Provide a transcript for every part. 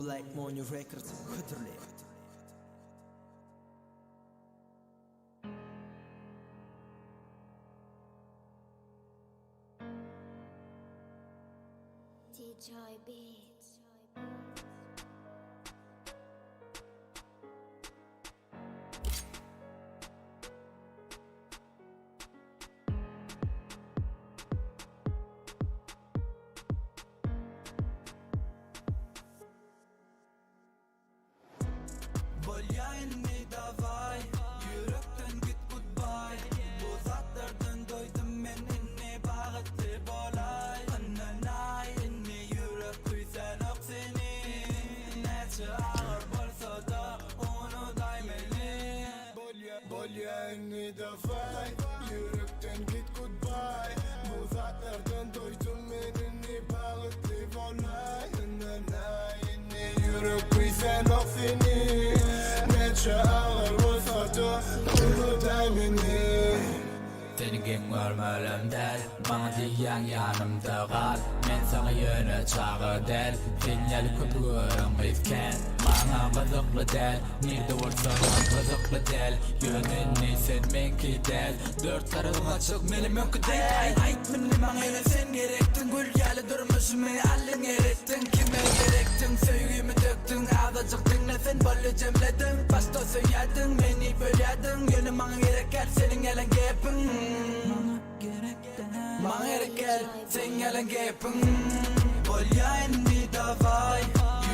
Black Money Records Hıtırlı. Joy Beats. Bolyanni davay, yürekten git goodbye. Bu zatlardan doydum men inni bağıtlı bolay. Annanay inni yürek kuysan ok seni. Neçe ağır bolsa da onu daymeli. Bolyanni davay, yürekten git goodbye. Bu zatlardan doydum men inni bağıtlı bolay. Annanay inni yürek kuysan ok seni. Neçe ağır bolsa da onu daymeli. Seni kim görmelem der, bana diyen yanımda kal. Men sana yöne çağı der, sinyali köpüğüm ifken. Bana kızıklı del, nerede olsa kızıklı del. Yönünü sevmek del, dört tarafım açık benim yok del. Ait minni bana yine sen gerektin, gül geli durmuşumu allin gerektin. Kime gerektin, sevgimi döktün, azıcık dinlesen böyle cemledin. Başta söyledin, beni böledin, yönü bana gereker senin gelen gepin. Bana gereker sen gelen gepin. Bolyanni davay,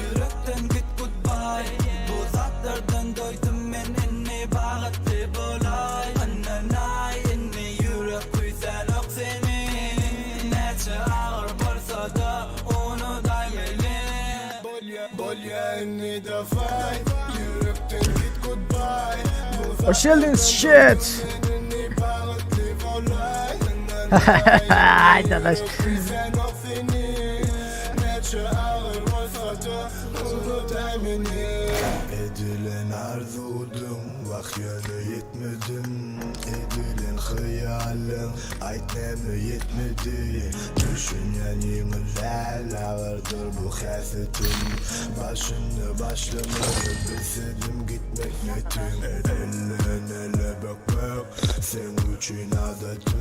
yürekten git goodbye. Bu zatlardan doydum men inni bağıtlı bolay. Annanay inni yürek kuysan ok seni. Neçe ağır bolsa da onu daymeli. Bolyanni davay, yürekten git goodbye. Bu Hoş geldiniz shit. zatlardan bağıtlı bolay. Arkadaş. Kuysan ok seni. Neçe ağır bolsa da onu daymeli. Edilen arzudum, vahyana yetmedim. Edilen hayalim, aytnemi yetmedi. Düşünen yeniler ağırdır bu hasetim. Başını başlamadı bilsedim gitmek netim. Elin ele bak bak, sen için adetim.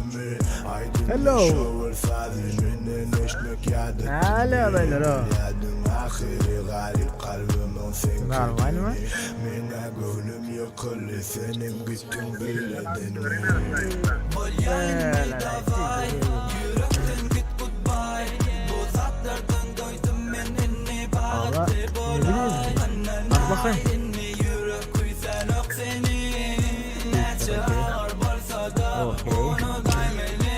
Aydın Hello. şovur sadece neşmek yadetim. Hala beyler o. Yadım ahiri garip kalbimin sen Normal mi? Mine gönlüm yıkıldı senin gittin biledin. Bolyanni davay, yürekten git goodbye. Bu zatlardan doydum men inni Allah, bağıtlı ne bolay. bileyim. Bak bakayım. Annanay inni yürek kuysan ok seni. Neçe ağır bolsa da Okey. onu daymeli.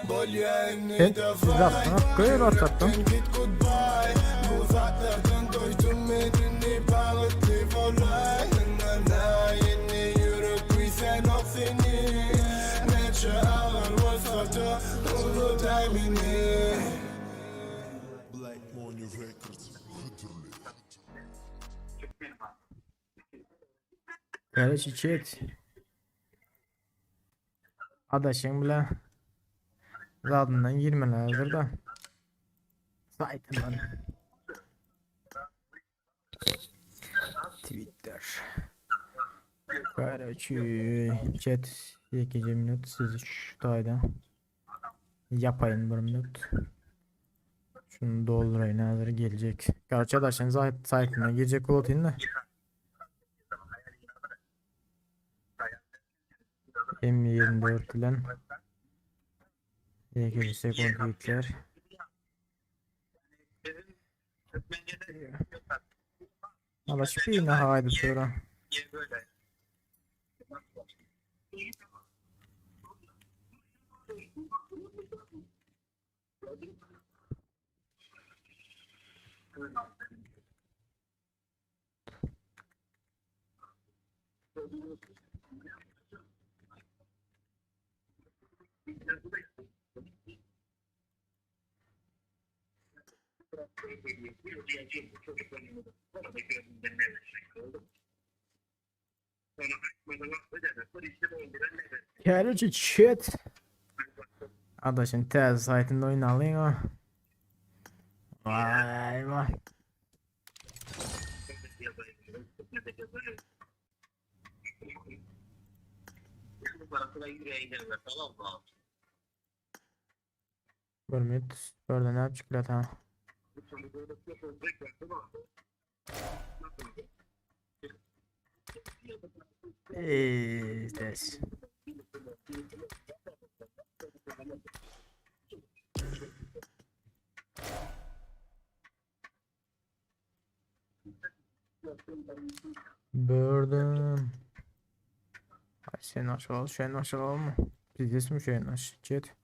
Bolyanni Sen davay, zaten köye başlattın. git goodbye. Bu zatlardan doydum medeni bağıtlı bolay. Nana yeni yürek kuysan ok seni. Neçe ağır olsa da onu daimini. Black Money Records Hıtırlı. Böyle çiçek. Adaşın bile zadından girmelerdir da. Saytından. Twitter. Böyle chat 8 minut siz şutayda. Yapayım 1 minut. Şunu doldurayım hazır gelecek. Gerçi adaşın saytına girecek oltayım da. M24 ile 8 sekund yükler. Adaş bir yine haydi sonra. Gerçi chat. Adaşın tez saytında oyun alayım ha. Vay vay. Görmüyoruz. Oradan ne yapacaklar ha? Des. Bördüm. Ay sen aşağı mı? Biz mi şeyin aşağı? Chat.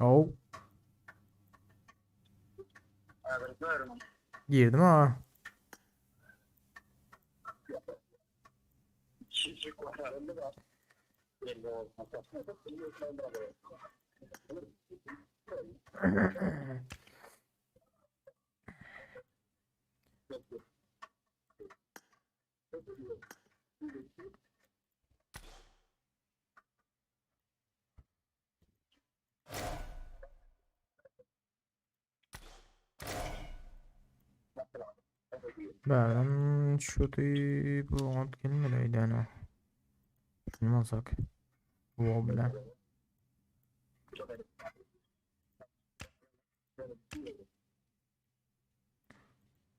Oh. Girdim ha. Ben şu bu ant gelmedi ana. Şunu alsak. Bu bile.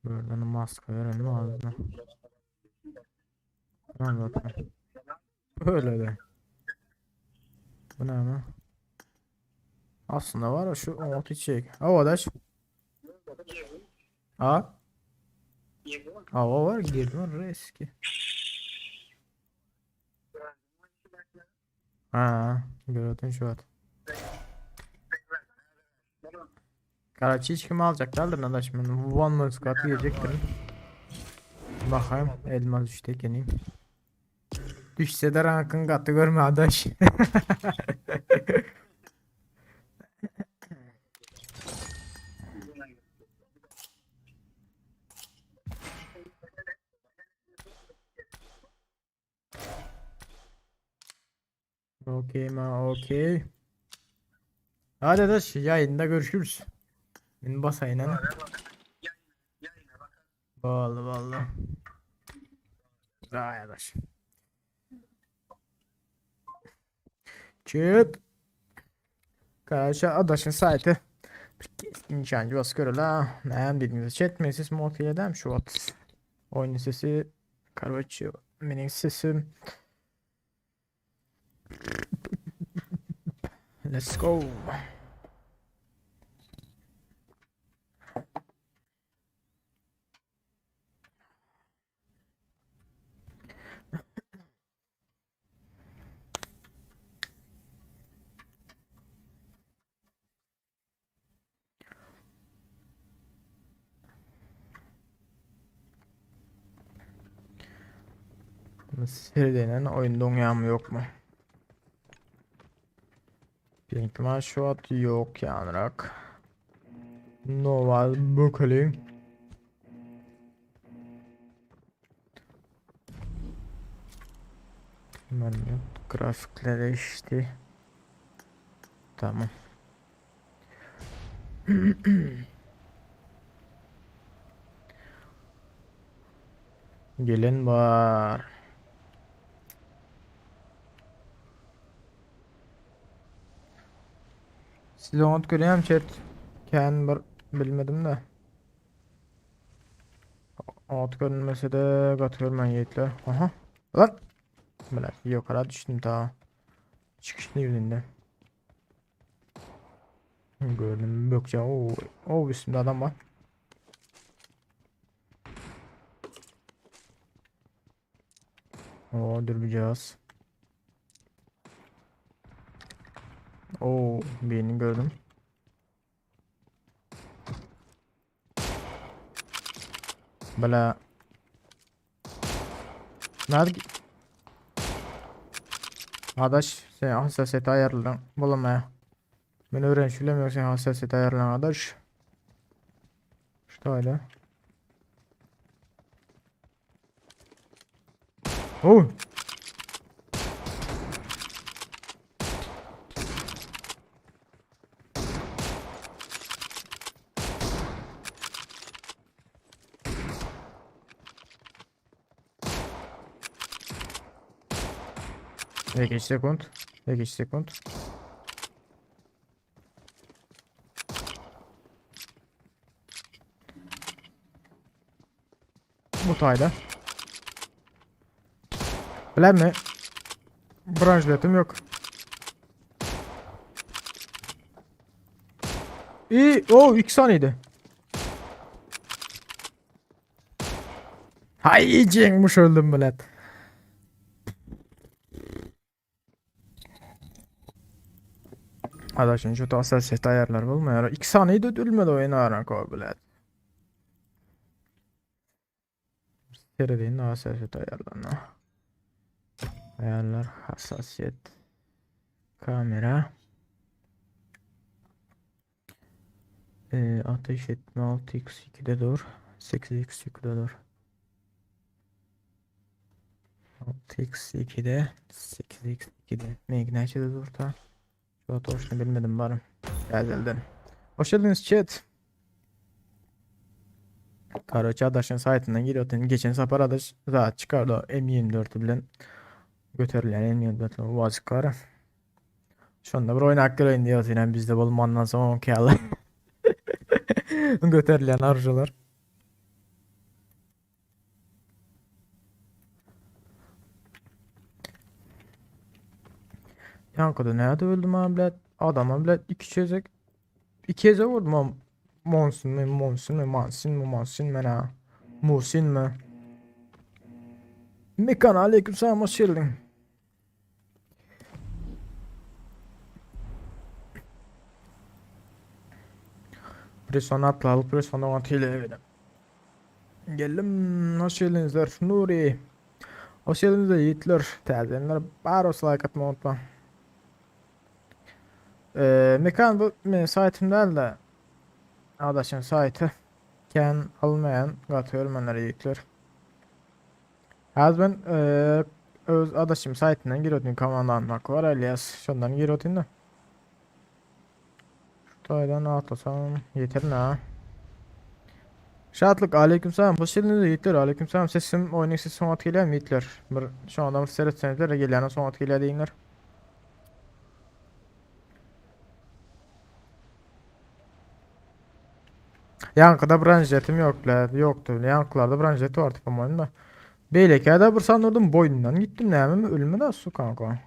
Buradan maske verelim ağzına. Anlatma. Öyle de. Bu ne ama? Aslında var ya şu ant içecek. Havadaş. A. Hava var girdim eski. Ha, gördün şu an. Karaçı hiç kim alacaklar da nadaş ben One More Scott'ı yiyecektim. Bakayım elmas düştü keneyim. Düşse de rankın katı görme adaş. Okey ma okey. Hadi adaş yayında görüşürüz. Ben basayım hani. Vallahi. Vay adaş. Çıt. Karşı adaşın saytı. Nişancı baskı la. Ne dediğiniz chat mesis motiyle dem şu at. Oyun sesi Karvaçı benim sesim. Let's go. Seri denen oyunda oynayan mı yok mu? Pink man shot yok yani rak. Nova bakalım. Ben grafikleri işte. Tamam. Gelin var. Size onu göreyim chat. Kendim bilmedim de. At görünmese de kat görmen yetler. Aha. Lan. Böyle yukarı düştüm daha. Çıkışın yüzünde. Gördüm yokça o üstünde adam var. O durmayacağız. O birini gördüm. Böyle nerede? Arkadaş sen hassasiyeti ayarlan bulamaya. Ben öğrençilemiyorum sen hassasiyeti ayarlan arkadaş. İşte öyle. Oh. 2 sekund. 2 sekund. Bu tayda. Bilen mi? Branşletim yok. İyi. O 2 saniydi. Hay cengmiş öldüm millet. Arkadaşlar şu hassasiyet ayarlar olmuyor. 2 saniyede ölmedi oyunu aran bilet. Serinin hassasiyet ayarlarına. Ayarlar hassasiyet. Kamera. Ateş etme 6x2'de dur. 8x2'de dur. 6x2'de 8x2'de. Neçede dur ta? Şu an hoşunu bilmedim bari. Geldim. Hoş geldiniz chat. Karaca Adaş'ın saytından giriyorsun. Geçen sefer Adaş zaten çıkardı M24'ü bilen götürülen M24'ü vazıkları. Şu anda bir oyun hakkı oyun diyoruz yine bizde bulmandan sonra okuyalım. Götürülen arıcılar. Yankıda nerede öldüm abi? Adama bile 2 kez vurdum ama Monsun mu Monsun mu Mansin mi Mansin mi ne? Musin mi? Mekan aleyküm selam hoş geldin. Presona atlalı presona atıyla evine. Geldim hoş geldinizler Nuri. Hoş geldiniz yiğitler. Terdenler baros like atmayı unutma. Mekan bu benim saytım değil de arkadaşın saytı. Ken almayan katıyorum onları yiğitler. Az ben öz adaşım saytından giriyordum komandanmak var alias şundan giriyordum da. Şuradan atlasam yeter ne? Şatlık aleykümselam hoş geldiniz yiğitler aleykümselam sesim oyunun sesim son atıyla mı yiğitler? Şu anda seyretsenizler gelen son atıyla deyinler. Yankıda branşetim yok la yoktu. Yankılarda branşeti var tipim oyunda. Beylika'da bir sanırdım boynundan gittim ne mi ölümü de su kanka.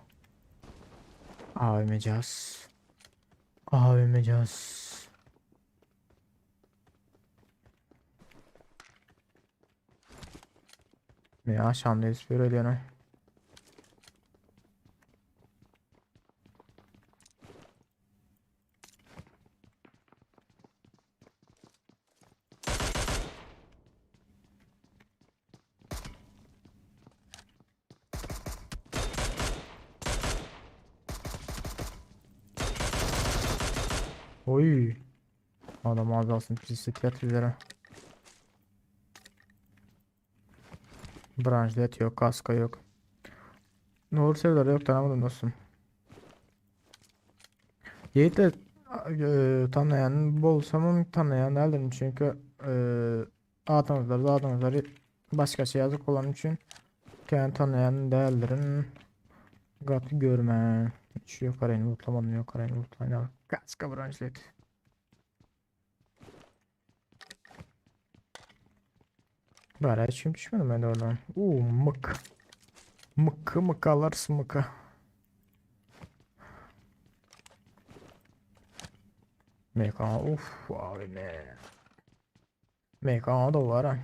Abi mecaz. Abi mecaz. Ya şandayız böyle diyor. Oy. Adam az alsın psikolojik üzere. Branşlet yok, kaska yok. Ne olur sevgiler yok tanımadım dostum. Yiğitle tanıyan bolsamın tanıyan eldim çünkü adamları başka şey yazık olan için kendi tanıyan değerlerin gatı görme. Hiç yok arayını mutlamadım yok arayını mutlamadım. Kaska branşlet. Bari hiç düşmedim ben de oradan. Mık. Mıkı alırsın mıkı. Mekan uf abi ne. Mekan da var ha.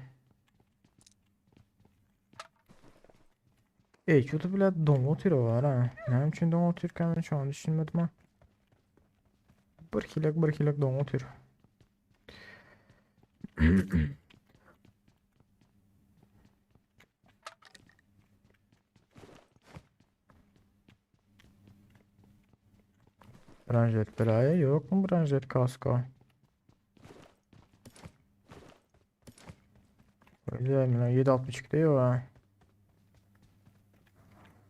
Kötü bile domotür var ha. Ne için domotür ben şu an düşünmedim ha. 1 kiloluk domotür. Branşet belaya yok mu branşet kasko? Güzel mi lan 7.62 diyor ha.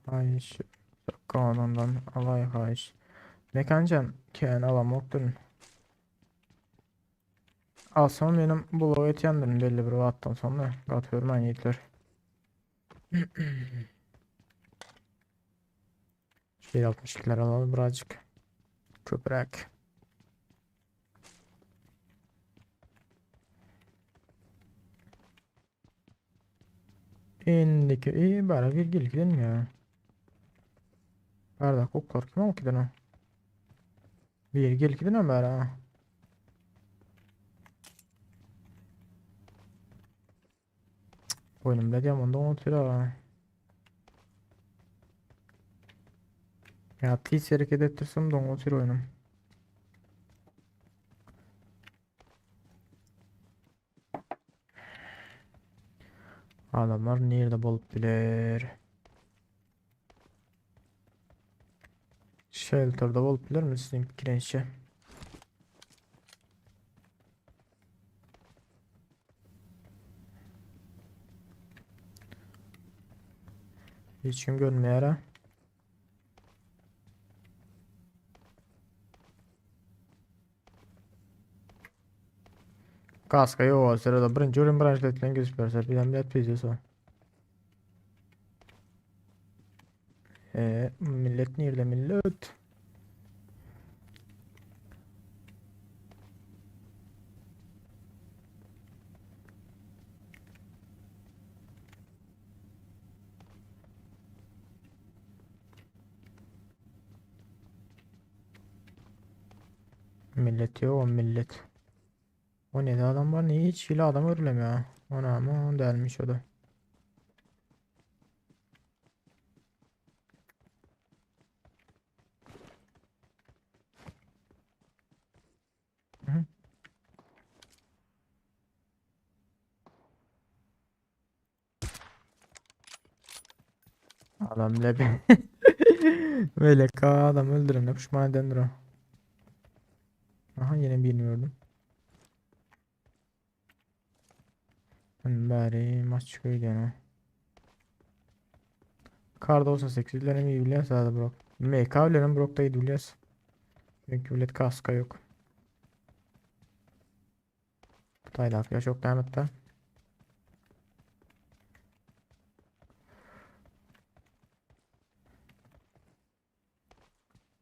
Ay şu kanundan alay hayş. Mekancan ken alam oktun. Alsam benim bloğu etyendim belli bir vaattan sonra. Katıyorum ben yiğitler. 1.62'ler alalım birazcık. Köprek. Indiki iyi bara virgil gidin ya. Bardak o korkma mı gidin o? Virgil gidin o bara. Oyunumda diyem ondan unutuyor. Ya tiz hareket ettirsem de unutuyor oyunum. Adamlar nerede bulup bilir. Shelter'da bulup bilir mi sizin fikrinizce? Hiç kim görmüyor ha. Kaska yok o sırada birinci oyun branşletlen gösterse bir bilet pizzosu. Millet nerede millet? Millet yok o millet. O ne de adam var niye hiç hile adam örülemiyor. Ona ama delmiş o da. Hı. Adam lebi. Böyle adam öldürün ne pişman edendir o. Aha yine birini gördüm. Bari maç çıkıyor yani. Karda olsa 8'lerim iyi biliyoruz hadi Brock. MK'lerin Brock'ta iyi biliyoruz. Çünkü millet kaska yok. Tayla ya çok devam etti.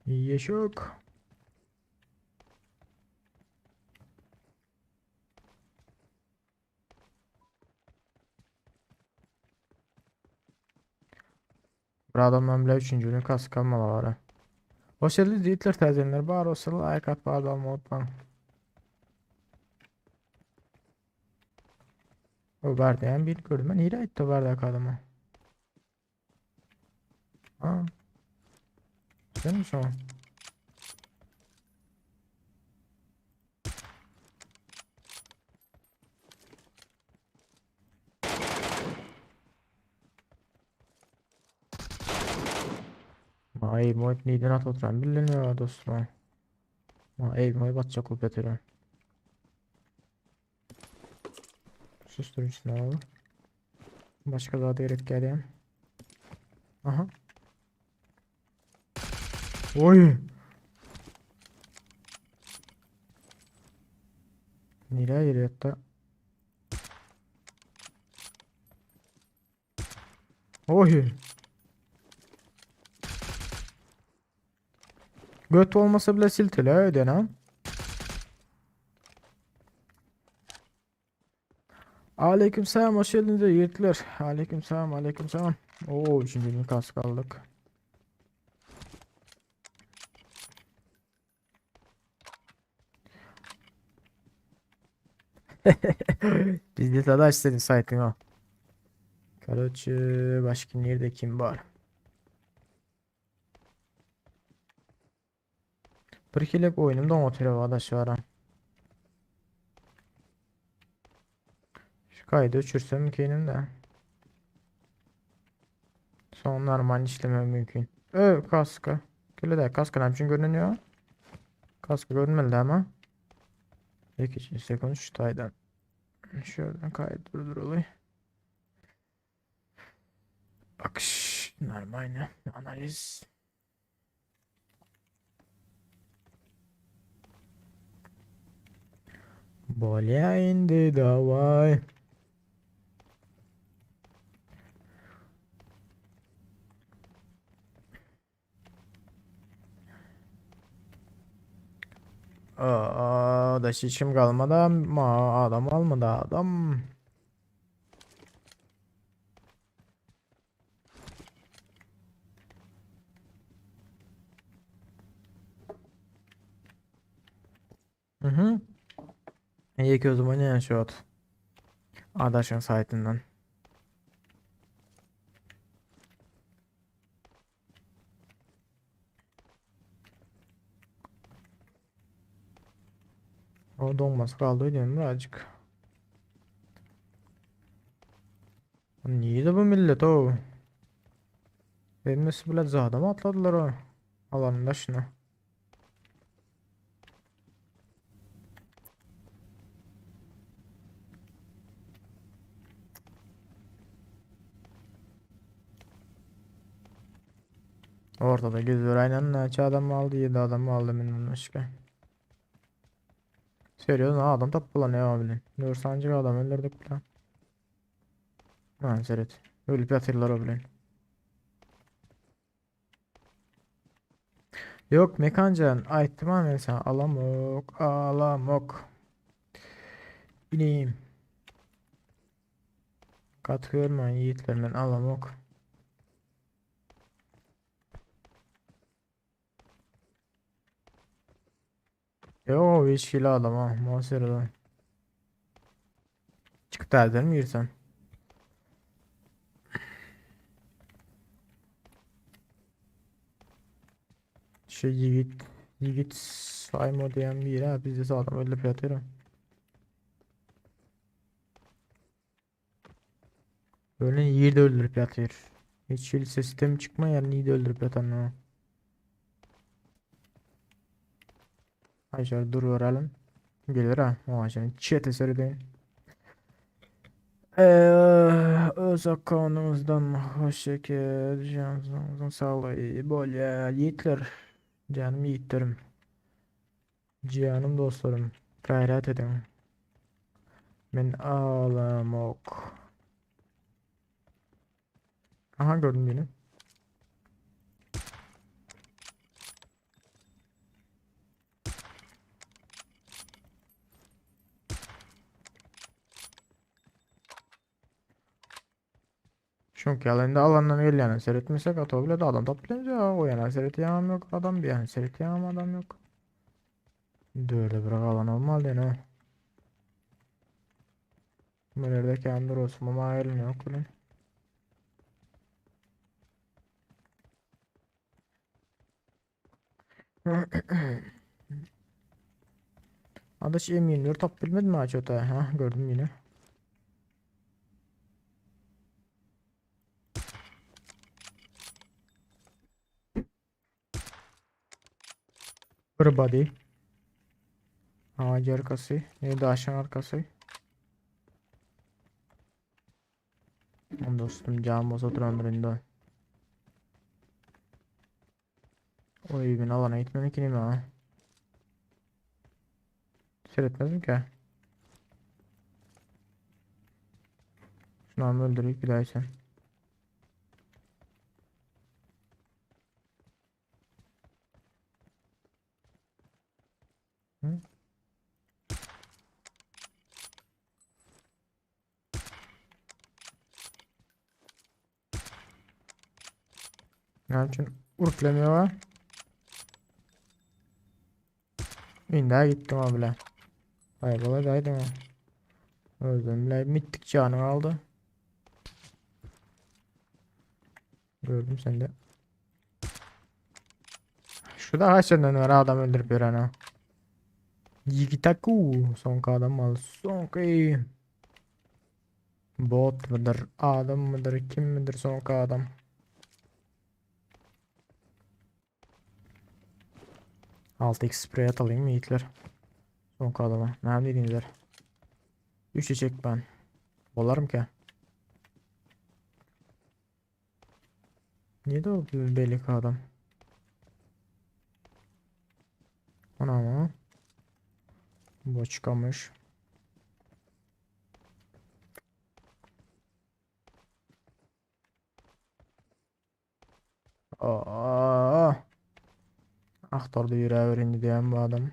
Yaşok. Bu adamdan bile 3. gün kask kalmalı var. Ha. O şekilde değiller tercihler. Bari o sırada aykat vardı alma unutmam. O vardı yani bir gördüm. Ben hile etti o vardı adamı. Ha, sen misin o? Ma ey moy neyden at oturan bilmiyor dostum. Ma ey moy batacak kulpetiri. Susturucusu ne oldu? Başka daha direkt geleyim. Aha. Oy. Nereye giriyor hatta? Oy. Göt olmasa bile siltile öyle ha. Aleykümselam hoş geldiniz yiğitler. Aleykümselam aleykümselam. Oo üçüncü gün kask aldık. Biz de tada istedim saytın o. Karaçı başka nerede kim var? Bir ikilik oyunumda oturuyor arkadaş var ha. Şu kaydı uçursam mümkünüm de. Son normal işlemem mümkün. Kaskı. Köle de kaskı ne için görünüyor? Kaskı görünmeli ama. İkinci sekund şu taydan. Şuradan kaydı durduruluyor. Bakış. Normal ne? Analiz. Bolya indi davay. Aa, da şişim kalmadı ama adam almadı adam. Hı hı. İyi ki o zaman yani şu at. Adaşın saytından. O donması kaldı öyle birazcık. Niye de bu millet o? Benim nasıl bile zada mı atladılar o? Alanın başına. Ortada geziyor aynen. Neçe adam aldı, 7 adam aldı benim başka. Söylüyorsun ha, adam toplanıyor abi. Dörsancı adam öldürdük lan. Ha seyret. Ölüp yatırlar o bilen. Yok mekancan. Ayttim ha mesela. Alamok. Alamok. İneyim. Katkıyorum ben yiğitlerimden. Alamok. Yo içkili adam ha. Muhasir adam. Çıktı eder mi girsen? Şey yiğit. Yiğit sayma diyen bir ha. Bizde adam öldürüp yatıyor. Böyle yiğit öldürüp yatıyor. Hiç şey sistem çıkma yani yiğit öldürüp yatan ha. Ayşe dur verelim. Gelir ha. O Ayşe'nin chat eseri değil. Öz akanımızdan hoş şeker. Canınızın sağlığı. Böyle yiğitler. Canım yiğitlerim. Canım dostlarım. Gayret edin. Ben ağlamak. Aha gördüm yine. Çünkü alanda alandan el yana seyretmesek atabilir de adam toplayınca o yana seyret yağım yok adam bir yana seyret yağım adam yok. Dörde bırak alan olmalı yani. Bunlarda kendi olsun ama ayrılın yok ulan. Adaş M24 top bilmedi mi açıkta? Ha gördüm yine. Bir body. Ağacı arkası. Neydi aşağı arkası. Aman dostum canım olsa oturanlarında. O evin alana gitmemek ki mi ha? Seyretmezdim ki. Şunu an öldürüp bir daha sen. Hı? Ne için urklemiyor var? Bir daha gittim abla. Hayrola daydım ha. Öldüm bile mittik canı aldı. Gördüm sende. Şu da kaç senden var adam öldürüp veren ha. Yigitaku. Son adam al. Son bot mudur? Adam mıdır? Kim midir son adam? Altı x spray alayım mı Hitler? Son adama. Nerede değiller? 3 çek ben. Bolarım ki. Niye de o belli ki adam? Ana mı? Bu çıkamış. Aa, aktardı yüreği öğrendi diyen bu adam.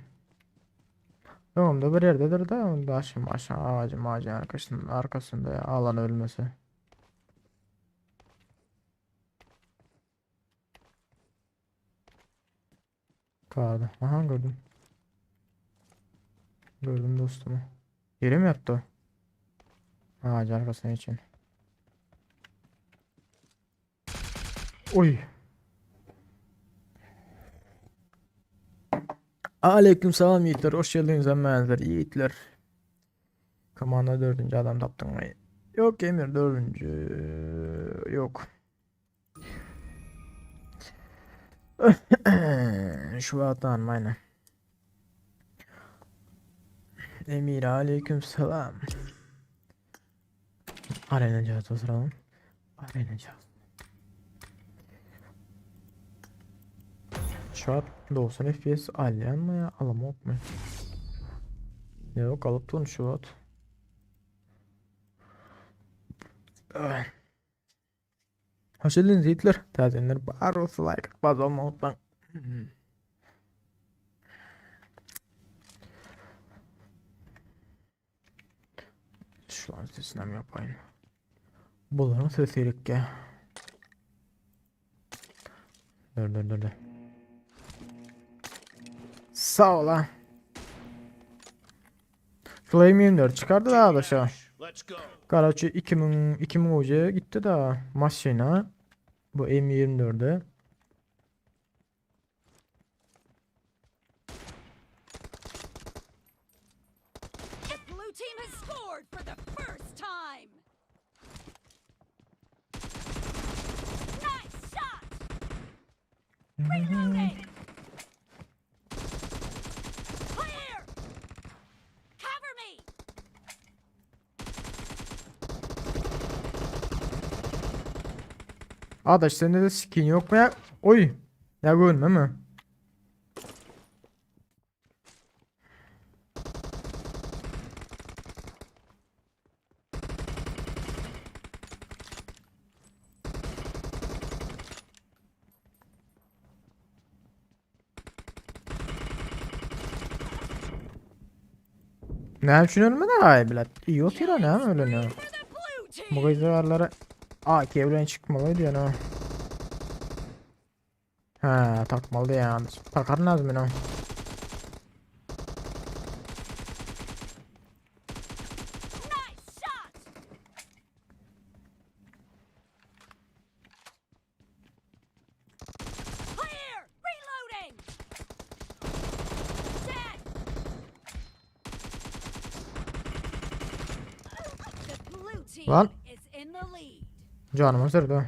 Tamam da bir yerdedir da başım aşağı ağacın arkasında ya alan ölmesi. Kaldı. Aha gördüm. Gördüm dostumu. Yere mi yattı o? Ağacın arkasına için. Oy. Aleyküm selam yiğitler. Hoş geldiniz emmezler yiğitler. Komanda dördüncü adam taptın mı? Yok Emir dördüncü. Yok. Şu atan aynen. Emir aleyküm selam. Arena cihaz oturalım. Arena cihaz. Şu an 90 FPS alyan mı ya? Alamak mı? Yok alıp durun şu an. Hoş geldiniz yiğitler. Tazenler bar olsa like atmaz olma unutmayın. Şu an sesini mi yapayım? Bunların sesi yerik ya. Dur. Sağ ol lan. Flame 24 çıkardı da arkadaşlar. Karaçı 2000 hocaya gitti da maşina. Bu M24'e. The blue team has scored for the first time. Nice shot. Reloading. Clear. Cover me. Arkadaş sende de skin yok mu ya? Oy. Ya görme mi? Ne yapıyorsun ölmedi ay bilat. İyi otur ya ne öyle ne? For the blue team. Bu gayzalarlara AK evren çıkmalıydı ya ne? Ha takmalı ya. Takar lazım ne? Nice shot. Clear. Reloading. Dead. The blue team Lan. is in the lead. Canım ısırdı.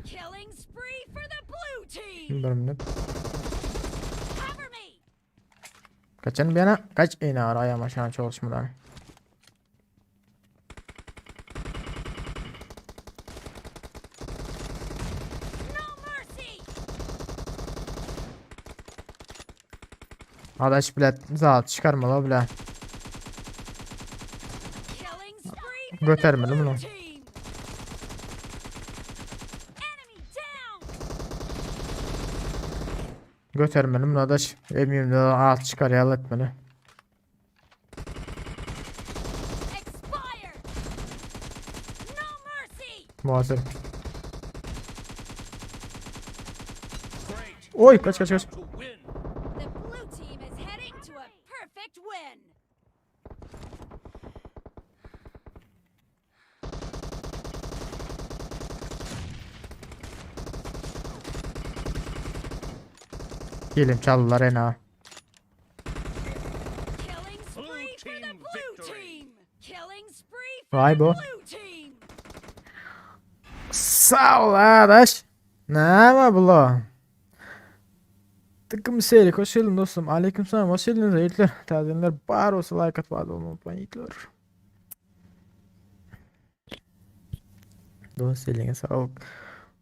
Killing spree for the blue team. Bir minut. Cover me. Kaçın bir yana. Kaç yine araya maşana çalışmadan. No mercy. Adaş bilet zaten çıkarma la bile. Killing spree for Göterme the lan blue bunu. team. Enemy down. Götermeli bunu adaş. Eminim de alt çıkar ya etmeli. Expired. No mercy. Muhasır. Oy kaç. The blue team is heading to a perfect win. Gelin çaldılar ena. Killing spree for the blue team. Killing spree Vay for the bu. blue team. Sağ ol adaş. Ne ama bu la? Tıkkım seyrik hoş geldin dostum. Aleykümselam hoş geldiniz yiğitler. Tazenler bar olsa like at bağlı olmayı unutmayın yiğitler. Dost eline sağlık.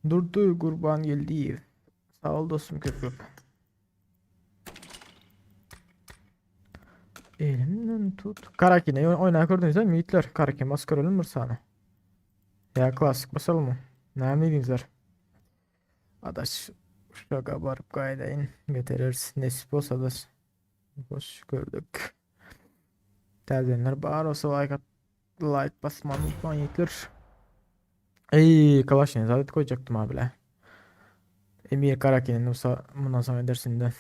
Durdu kurban geldi. Sağ ol dostum köpüp. Elimden tut. Karakine oynar gördünüz değil mi yiğitler? Karakine maskar ölüm sana. Ya klasik basalım mı? Ne yapıyorsunuz? Adaş Şaka barıp kaydayın. Getiririz. Nesip olsa da hoş gördük. Terdenler bağır olsa like basmanı unutmayın yiğitler. Ey Kalaşın zaten koyacaktım abiler. Emir Karakin'in olsa bundan sonra dersinden.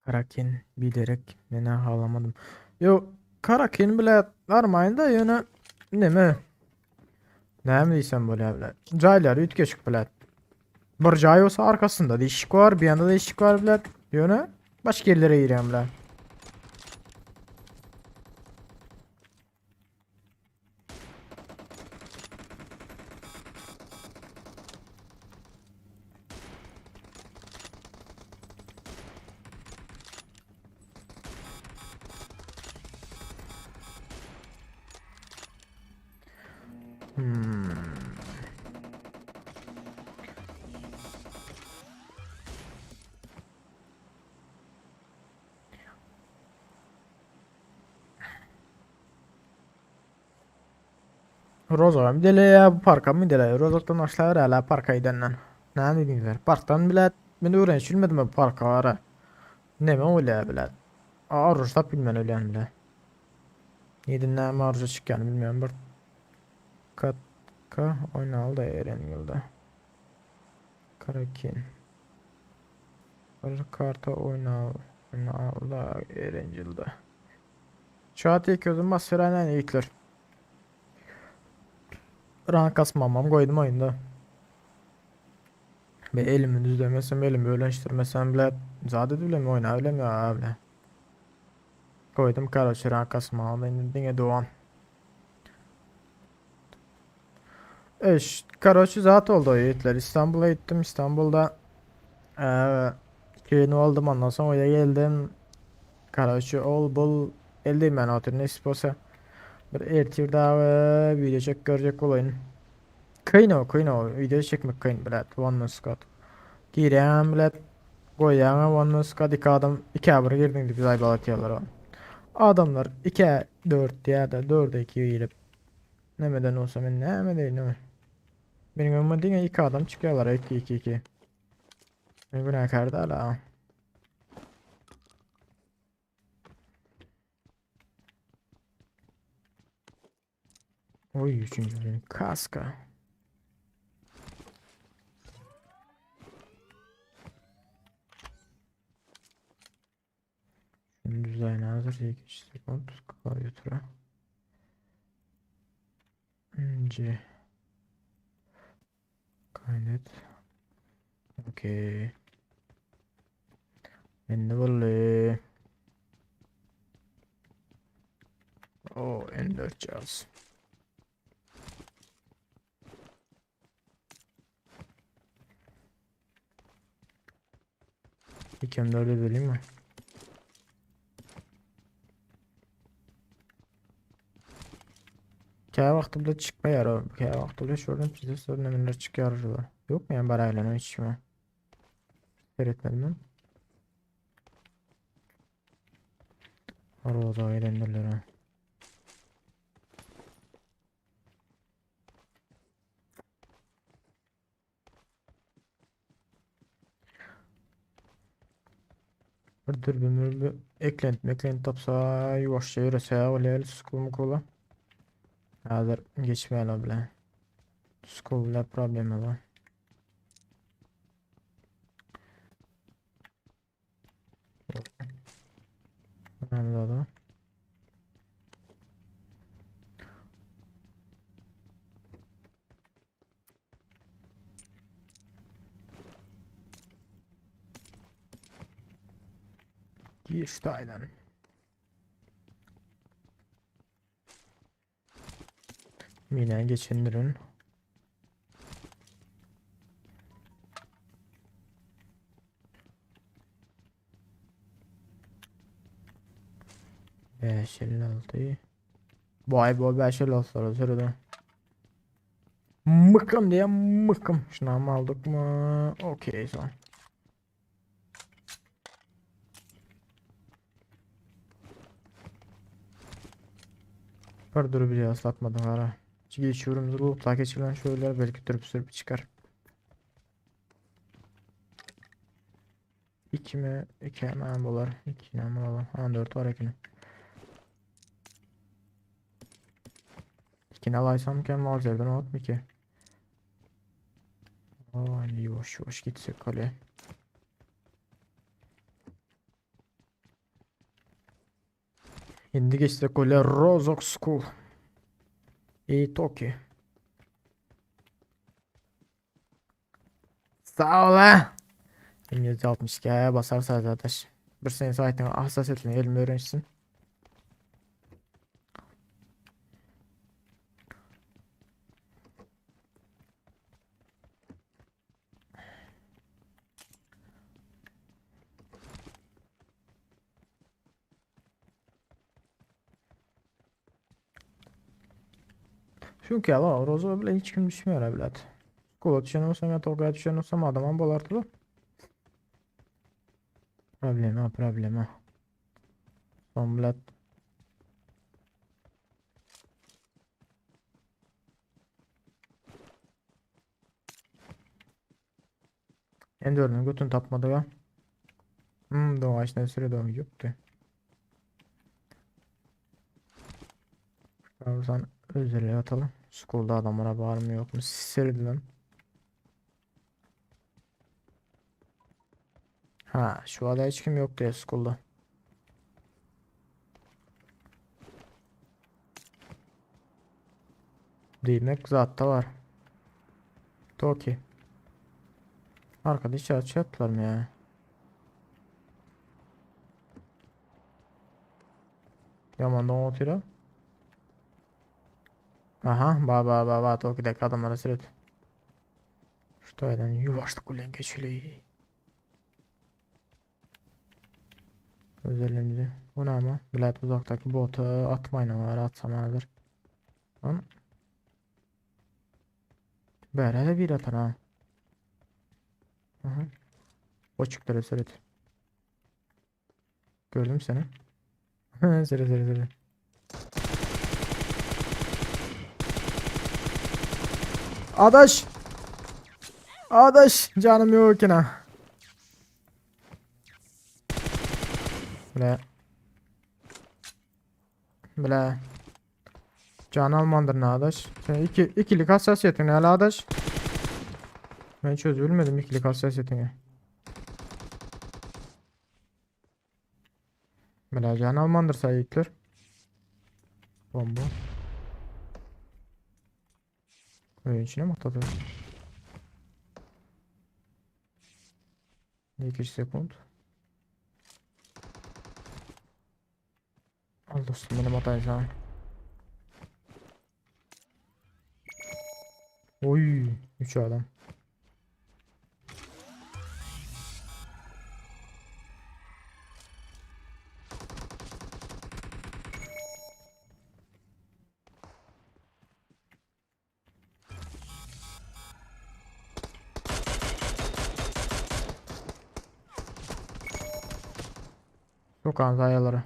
Karakin bilerek beni ağlamadım. Yo Karakin bile varmayın da yine ne mi? Ne mi diysem böyle abiler. Caylar ütkeşik bile. Bir cay olsa arkasında değişik var. Bir yanda değişik var bile. Yine başka yerlere gireyim bile. Hmm. Roza bir dele ya bu parka mı dele? Rozaktan aşağı hala parka gidenler. Ne dediğinizler? Parktan bile ben öğrençilmedim bu parka ara. Ne mi öyle bile? Aruzda bilmem öyle bile. Yedin ne mi aruzda çıkan bilmiyorum. Bir katka oynalı eren yılda. Karakin. Bir karta oynalı eren yılda. Çağatay közüm basıran ilkler. Rank kasmamam koydum oyunda. Ve elimi düzlemesem elimi öğleniştirmesem bile zaten öyle mi oyna öyle mi abi? Koydum kardeşi rank kasmamam dine doğan. Kardeşi zaten oldu o yiğitler. İstanbul'a gittim. İstanbul'da köyünü oldum ondan sonra oraya geldim. Kardeşi ol bul eldeyim ben otur ne istiyorsa. Bir ertir daha video çek görecek olayın. Kıyın o video çekmek kıyın bilet. One man squad. Gireyim bilet. Koyacağım one man squad iki adam. İki abura girdin de güzel balık yiyorlar o. Adamlar 2 4 ya da 4'e 2 girip. Nemeden olsa ben ne değil ne. Benim önüme iki adam çıkıyorlar 2 2 2. Ne günahkar da la. Oy üçüncü benim kaska. Şimdi düzenli hazır 2 sekund kalıyor. C kaydet. Okey. Ben de böyle. O N4 cihaz. İki M4'e böleyim mi? Kaya vakti bile çıkmıyor o. Kaya vakti bile şuradan size sorun eminler çıkarırlar. Yok mu yani barayla hiç mi? Seyretmedim ben. Orada eğlendirler ha. Bir dürbün bir eklenti tapsa yavaşça yürüse öyle sıkılmak ola. Hazır geçmeyelim bile. Sıkılma problemi var. Anladım. İşte aynen. Mine geçindirin. Beş elli altı. Vay bu 556 o sırada. Mıkım diye mıkım. Şunu mı aldık mı? Okey son. Parduru bir ıslatmadım ara. Geçiyorum loot'a geçilen şöyle belki sürüp sürüp çıkar. 2 mi? 2 hemen bular. 2 hemen alalım. Ha 4 var 2'nin. 2'ni alaysamken var yerden alıp 2. Ay yavaş yavaş gitsek kale. Şimdi geçsek kale Rozok School. İyi Toki. Sağ ol ha. İngilizce 62'ye basarsa arkadaş. Bir sene sayetine hassasiyetini elimi öğrensin. Çünkü ya Rozo bile hiç kim düşmüyor evlat. Kola düşen olsam ya tokağa düşen olsam adamın bolartılı. Problema problema. Son bilet. Ender'ın götünü tapmadı ya. Doğaç ne süre doğum yoktu. Oradan özele atalım. School'da adamlara var mı yok mu? Sisirdi lan. Ha şu anda hiç kim yoktu ya school'da. Demek zaten var. Toki. Arkada hiç atlar mı ya? Yamandan otuyla. Aha ba Toki'deki adamlara sürüt. Şuradan yuvaşlık ulan geçili. Özelliğimizi. Bu ne ama? Bilet uzaktaki botu atmayın var atsam hazır. Lan. Böyle de bir atar ha. Aha. Boçukları sürüt. Gördüm seni. Sürü. Adaş. Adaş. Canım yok yine. Bile. Can almandır ne adaş. Sen ikilik hassasiyetin ne adaş. Ben hiç üzülmedim ikilik hassasiyetine. Bile can almandır sayıklar. Bomba. Oyun içine mi atladı? 2 sekund. Al dostum benim atacağım. Oy 3 adam. Sokağın zayaları.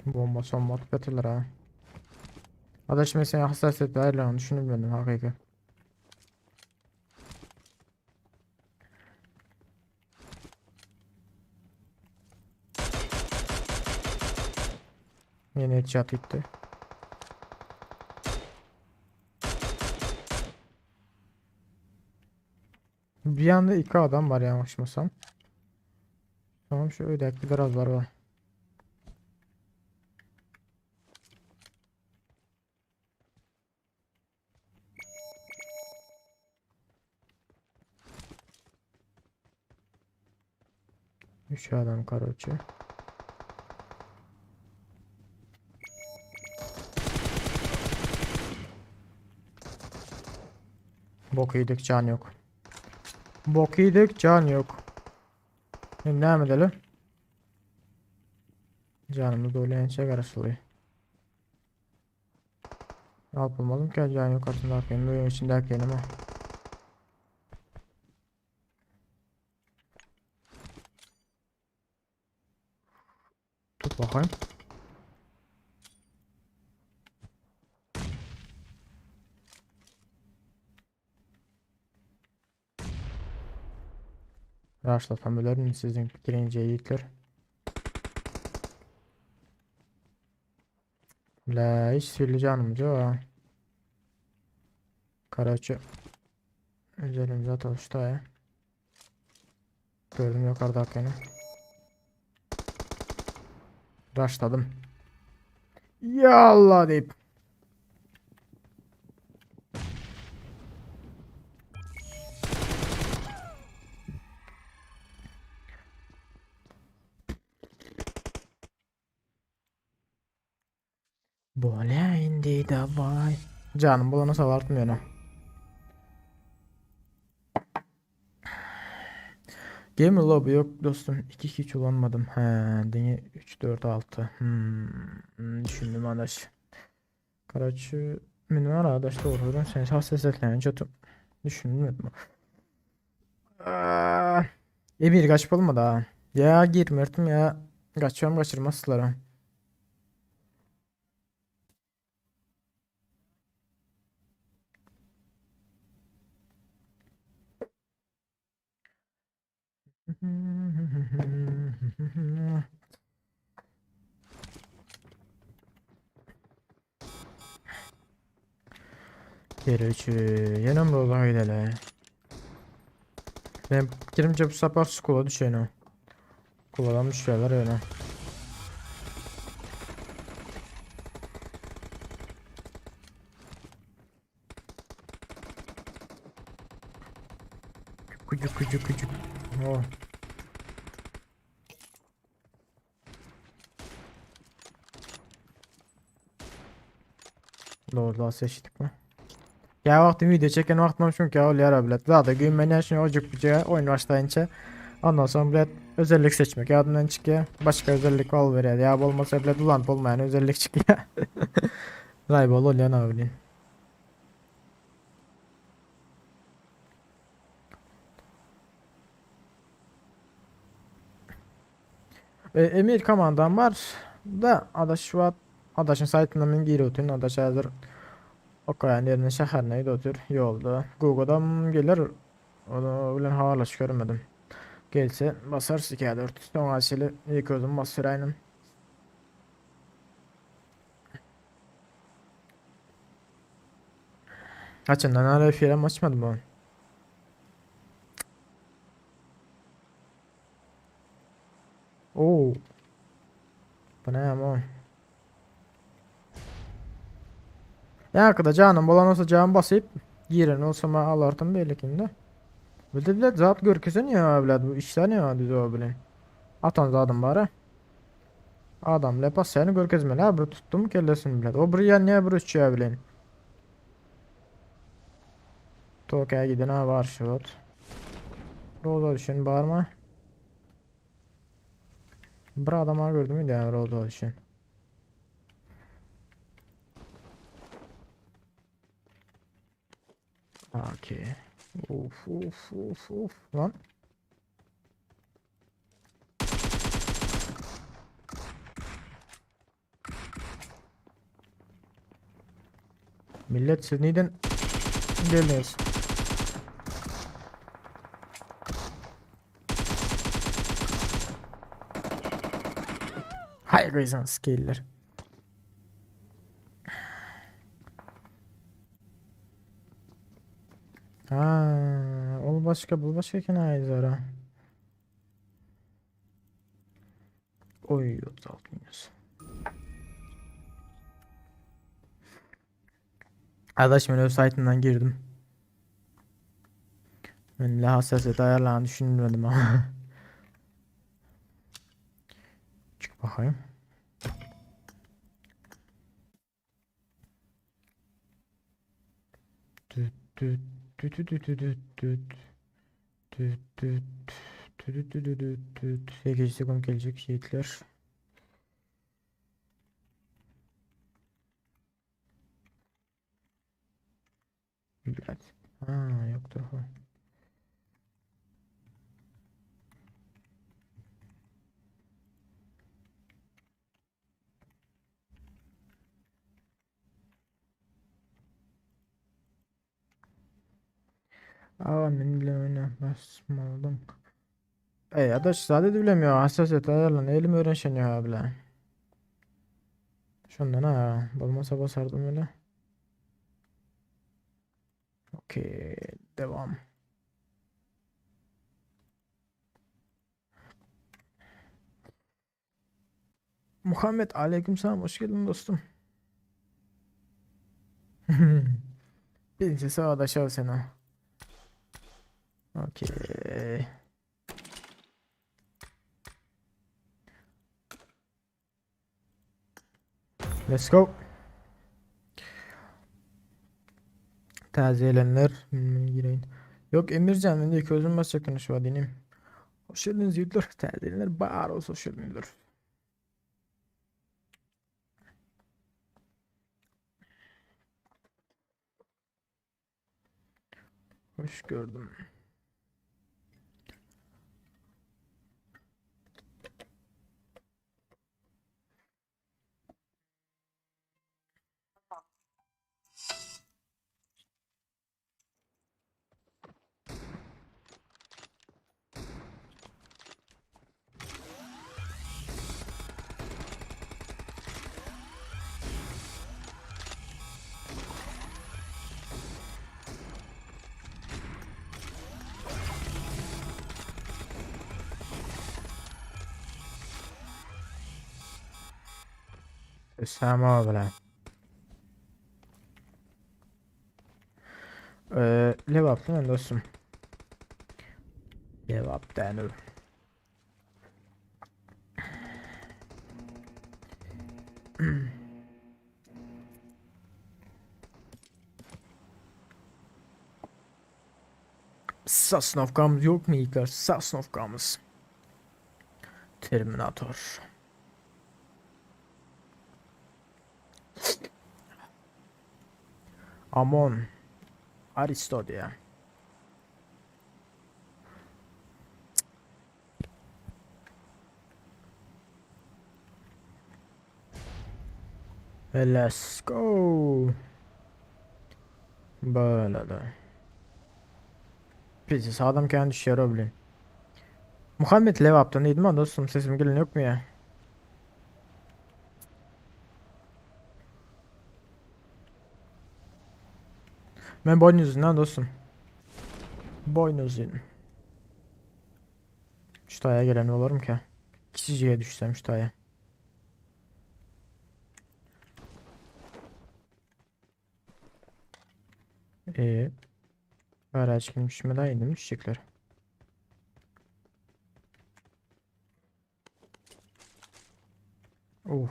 Bomba son mod kötüler ha. Adaş mesela hassasiyet verirler onu düşünmedim hakiki. Yeni headshot gitti. Bir anda 2 adam var yanlışmasam. Tamam şu ödekli biraz var. 3 adam karoçu. Bok yedik can yok. Bok yedik can yok. Şimdi devam edelim. Canımız böyle ense karışılıyor. Yapılmadım ki acayip yukarısında akıyım. Duyum içinde akıyım ama. Tut bakayım. Raşlatam bölerim sizin girince yiğitler. La hiç sürülü canımız yok ha. Karaçı. Üzerimize atılıştı ya. Gördüm yukarıda akıyını. Raşladım. Ya Allah deyip. Böyle indi davay. Canım bulana savartmıyorum. Gamer lobby yok dostum. 2 hiç kullanmadım. He, deni 3 4 6. Düşündüm arkadaş. Karaçı benim arkadaş doğrudan sen hassasiyetlerini çatım. Düşünmedim. Emir kaçıp olmadı ha. Ya girmirdim ya. Kaçıyorum kaçırmazlar. Gerçi yanım rola gidelim. Ben girince bu sefer skula düşen o. Kuladan düşüyorlar öyle. Küçük küçük küçük. Oh. Doğru daha seçtik mi? Ya vakti video çeken vaktim çünkü ya oluyor bilet. Daha da gülmeni şimdi ocak bıçağı oyun başlayınca ondan sonra bilet özellik seçmek yardımdan çıkıyor. Başka özellik ol veriyor. Ya olmasa bilet ulan olmayan özellik çıkıyor. Raybol oluyor ne bileyim. Emir komandan var da adaş şu an adaşın saytından men geri ötün adaş hazır o kayan yerine şehirine ötür yolda Google'dan gelir onu bilen havalaş görmedim gelse basar 2-4 son asili ilk özüm basır aynen kaçından hala filan açmadım ben. Oo bu ne ama ya arkada canım bulan olsa can basıp girin olsa ma alartım bellikinde bildi bile zat görkesen ya evlat bu işler ya düz o bilen atan zadım bari adam lepas seni görkezmeli ha bir tuttum kellesini bile o bir yan ne bir uçuyor bilen Tokyo'ya giden ha var şu Roda düşün bağırma bir adama gördüm mü yani Roda düşün okey uf lan millet siz neden geliyorsunuz hay kıysan skiller ha ol başka bu başka kinaye zara oy 36 minus arkadaş ben site'ından girdim ben hassasiyet ayarlarını düşünmedim ama çık bakayım düt düt düt düt düt düt düt düt düt düt düt düt düt 8 sekund gelecek yiğitler блядь. Ha yoktur bu. Aa ben bile oyna basmadım. Ey adaş sade de bilemiyor. Hassasiyet ayarlan. Elim öğrenşeniyor ha bile. Şundan ha. Olmasa basardım öyle. Okey. Devam. Muhammed aleykümselam. Hoş geldin dostum. Birincisi adaş al seni. Okey. Let's go. Tazelenler. Gireyim. Yok Emircan ben de közüm basacak şu an dineyim. Hoş geldiniz yiğitler. Tazelenler bağır olsun hoş geldinizler. Hoş gördüm. Sema bile. Levap değil mi dostum? Levap denir. Sasnovkamız yok mu İlker? Sasnovkamız. Terminator. Amon. Aristo diye. Let's go. Böyle de. Peki sağdan kendi düşüyor öyle. Muhammed Levap'tan değil mi dostum? Sesim gelin yok mu ya? Ben boynuzun lan dostum. Boynuzun. Şu taya gelen olurum ki. Kişiciye düşsem şu taya. Araç gelmiş mi daha indim düşecekler. Uf.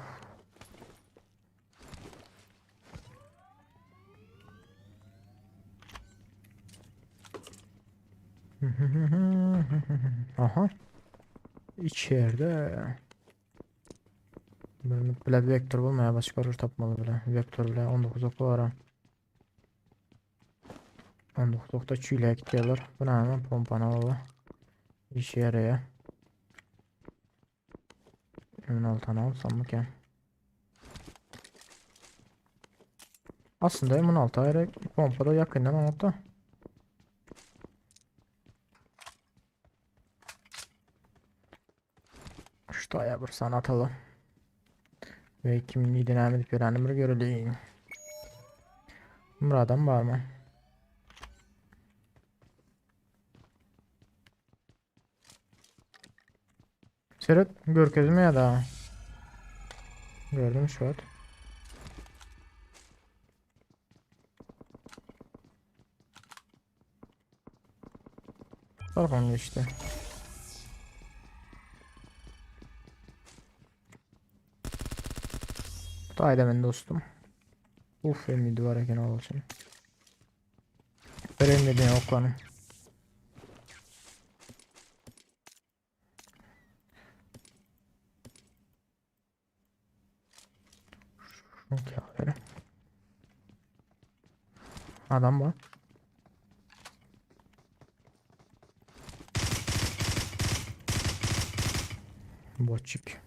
Aha. İçeride. Bile vektör bulmaya başka rur tapmalı bile. Vektör bile 19 oku var ha. 19 okta çiğle gidiyorlar. Bu ne hemen pompana baba. İşe yarıyor. Emin altına alsam mı ki? Aslında emin altı ayrı pompada yakından altta. Şu aya bir sana atalım. Ve kimliği dinamik bir anımır görüleyim. Buradan var mı? Serhat görkezme ya da. Gördüm şu an. Balkon geçti. Haydi ben dostum. Uf emniydi var eken olsun. Veremedin oklanım. Okey. Adam var. Boçik.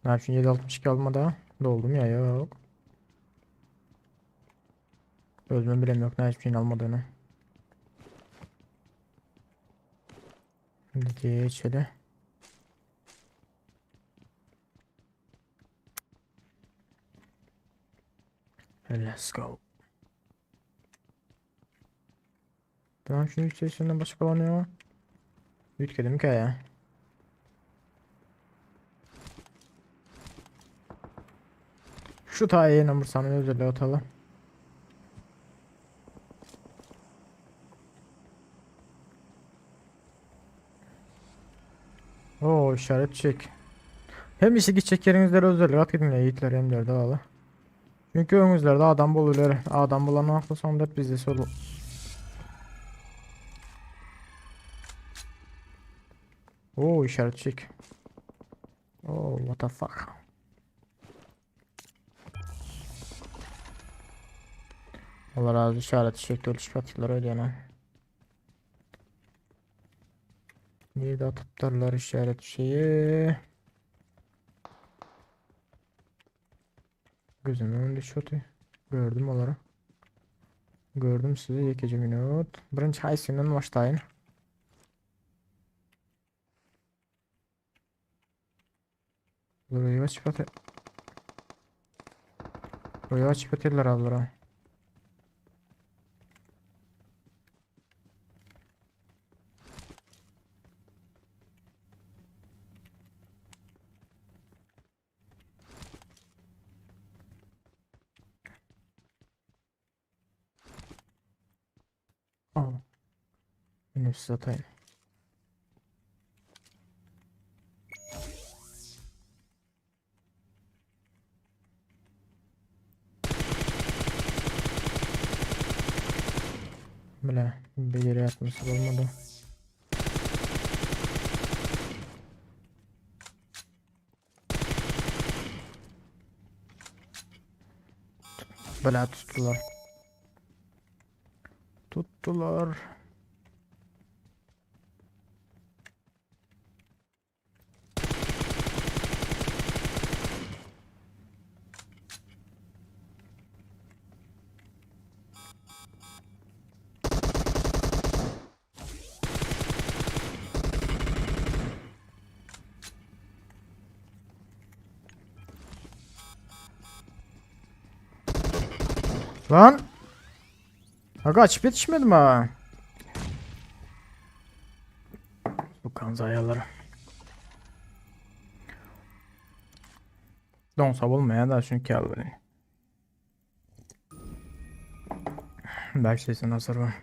Ne yapayım 762 almadı. Doldum ya yok. Özümü bilem yok ne hiçbir şeyin almadığını. Hadi geç hele. Let's go. Tamam şunu içerisinden başka var ne o? Yutkedim ki ya. Şu tayiye number sana özelliği atalım. Oo işaret çek. Hem işi gidecek yerinizlere özelliği at gidin ya yiğitler hem de valla. Çünkü önünüzlerde adam buluyor. Adam bulan aklı sonunda bizde solu. Oo işaret çek. Oo what the fuck. Allah razı işaret çek dolu çıkarttılar öyle yani. Niye de atıptarlar işaret şeyi. Gözümün önünde şotu. Gördüm onları. Gördüm sizi 2 minut. Birinci haysinden başlayın. Burayı açıp atı. Burayı açıp atırlar ablara. Al. Yine size atayım. Böyle bir yere atması olmadı. Böyle tuttular. Tuttular. Lan. Aga açıp yetişmedim ha. Bu kanzayaları. Donsa bulmaya da çünkü al beni. Başlasın hazır var.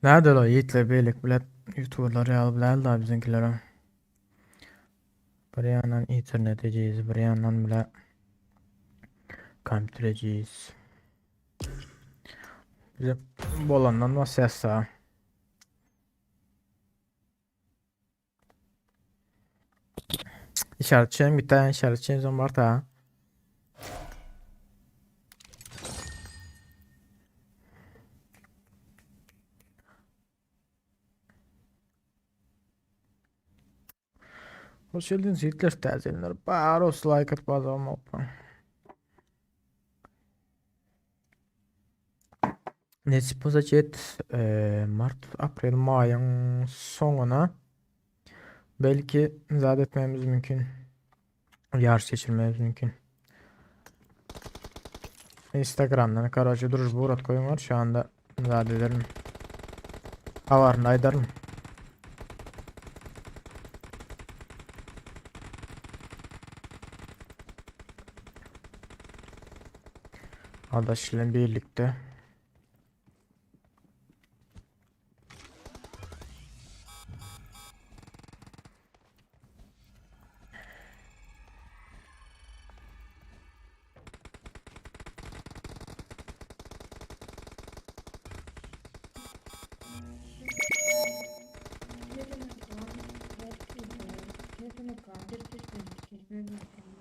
Nerede la yiğitle beylik bilet youtuberları al bilen da bizimkilere. Bir yandan internet edeceğiz, bir yandan bile kompüter edeceğiz. Bize bolandan var ses sağ. İşaretçiyim bir tane işaretçiyim var da. Hoş geldiniz yiğitler tezgahlar. Baros like at bazı Nasip olacak Mart, April, May'ın sonuna belki zat etmemiz mümkün. Yarış geçirmemiz mümkün. Instagram'dan Karaca Duruş Buğrat koyun var şu anda zat ederim. Havarını aydarım. Adaşıyla birlikte.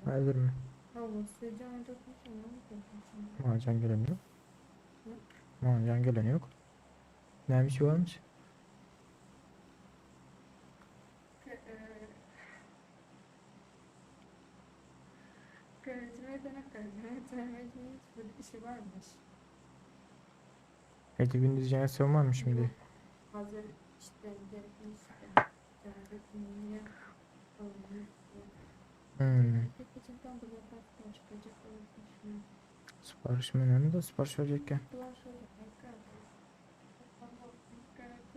Hazır mı? Macan gelen yok. Macan gelen yok. Neymiş varmış? işi varmış. Peki gündüz jenerasyon varmış şimdi. Hazır işte gerekmiş niye peki cidden bu yataktan çıkacak olmuş. Sipariş mi önemli de sipariş verecekken. Bunlar şöyle gayet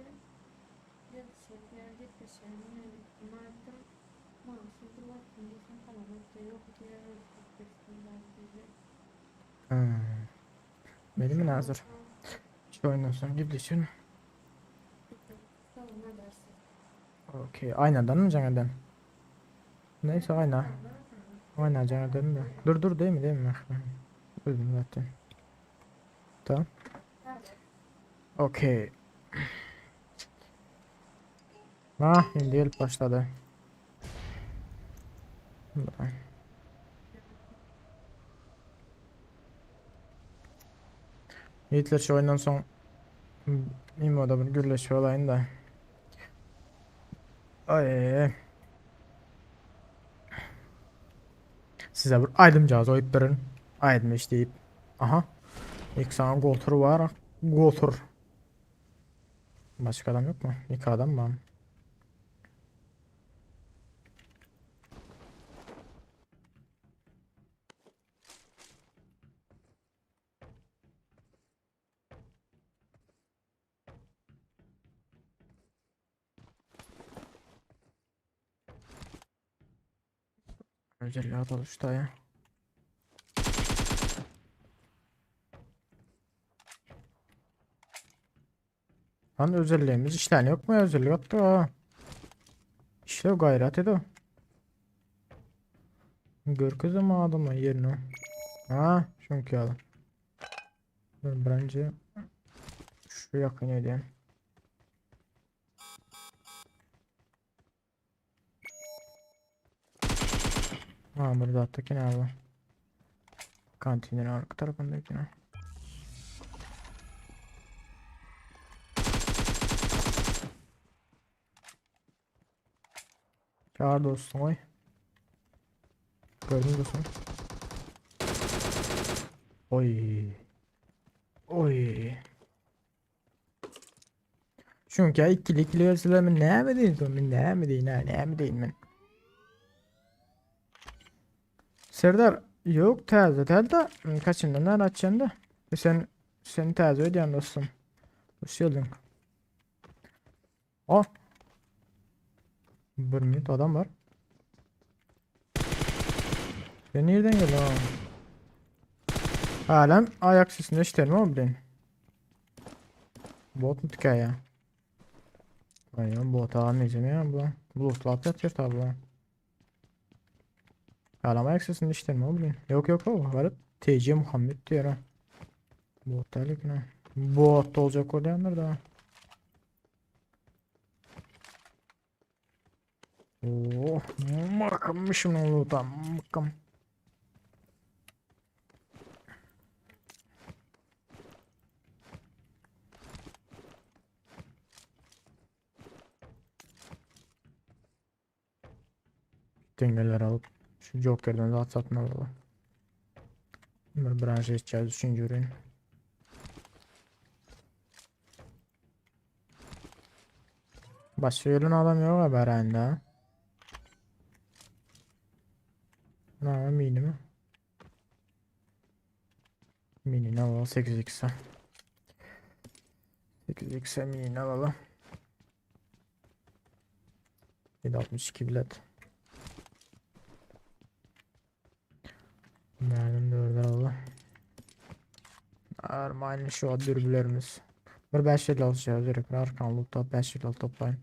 gelecek de şey madem masum bunlar kimdesin falan işte yok diye Benim mi hazır? Şu oyundan sonra gidiyorsun. tamam ne dersin? Okey. Aynadan mı Caner'den? Neyse ayna. Ayna Caner'den de. Dur değil mi? Öldüm zaten. Tamam. Okey. Şimdi gelip başladı. Hitler şu oyundan son İmo'da bir gürleşme olayında. Ay. Size bir aydımcağız o iplerin. Aydmış deyip. Aha. İlk sana Goltur var. Goltur. Başka adam yok mu? İki adam var. Özelliğe oluştu ya. Lan özelliğimiz işten yok mu? Özelliği yoktu ha. İşte o gayret edo. Gör kızım adamı yerine. Ha, çünkü adam. Bence şu yakın edeyim. Ha burada attaki ne abi? Kantinin arka tarafındakine. Çağır dostum oy. Gördün dostum. Oy. Oy. Çünkü ikili versiyonu ne mi değil mi? Ne mi değil ne mi değil mi? Serdar yok taze de kaçından açacaksın da. Seni taze ödeyen dostum. Hoş geldin. Oh. Bir minut adam var. Ben nereden geldim ha? Halen ayak sesinde işlerim ama bilin. Bot mu tıkay ya? Aynen bot almayacağım ya bu. Bulutlar yatıyor tabi bu. Halen ayak sesinde işlerim ama bilin. Yok o var. TC Muhammed diyor ha. Bot delik ne? Bot da olacak o diyenler de. Oh, makımmışım onu da makım. Dengeler alıp şu Joker'dan rahat satma baba. Bir branşa içeceğiz 3. ürün. Başka yerine adam yok haber hala. Ne var mini mi? Mini ne var 8x'e. 8x'e mini ne var? 762 bilet. Benim 4'e alalım. Armani şu an dürbülerimiz. Bir 5 yıl alacağız direkt. Arkan loot'ta 5 yıl toplayın.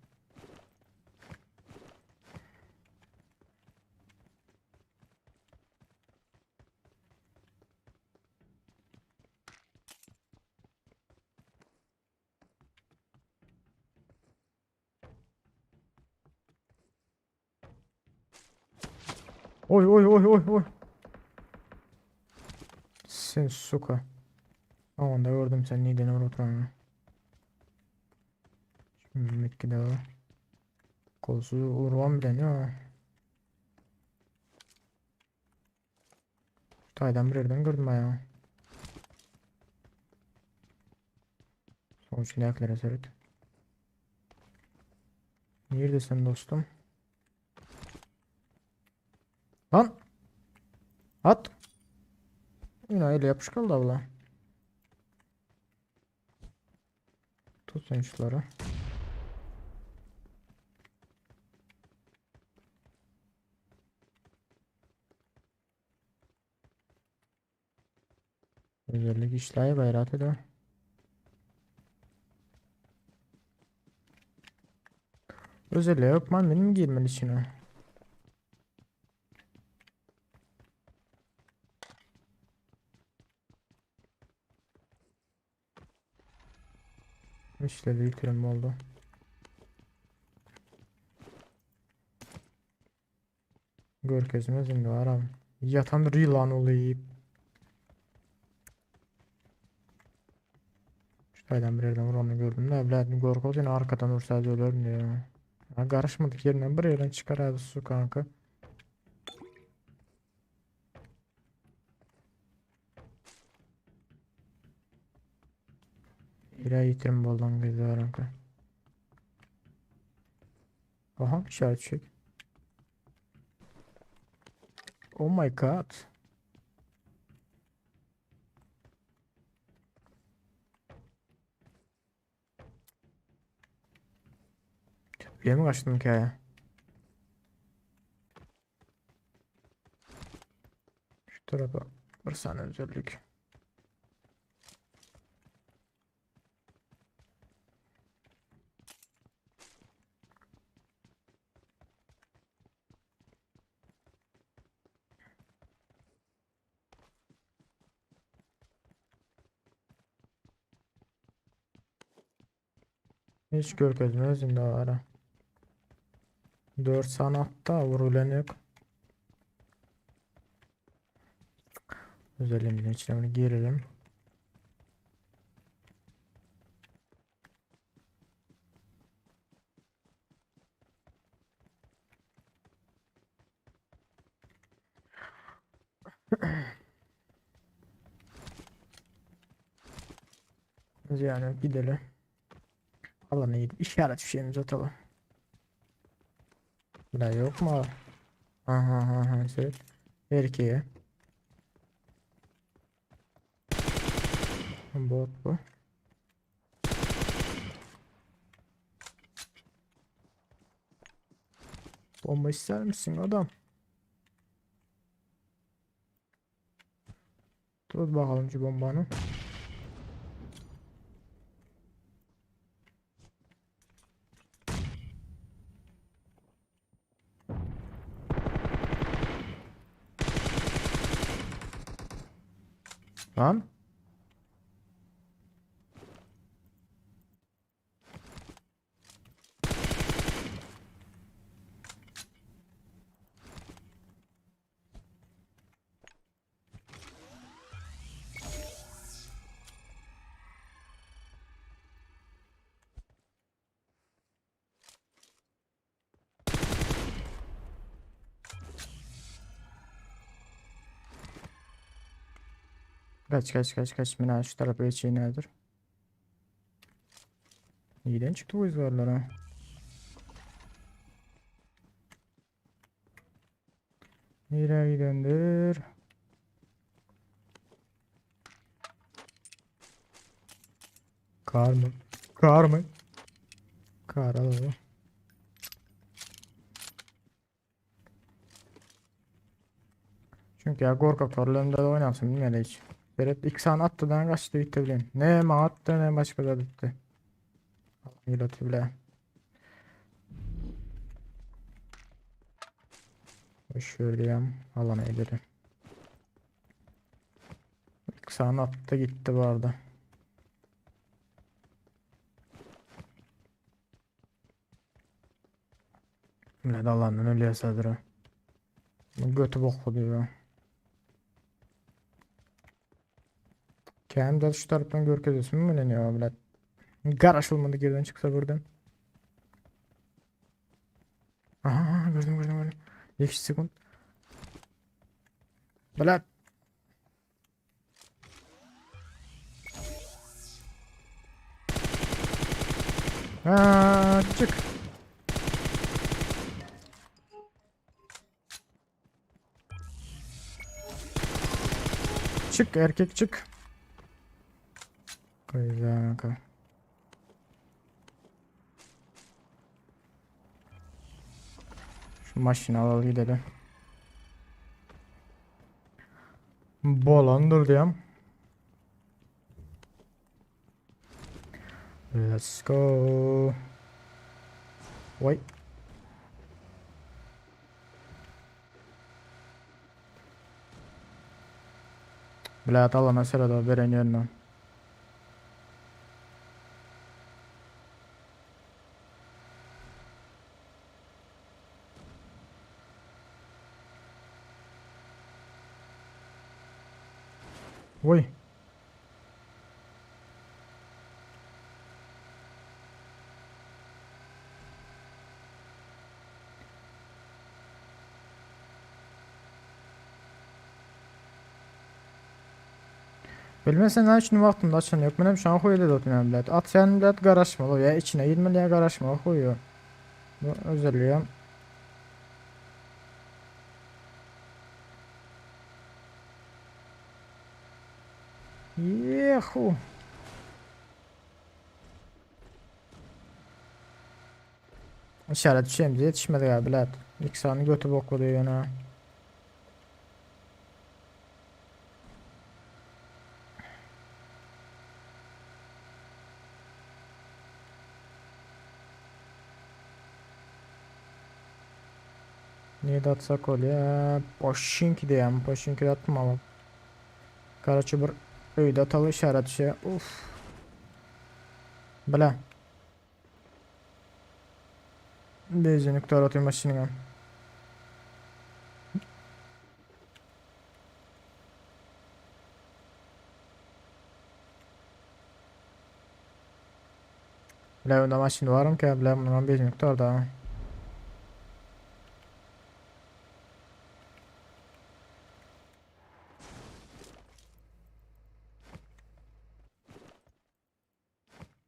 Oy. Sen suka. Onda gördüm sen neyden uğratmanı. Şimdi mikki de o. Kolsuzu urvan bile ne o. Taydan bir yerden gördüm ayağı. Sonuç ilaklere seret. Neredesin dostum? Lan! At! Yine öyle yapışkan da abla. Tut sen şunları. Özellik işleyi bayrat eder. Özelliği yok man benim girmen içine. İşte büyüklerim oldu. Görkezmez şimdi aram. Yatan yılan olayım. Şuradan bir yerden vuranı gördüm de evladım korku seni arkadan vursa ölürüm diyor. Ya karışmadık yerinden bir yerden çıkar abi su kanka. Yine yitirim boldan gözü kanka. Aha işaret çek. Oh my god. Bir mi kaçtım hikaye? Şu tarafa bir saniye özellik. Hiç görkezmez şimdi ara. 4 sanatta vurulan yok. Özelliğimizin içine bunu girelim. Yani gidelim. Alanı iyi. İşaret fişeğimizi atalım. Burada yok mu? Aha aha evet. Erkeğe. Bot bu. Bomba ister misin adam? Tut bakalım şu bombanı. Lan. Kaç. Mina şu tarafa geçeyim nedir? İyiden çıktı bu izgarlar ha. Nereye gidendir? Kar mı? Kar mı? Kar alalım. Çünkü ya korkak torlarında da oynasın bilmedi hiç. Beret ilk sahne attıdan kaçtı bitti bileyim. Ne ma attı ne başka da bitti. Yılatı bile. Şöyle diyeyim. Alana edelim. İlk sahne attı gitti bu arada. Ne dalanın öyle yasadır ha. Götü bok diyor. Hem de şu taraftan görkezüyorsun mu ne ya bilet. Garaj olmadı geriden çıksa buradan. Aha gördüm. 2 sekund. Bilet. Çık. Çık erkek çık. Güzel. Şu maşını alalım gidelim. Bolandır diyem. Let's go. Vay. Bilet alana sırada veren yerine. Vay. Bilmesen ha şimdi vaxtımda açan yok. Benim şu an koyuyor da oturuyorum bilet. At sen bilet karışma ya içine 20 liraya karışma koyuyor. Bu özelliği. Yehu. İşaret düşeyimize yetişmedi ya bilet. İlk saniye götü bokladı yana. Niye de atsak ol ya. Poşinki diyem. Poşinki de atmam. Karaçı bir öyle atalı işaret şey. Uf. Bile. Benzinlik taratıyor maşinine. Bile önde maşin varım ki bile bundan benzinlik tarda.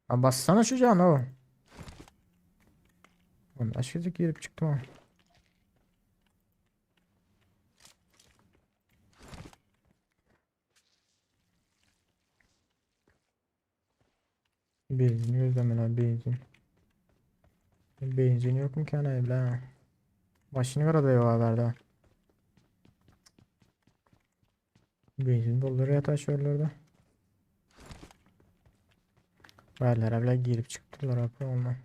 Abi bassana şu canı o. Oğlum aşağıda girip çıktım ha. Benzin gözlemeler benzin. Benzin yok mu ki ana evla? Maşını var da yok haberde. Benzin dolduruyor taşıyorlar. Baylar bile girip çıktılar abi ondan.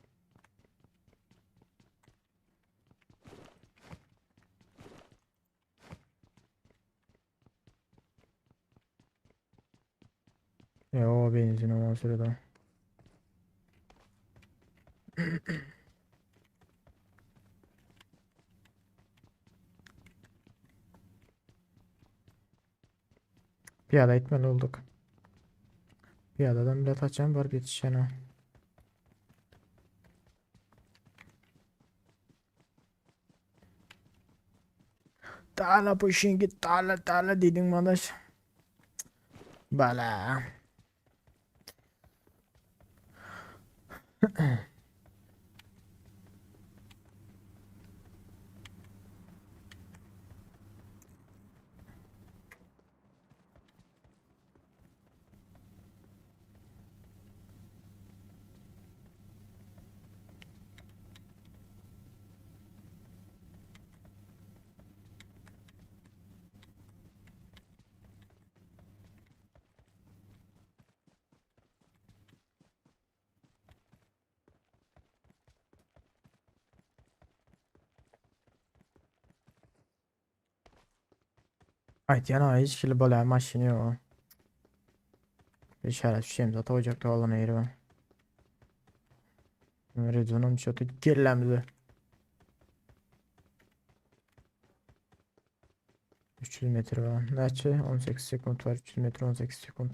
Ya o benzin o sırada. Piyada etmeli olduk. Piyadadan bilet açacağım var yetişene. Tala pushing git tala dedin madaş. Bala. Aytyan hiç kili bala maşini yok. İşaret şeyim zaten ocakta olan yeri var. Redonun çatı gerilemdi. 300 metre var. Neçe? 18 sekund var. 300 metre 18 sekund.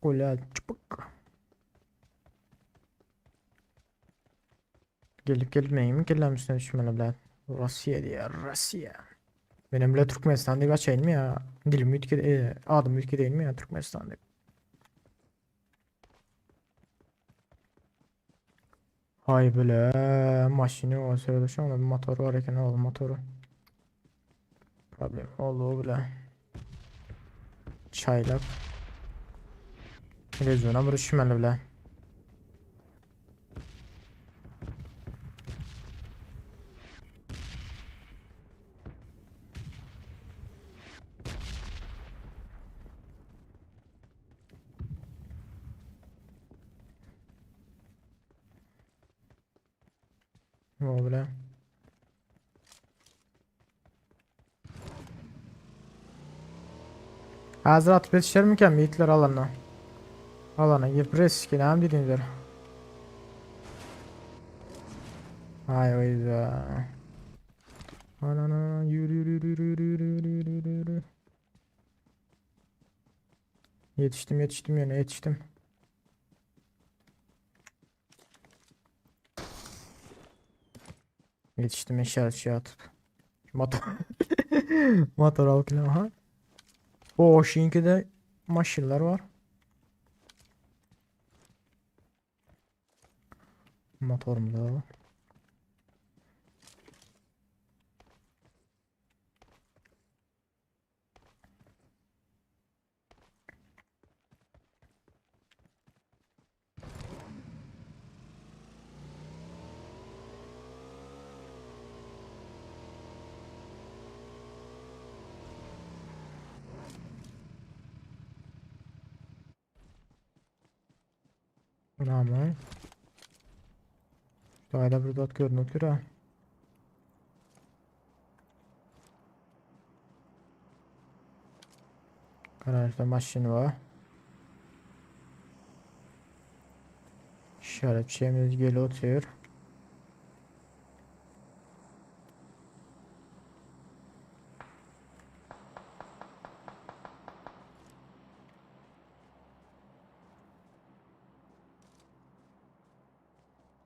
Gol çıpık. Gelip gelmeyeyim mi? Gelmişsin düşmene bilen. Rusya diye Rusya. Benim bile Türkmenistan diye açayım mı ya? Dilim ülke adım ülke değil mi ya Türkmenistan diye. Hay böyle maşini o sırada şu anda bir motoru var eken oğlum motoru. Problem oldu bile. Çaylak. Televizyona vuruşmalı bile. O bile. Hazır atıp yetişir mi ki Hitler alana? Alana girip riskini hem dediğinizler. Hay o yüzden. Anana yürü yürü yürü yürü yürü yürü yürü yürü. Yetiştim yani yetiştim. Yetiştim işaret şey atıp. Motor. Motor al ki ha. O şimdi de maşinler var. Motorum da var. Tamam. Hala burada at görünüyor ha. Garajda maşin var. İşaret şeyimiz geliyor oturuyor.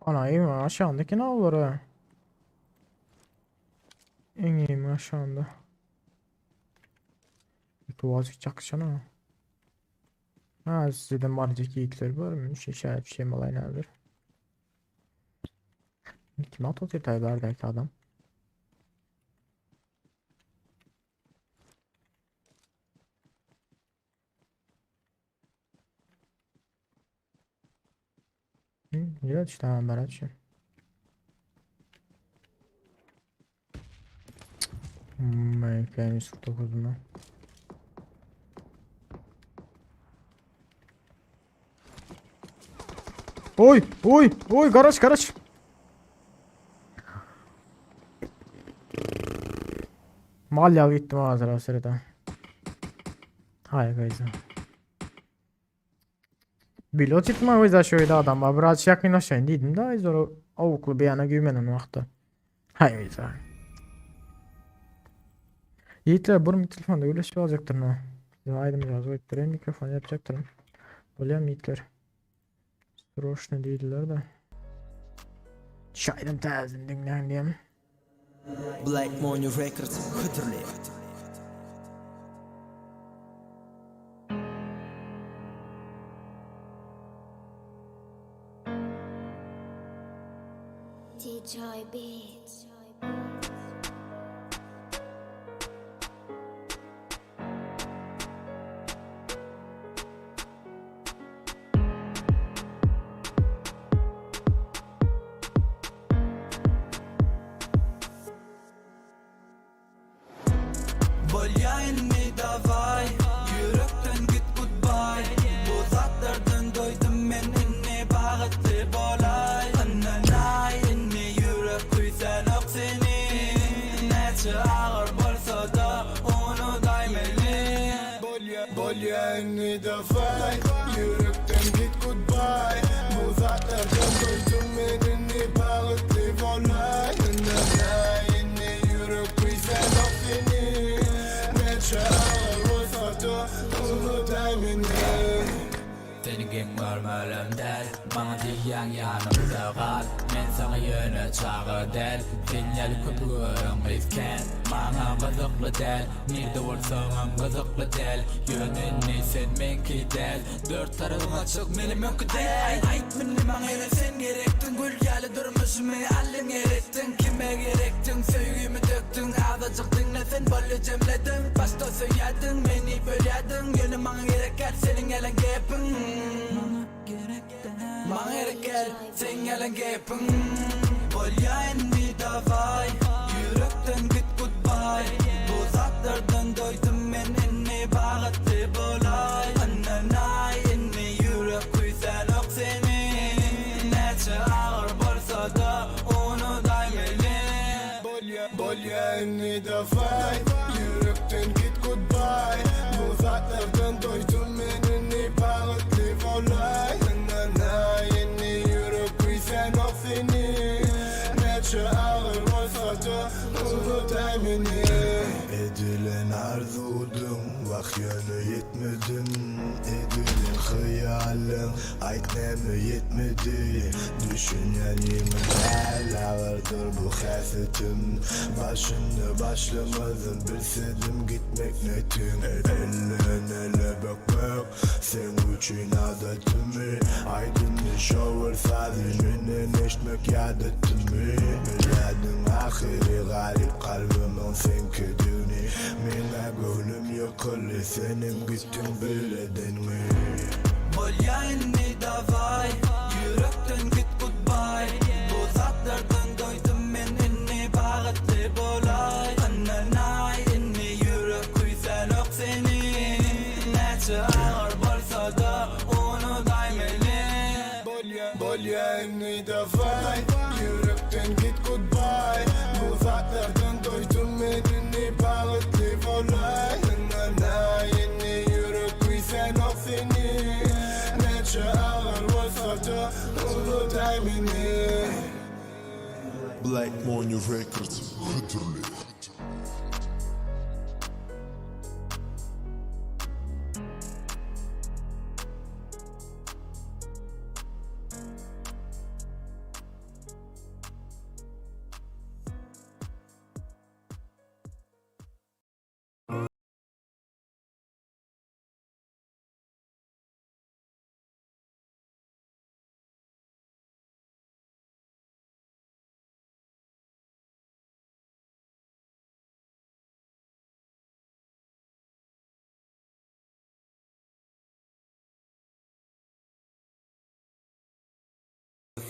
Ana iyi mi? Aşağındaki ne olur ha? En iyi mi aşağında? Tuval çıkacak sana. Ha size de marcaki ilkler var mı? İşaret bir şey mi olay nedir? Kim atıyor detaylardaki adam? Evet işte tamam ben açayım. MK 149 mu? Oy garaj. Mal ya gittim ağzına o sırada. Hayır kayısı. Pilot gitme o yüzden şöyle adam var. Biraz yakınlaşayım dedim daha zor avuklu bir yana güvenin vakti. Hayır güzel. Yiğitler bunun bir telefonda öyle şey olacaktır ne? Haydi biraz oyutturayım mikrofon yapacaktır. Oluyor mu Yiğitler? Roşne değiller de. Şaydım tezin dinlen diyeyim. Black Money Records Hıtırlı. T-Joy Beats. Bolya elini davay, yürekten git goodbye. Bu zatlardan doydum men inni bağıtlı bolay. Annanay inni yürek kuysan ok seni. Neçe ağır bolsa da onu daymeli. Bolya enni dafay Yürekten git goodbye Bu zatlardan doydum men inni bağıtlı bolay. Annanay inni yürek kuysan ok seni. Neçe ağır bolsa da onu daymeli. sevgim görmelem del Bana diýen yanımda kal Men sana yöne çağı del Sinyal köpüğüm isken Bana gızıklı del Nirde bolsaňam gızıklı del Yönünni sen menki del Dört tarafım açık benim yok del Ayt minni bana sen gerektin Gül ýaly durmuşymy allyn gerektin Kime gerektin söýgümi döktün Azajyk dinlesen boly jemledin Başta söýýädin meni bölýädin Ýöne maňa gerekär senin gelen gepin Maňa gerekär sen gelen gepin Bolýaýynmy davay Yürekden git goodbye Bu zatlardan doydum men inni bagatly bolay Annanay inni yürek kuýsan ok seni Neçe ağır bolsa da onu daýmeli Bolýaýynmy davay Yürekden git goodbye Bu zatlardan doydum men inni bagatly bolay Annanay inni yürek kuýsan ok seni Neçe ağır bolsa da onu daýmeli Edilen arzudum Vak yönü yetmedin Edilen hıyalın Ayt nemi yetmedi Düşünen yemin hal ağırdır bu hasetim Başını başlamadım Bilsedim gitmek netim Elden ele bakmak Sen üçün adetimi Aydınlı şovur sadece neşmek adetimi Biladın ahiri garip kalbimin sen kedini Mine gönlüm yıkılı senin gittin biledin mi? Bolýaýynmy davay Yürekden git goodbye Bu zatlardan doydum men inni bagatly bolay Annanay inni yürek kuýsan ok seni Neçe ağır bolsa da onu daýmeli Bolýaýynmy davay Yürekden git goodbye Bu zatlardan doydum men inni bagatly bolay Annanay inni yürek kuýsan ok seni Neçe ağır bolsa da onu daýmeli Black Money Records Hıdırlı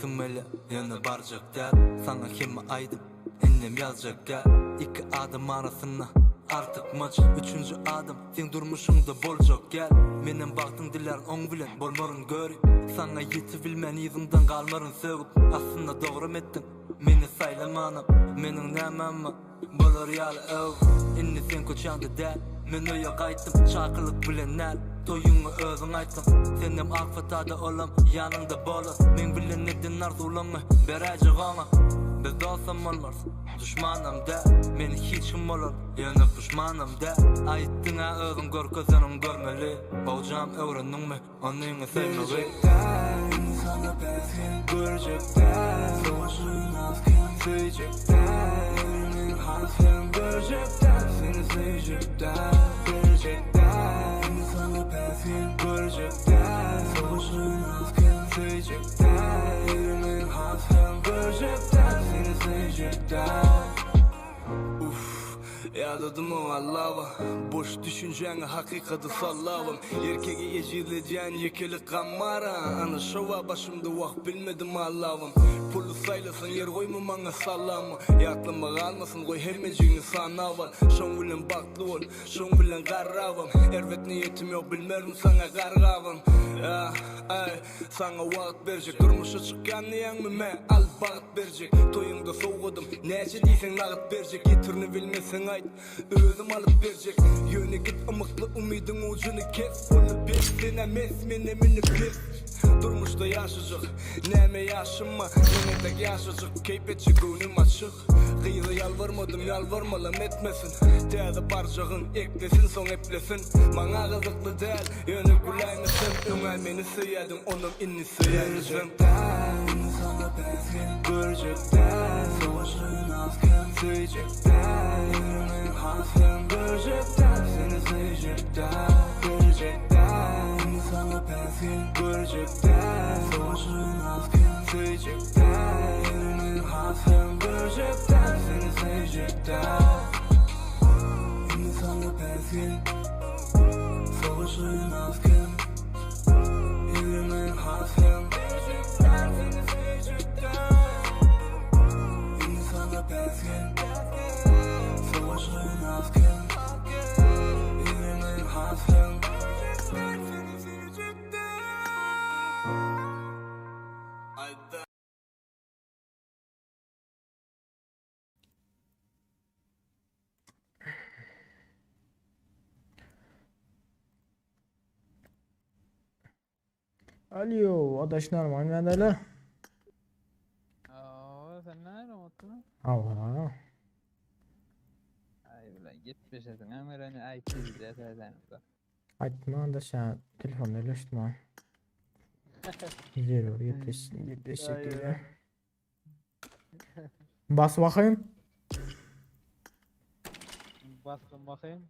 Sımeli yana barjak der Sana kime aydım ennem yazacak gel İki adım arasına artık maç Üçüncü adım sen durmuşunda bolcak gel Menin baktın dilerin on bilen bolmarın görüp Sana yeti bilmen yüzünden kalmarın sevip Aslında doğru ettin meni saylamanım Menin nememmi bolur yalı ev İnni sen koçanda der Men öýe gaýtdym çakılık bilen näl Toyuňy özüň aýtdym Senem akfatada olam ýanynda bolar Men bilen nedin arzulamy berejek ona Biz dostam bolmaz düşmanam da Men hiç kim bolar ýöne düşmanam da Aýtdyňa özüň görkezeniň görmeli Bawjam öwrendiňmi onyňy sevmeli Sana bezgin görecekten Savaşın azken söýecekten Hasren görecekten Seni sevecekten Görecekten Sana bezgin görecekten Savaşın azken söýecekten Yürümeyin hasren görecekten Seni sevecekten Yadadım o Allah'a Boş düşünceni hakikati sallavım Erkege yecileceğin yekelik kammara Ana şova başımda vak bilmedim Allah'ım Pulu saylasın yer koyma bana sallamı Yaklıma kalmasın koy hemmeciğini sanavan Şon bilen baklı ol, şon bilen garravam Ervet niyetim yok bilmerim sana gargavam Sana vakt verecek Durmuşa çıkan niyan me al bağıt verecek Toyunda soğudum nece deysen lağıt verecek Yetirini bilmesen ayt özüm alıp verecek Yöne git ımıklı umidin ucunu kes Onu bir sen emes men emini pes Durmuşda yaşayacak neme yaşıma Yine de Tek yaşacık keyfetçi gönlüm açık. Kıyıda yalvarmadım yalvarmalam etmesin. Täze barjağın eklesin son eplesin. Bana kızıklı del yönü gülaymasın. Öňe meni süýädin onum inni süýäjim. Sana bezgin görecekten Soğuşun azken süyecekten Yürümek hasken görecekten Seni süyecekten görecekten Sana bezgin görecekten Soğuşun azken süyecekten Yürümek hasken görecekten Seni süyecekten Sana bezgin Soğuşun azken Yürümek hasken Alo, adaşlar var neredeler? Oo, sen nerede ottun? Allah. Ay ulan gitmiş esin ömrünü ay çizdi sen de. Aytma adaşlar telefonda eleştim ha. Zero yetişti. Bas bakayım. Bastım bakayım.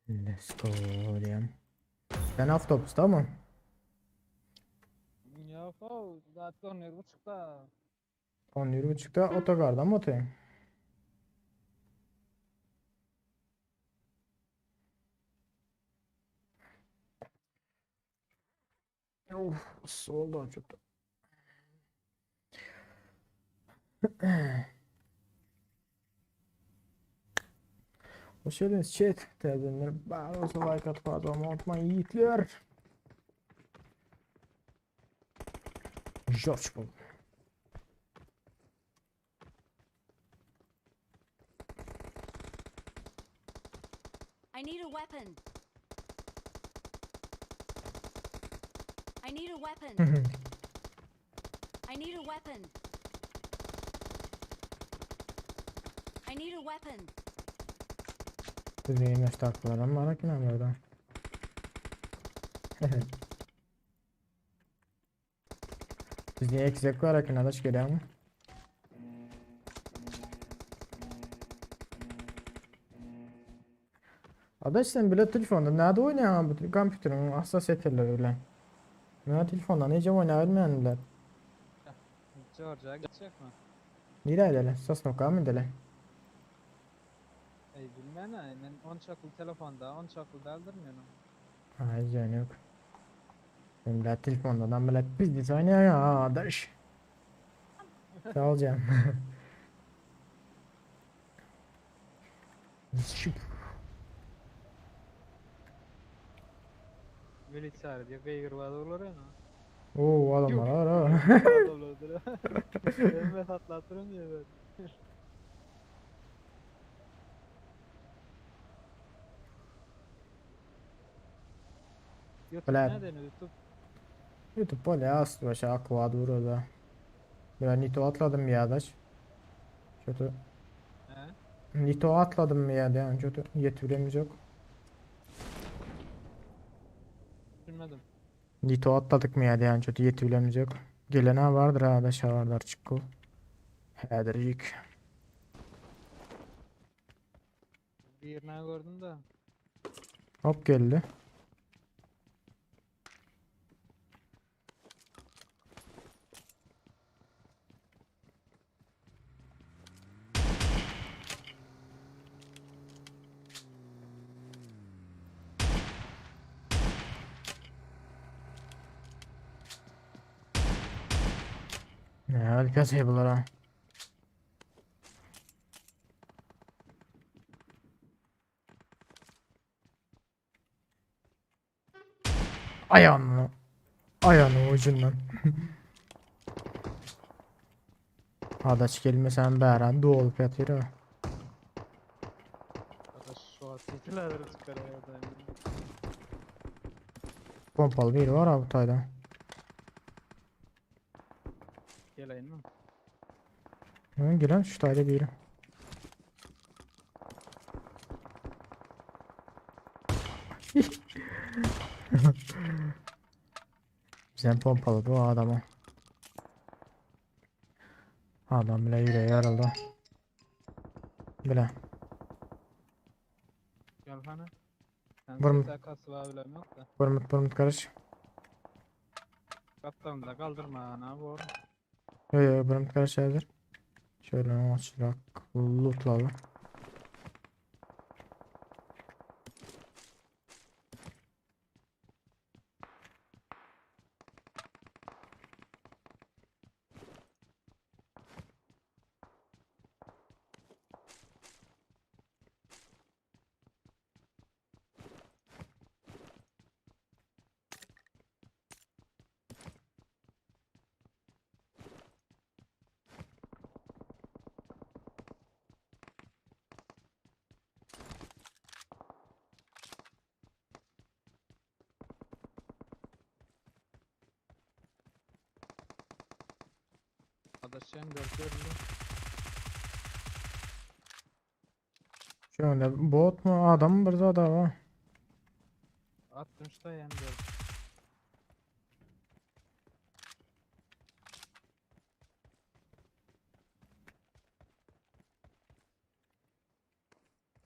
Let's go diyeyim. Sen avtobusta mı? Yok o zaten 11.30'da. 11.30'da otogarda mı oturuyorsun? Of, soldu acıktı. Hoş geldiniz chat. Tebrikler. Bağlısı like atıp adamı unutmayın yiğitler. George Bull. I need a weapon. I need a weapon. I need a weapon. I need a weapon. Düzeyim taktılar var ki ne böyle. Bizde eksik var ki nadaş geliyor mu? Adaş sen bile telefonda nerede oynayan bu kompütürün hassasiyetleri öyle. Ne telefonda nece oynayabilmeyenler. George'a gidecek mi? Nereye dele? Sosnoka mı dele? Ey bilmem ne. Ben 10 çakıl telefonda 10 çakıl daldırmıyorum. Hayır canım yok. Ben bile telefondan bile biz oynuyor ya adaş. Sağ ol canım. Şıp. Böyle çağır diye beygir var olur ya. Oo adamlar var ha. Ben patlatırım diye ben. YouTube Ulan. nereden YouTube? YouTube böyle aslı başı akva durur da. Ben Nito atladım bir adaş. Kötü. He? Nito atladım bir yerde yani kötü. Yetiremiz yok. Bilmedim. Nito atladık mı yerde yani kötü yetiremiz yok. Gelene vardır ha adaş vardır çıkkı. Hedercik. Bir yerine gördüm de. Hop geldi. Ne hadi piyasaya bunlar ha. Ayağını. Ayağını ucundan. Adaş gelmesen beren doğulu piyatır ha. Arkadaş şu an titilerleri çıkarıyor adam. Pompalı biri var abi tayda. geleyim mi? Giren şu tayda değilim. Bizden pompaladı o adamı. Adam bile yüreği yarıldı. Bile. Gel hani. Sen Vurma. SSK'sı var bilem yok da. Vurmut karış. Kaptanı da kaldırma ana bu. Yo yo vurmut karış hazır. Şöyle açırak lootladı. Adaşım 4 gördüm. Şu anda bot mu adam mı bir zada var. Attım işte yani 4.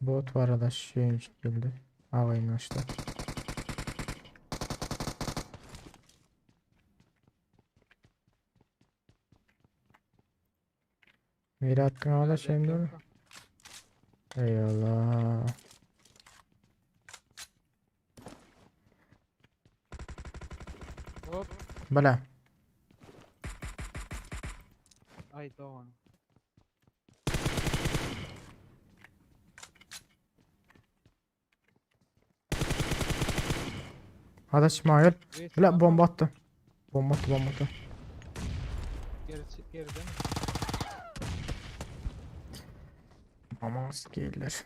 Bot var da şeyin geldi. Ağayın açtı. Mira attın ağda şimdi. Eyvallah. Hop. Bala. Ay doğan. Hadi İsmail. Bala bomba attı. Bomba attı bomba attı. Geri değil mi? Aman skiller.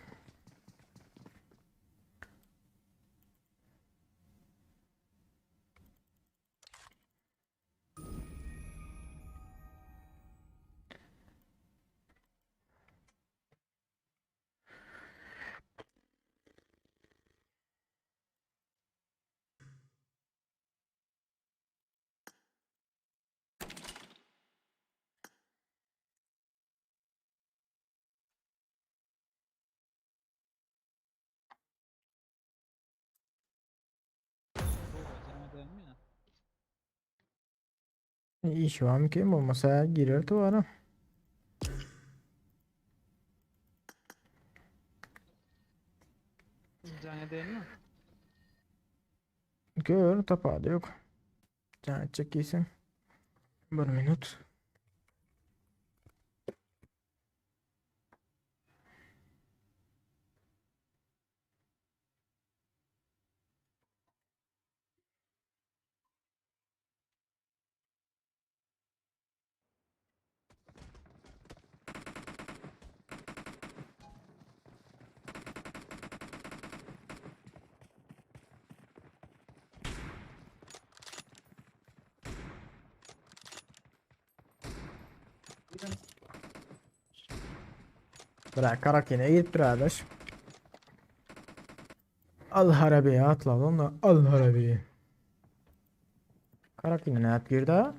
Bu aceme değil mi ya? İyi şu an kim olmasa girer duvara. Canı değil mi? Gör tapadı yok. Can çekiysen. Bir minut. Bırak karakine git birader. Al harabeyi atla lan da al harabeyi. Karakine ne yap girdi ha?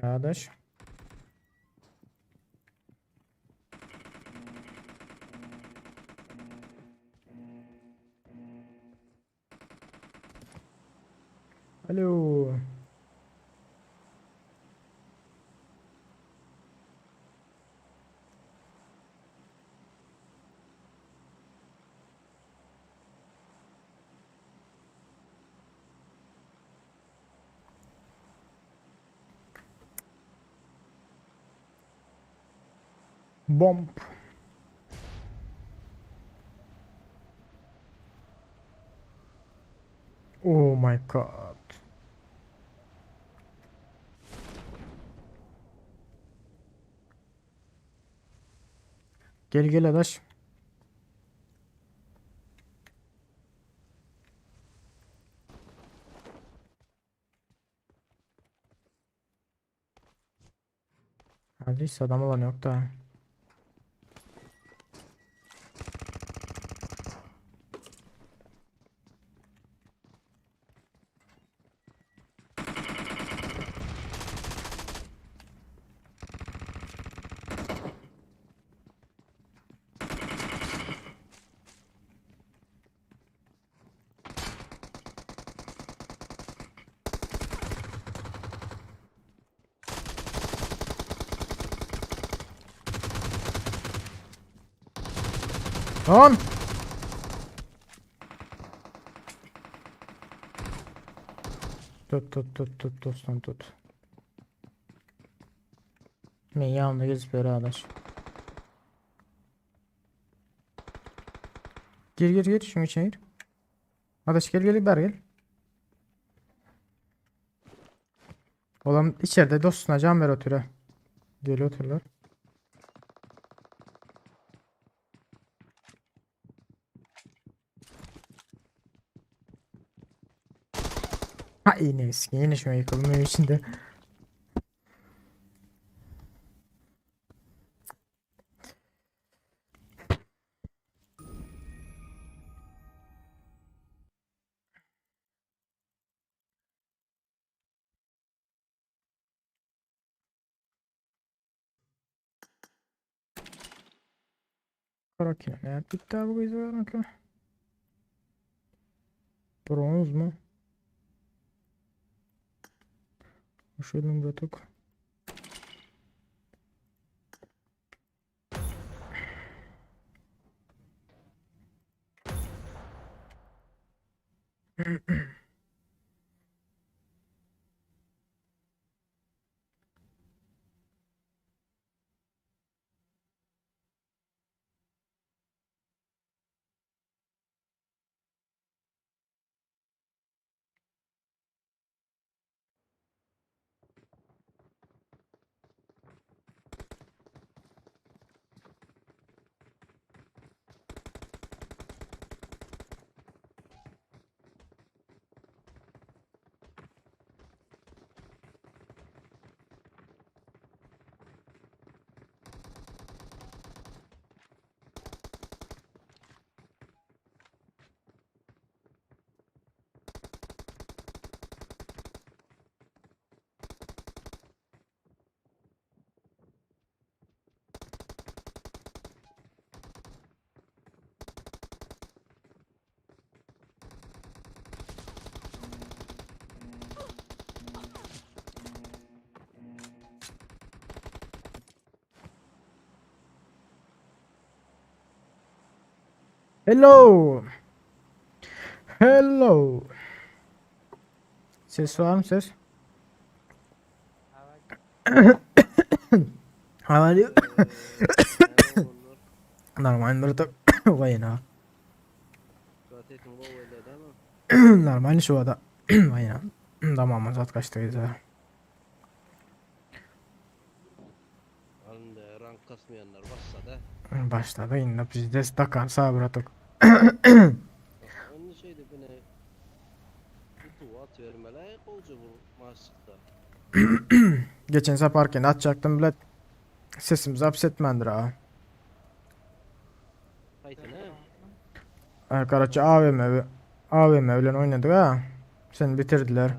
Kardeş. Alo. Bomb. Oh my god. Gel gel adaş. Hadi hiç adam olan yok da. Lan! Tut dostum tut. Ben yanımda gezip beraber. Gir şunu içine gir. Adaş gel gel. Oğlum içeride dostuna can ver otura. Gel oturlar. Ha yine şuna yıkıldım ev içinde. Karakine ne yaptık daha bu kız var ki? Bronz mu? Şöyle bıraktık. Hello. Hello. Ses var mı ses? How are you? Normal burada vayna. Normal şu anda vayna. Tamam saat kaçtayız ha? Rank kasmayanlar başladı. Başladı yine biz de stakar sabıratık. Onun şeyde bana kutu at vermeler olca bu maçta. Geçen saparken atacaktım bile sesimizi hapsetmendir ha. Haydi ne? Karaçı AVM öyle oynadık ha. Seni bitirdiler.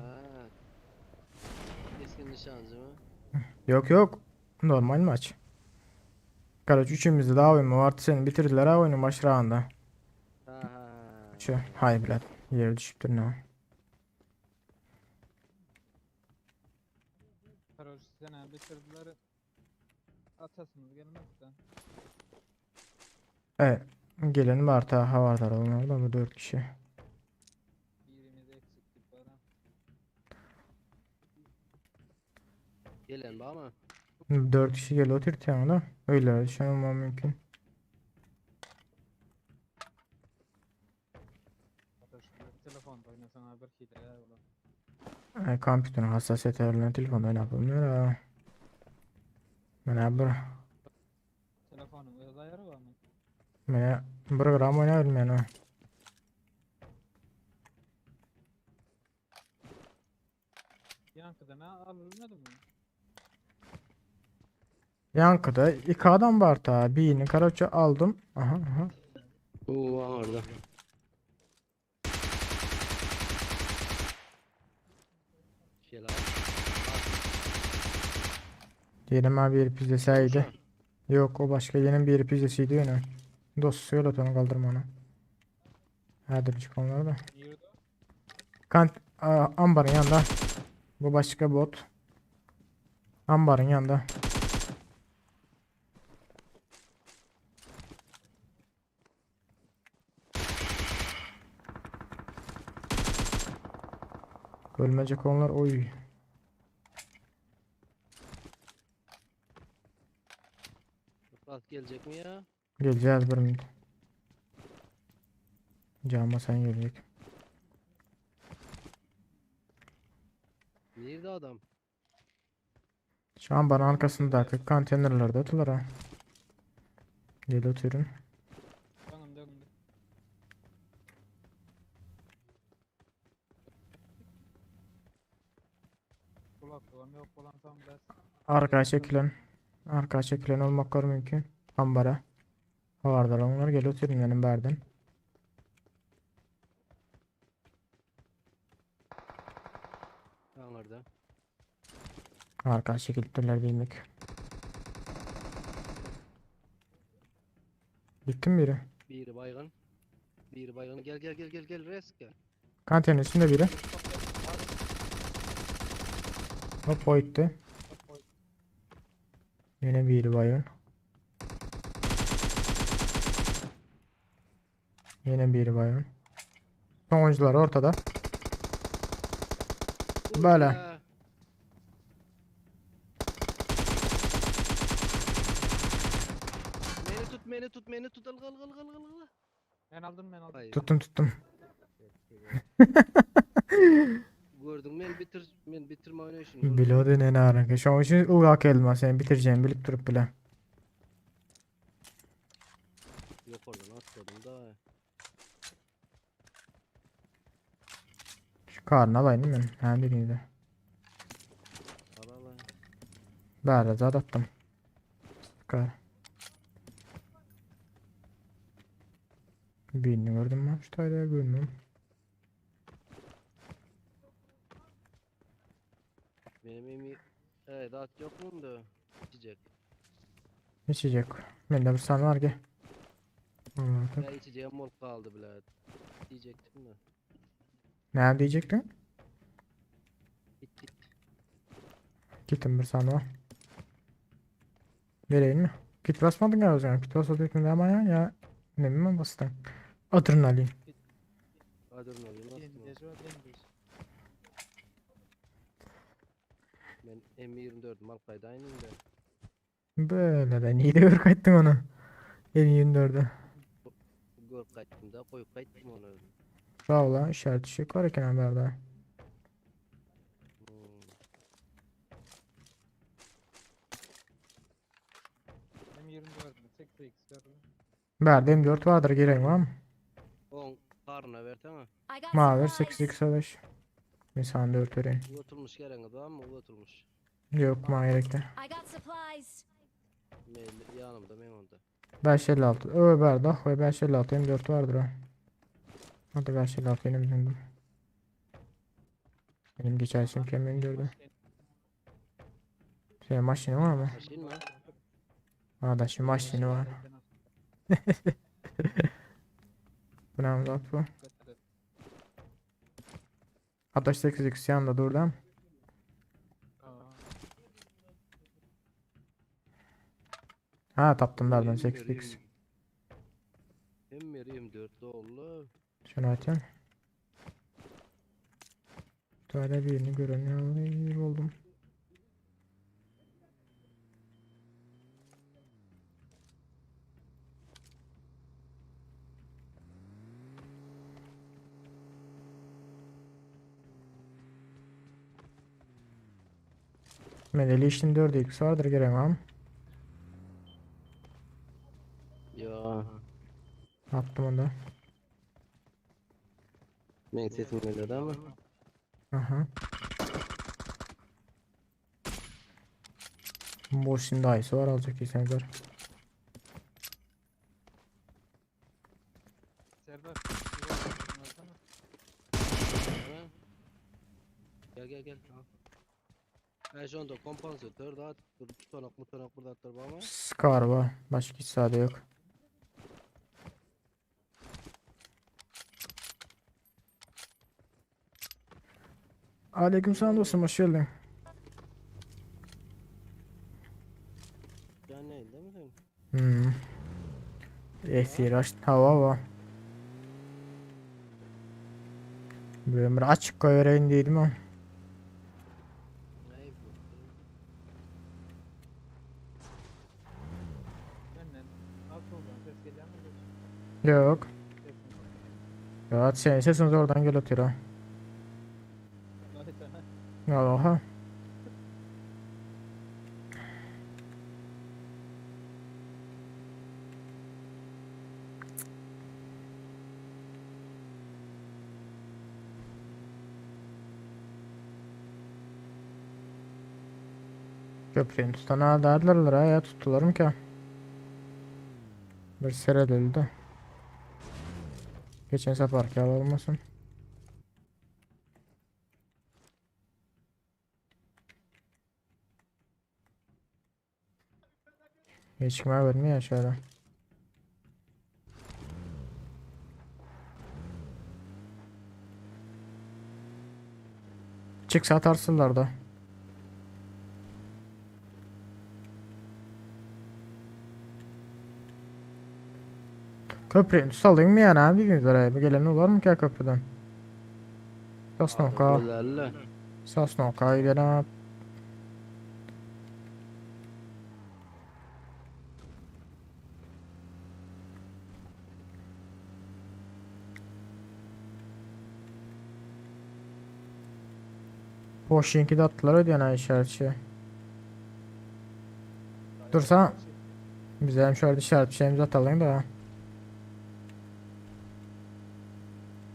Keskin nişancı mı? Yok. Normal maç. Karaçı üçümüzde de AVM vardı seni bitirdiler ha oyunun başlarında. Şu hay bile yere düşüp durma. Teröristlerine bitirdiler. Atasınız gelmezse. Evet. Gelen var ta havarlar onlardan mı 4 kişi. Birimiz eksiklik var ha. Gelen bağ mı? 4 kişi geliyor oturtuyor da. Öyle düşünmem mümkün. Teröristler telefonda oynasan haber şeyler olur. Kompütürün hassasiyet ayarlanan telefonda oynayabilir ha. Bana Telefonun öz ayarı var mı? program oynayabilmeyen ha. Yankıda ne alınmadı mı? Yankıda iki adam var ta. Birini karaça aldım. Aha aha. Oo orada. Gel abi. Diyelim abi bir pizzasıydı. Konuşan. Yok o başka yerin bir pizzasıydı yine. Dost söyle onu kaldırma onu. Hadi çık onları da. Yürüdü. Ambarın yanında. Bu başka bot. Ambarın yanında. Ölmeyecek onlar. Oy. Bak gelecek mi ya? Geleceğiz bir minut. Cama sen gelecek. Nerede adam? Şu an bana arkasındaki konteynerlerde otular ha. Gel oturun. Önümde önümde. Kulak olan yok olan tam ders. Arkaya çekilen olmak var mümkün. Ambara. Vardır onlar gel oturun benim berden. Tam orada. Arkaya çekildiler bilmek. Bitti mi biri? Biri baygın. Biri baygın. Gel gel gel gel gel res gel. Konteyner üstünde biri. Hop o gitti. Yine biri bayın. Yine biri bayın. Son oyuncular ortada. Böyle. Ya. Beni tut al al. Ben aldım. Hayır. Tuttum. Gördün mü? Ben bitirme oynayışını. Biliyordun en ağır. Şu an için uvak elma seni bitireceğim bilip durup bile. Yok oradan atladım da. Şu karnına alayım ben. Ha birini de. Al al. Böyle zaten attım. Kar. Birini gördüm mü? İşte hala görmüyorum. Benim emi... Evet at yok mu da? İçecek. İçecek. Bende bir san var ki. Ya içeceğim mol kaldı bile. Diyecektim de. Ne diyecektin? Git. Gittim bir san var. Vereyim mi? Kit basmadın ya o zaman. Kit basmadın ama ya. Ne bileyim bastın. Adrenalin. Hadi ne oluyor? Dengeci var dengeci. Ben M24 Malkay'da aynıyım da. Böyle de niye de kaçtın onu? 24'e. Gör kaçtım da koyup kaçtım onu. Sağ ol lan işaret ışık var iken haberde. Hmm. Hem 24'ünde 8x gördüm. Berde M4 vardır gireyim var mı? 10 karnına ver tamam. I got Maver supplies. 8x Misal 4 vereyim. Oturmuş gelen adam mı? Oturmuş. Yok ma gerekli. I got supplies. Yanımda ben onda. 556. Öyle berde. Ve 556 M4 vardır o. Hadi 556 benim dindim. Benim geçersin ki M4'ü. Senin maşini var mı? Maşin mi? Arkadaşım maşini var. Bu ne amzat bu? Ataş 8x yanında durdu ama. Ha taptım nereden 8x. M24 doğru. Şunu açayım. Böyle birini görünüyor oldum. Medeli işin 4x vardır giremem. Ya. Attım onu da. Ben sesim öyle ama. Aha. Boşun dayısı var alacak kesinlikle. Serdar. bir bak, baksana. Ha? Gel. Al. Ha şu anda kompansatör daha tutanak burada attır bana. Scar var. Başka hiç sade yok. Aleykümselam dostum, hoş geldin. Yani değil mi sen? Esir aç hava var. Böyle bir açık koyvereyim dedim ama. Ney bu? Benden nasıl oldu? Ses geliyor mu? Yok. Sesin. Ya senin sesin oradan geliyor ha. Vallahi sana. Allah'a. Köprünün tutanağı derlerler ha ya, tuttular mı ki? Bir seredildi. Geçen seferki hava olmasın. Hiç kime vermiyor aşağıda. Çıksa atarsınlar da. Köprüyü salayım mı yani abi, bir gelen olur mu ki ya köprüden? Sosnovka. Ölerle. Sosnovka gelen. Boşinki de attılar öyle yani işaretçi. Dursa bize hem şöyle işaret bir şeyimizi atalım da.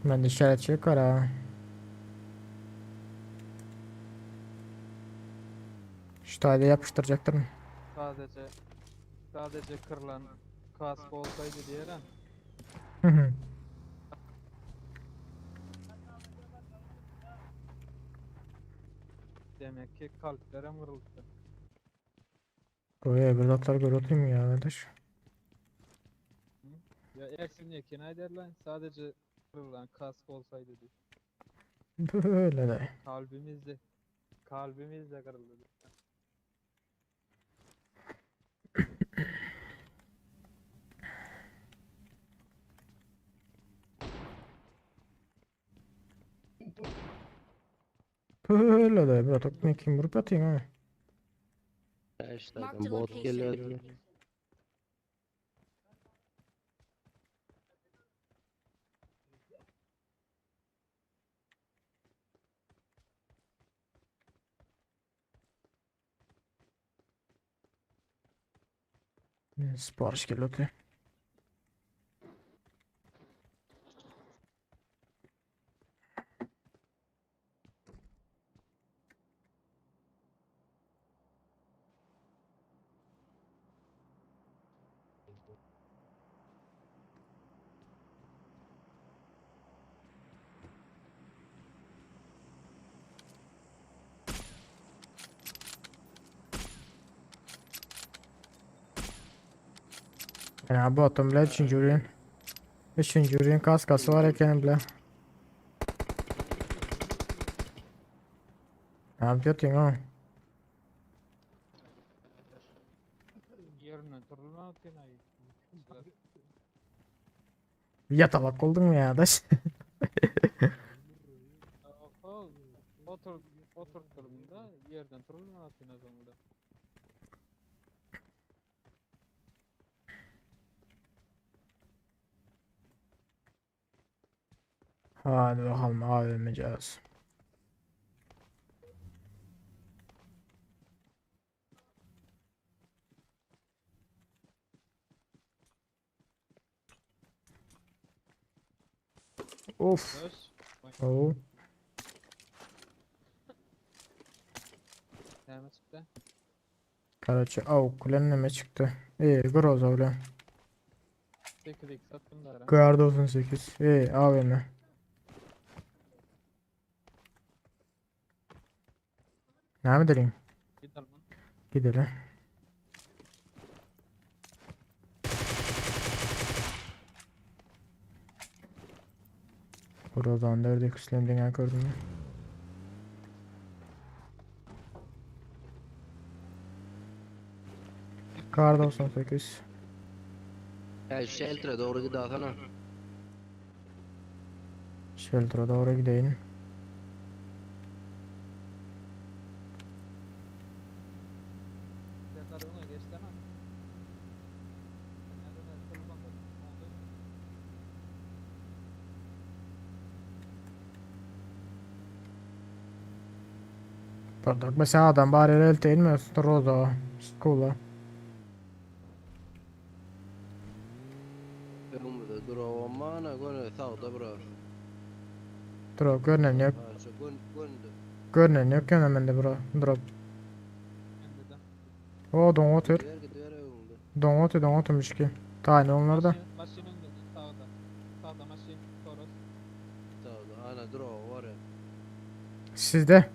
Ben de işaretçi yok ara. Şu tayda yapıştıracaktır mı? Sadece kırılan kask olsaydı diyelim. Hı hı. Demek ki kalplere mırıldı. Buraya bir datlar görüntüm ya arkadaş. Ya Ersin Yekin Ayder'le sadece kırılan kask olsaydı diye. Böyle de. Kalbimizde kırıldı. Böyle de. Bir atak ne kim vurup atayım ha. Ya işte Marked adam a bot location. geliyor. Sipariş geliyor ki. Ya bu atom bile 3. ürün. 3. ürün kaskası var eken bile. Ne yapıyorsun ha? Yerine kırılan atayım. Yatalak oldun mu ya adaş? Oturtturum da yerden kırılan atayım o zaman da. Hadi bakalım AVM'ciğiz. Of. Öz. Oo. Hemen çıktı. Karaçı avuk kulen neme çıktı. Groza ulan. 8x attım da ara. Guard 98. AVM. Ne mi dereyim? Gidelim. Gidelim. Groza'nın nerede kıslemden gördün mü? Guard 98. Ya shelter'a doğru gidiyorsan. Shelter'a doğru gideyim. Sen tarafına geç deme. Pardon. Mesela adam bari el değil mi? Roza. Skula. Önümde duruyor mana gönü sağda biraz. Drop görünen yok. Şu göndü. Görünen yok gene bende bro. Drop. O don otur. Gidiyor önümde. Don oturmuş ki. Tane onlarda. Maşin önünde sağda. Sağda maşin. Toros. Sağda. Ana duruyor var ya. Sizde.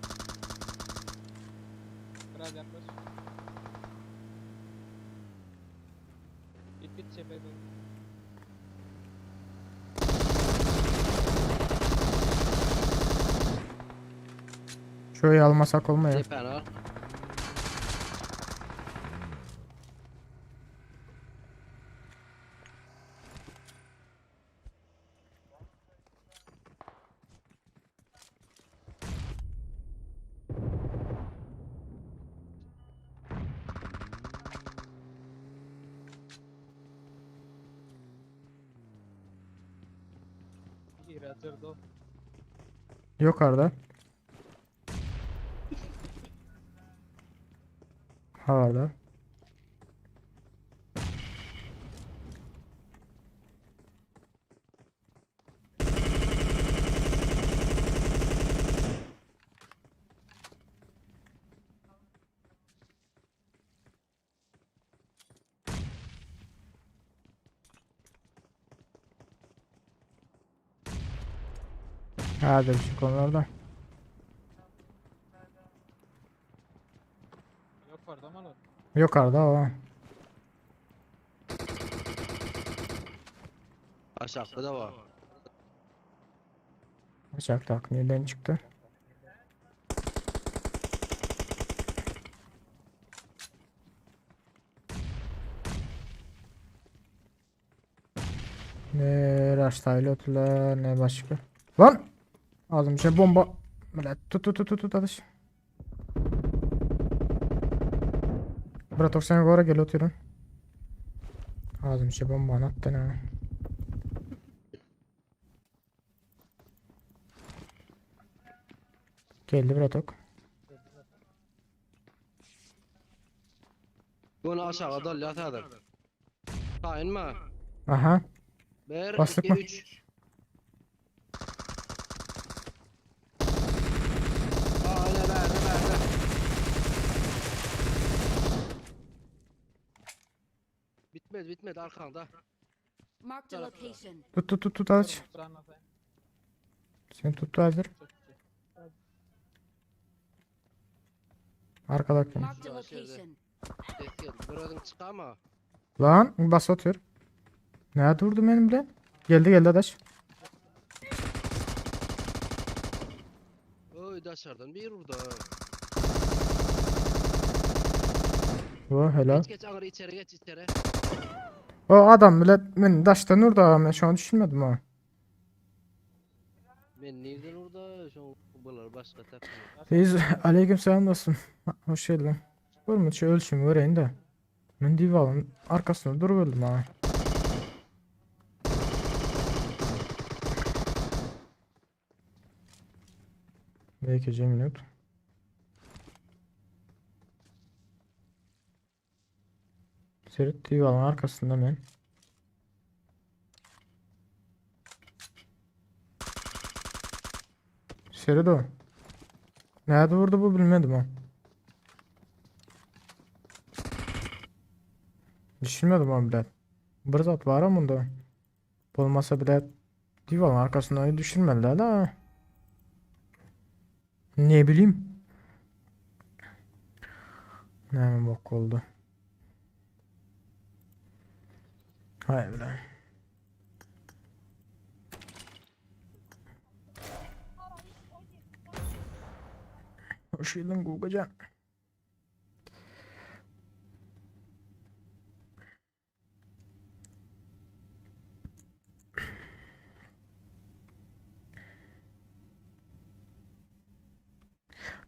Biraz yaklaş. Git cepheye doğru. Şöyle almasak olmuyor. Cepen al. İhracırdı o. Yukarıda. Havada. Hadi şu konularda. Yok orada mı lan? Yukarıda o. Aşağıda da var. Bıçak tak nereden çıktı? Ne raştaylı otular ne başka. Lan! Ağzım şey bomba. Böyle tut atış. Bırak 90'a doğru gel oturun. Ağzım şey bomba attı ne? Geldi Bratok. Bunu aşağıda latadır. Ha inme. Aha. 1, Bastık 2, mı? 3. Aynen verdi. Bitmedi arkanda. Marked a location. Tut aç. Sıranla sen. Sen tuttu hazır. Arkadaki. Marked a location. Deskel. Buradan çıkama. Lan bas otur. Ne durdu benim bile? Geldi adaş. Oy dışarıdan bir vurdu. O helal. Geç ağır içeri. O adam bile ben daştan orada ben şu an düşünmedim ha. Ben nereden orada? Şu bunlar başka takım. Reis aleykümselam dostum. Hoş geldin. Var şu ölçümü öğrenin de. Ben divalın arkasında duruverdim ha. Belki minut. Serit divalın arkasında ben. Serit o. Nerede vurdu bu bilmedim ha. Düşünmedim ama bilet. Bir zat var ama bunda. Olmasa bilet divan arkasından düşünmediler de. Ne bileyim. Ne bok oldu. Hay bilen. Hoş geldin Gugacan.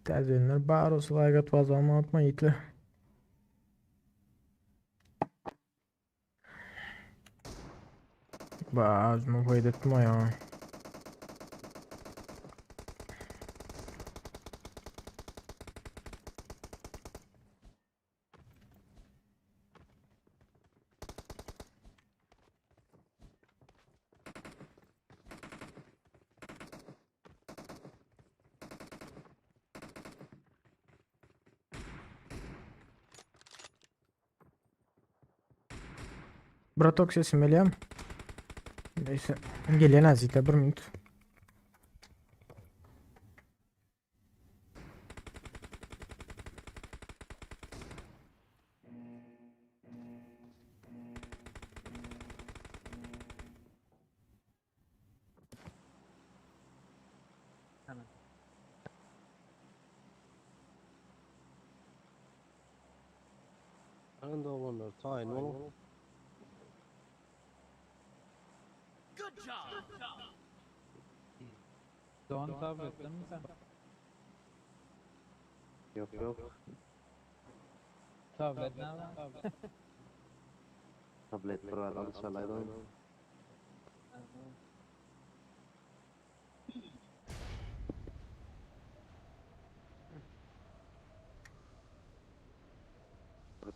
Tercihler baro slaygat fazla atma yiğitler. Ağzıma koydurttum ya. Bratok sesim Eliam. Neyse. Gelen azite bir minut. Hemen. Anda olanlar tayin oğlum. Doğan tabletten mi sen? Yok yok. Tablet ne var? Tablet. Tablet bir adam çalaydı.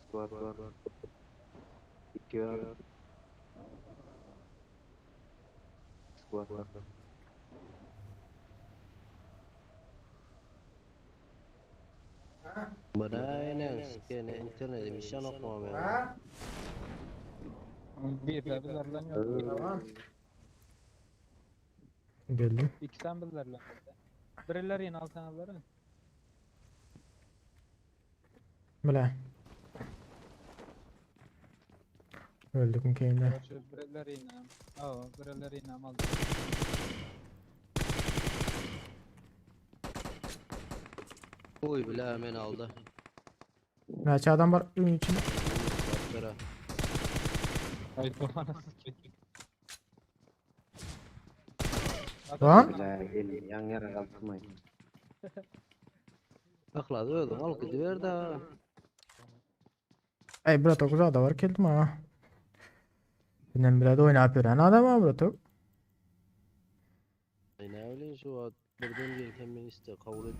Squad var. İki var. Squad var. Badai kene internet emission okumam ya. Bir de bizlerle yok. Geldim. İkisinden bizlerle. Birileri yine altanaları. Bile. Öldüm keyinde. Birileri yine. Aa, birileri yine aldı. Oy bile hemen aldı. Kaç adam var evin içinde. Bera. Ay Doğan'a sıkıyor. Doğan? Yan yere kalkmayın. Akladı öldüm al gidiver de. Ey Bratok uzağa da var geldim ha. Benim biraz oyna yapıyorum adam ha Bratok. Ne öyle şu an birden gelken ben iste kabul et.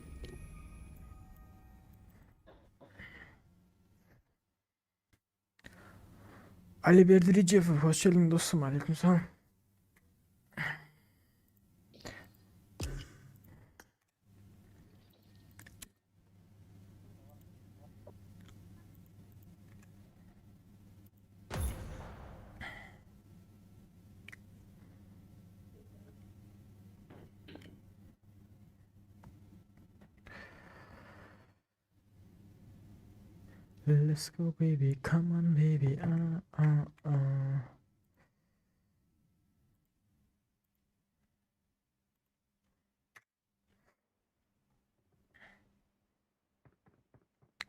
Ali Berdirici hoş geldin dostum. Aleykümselam. Let's go baby, come on baby.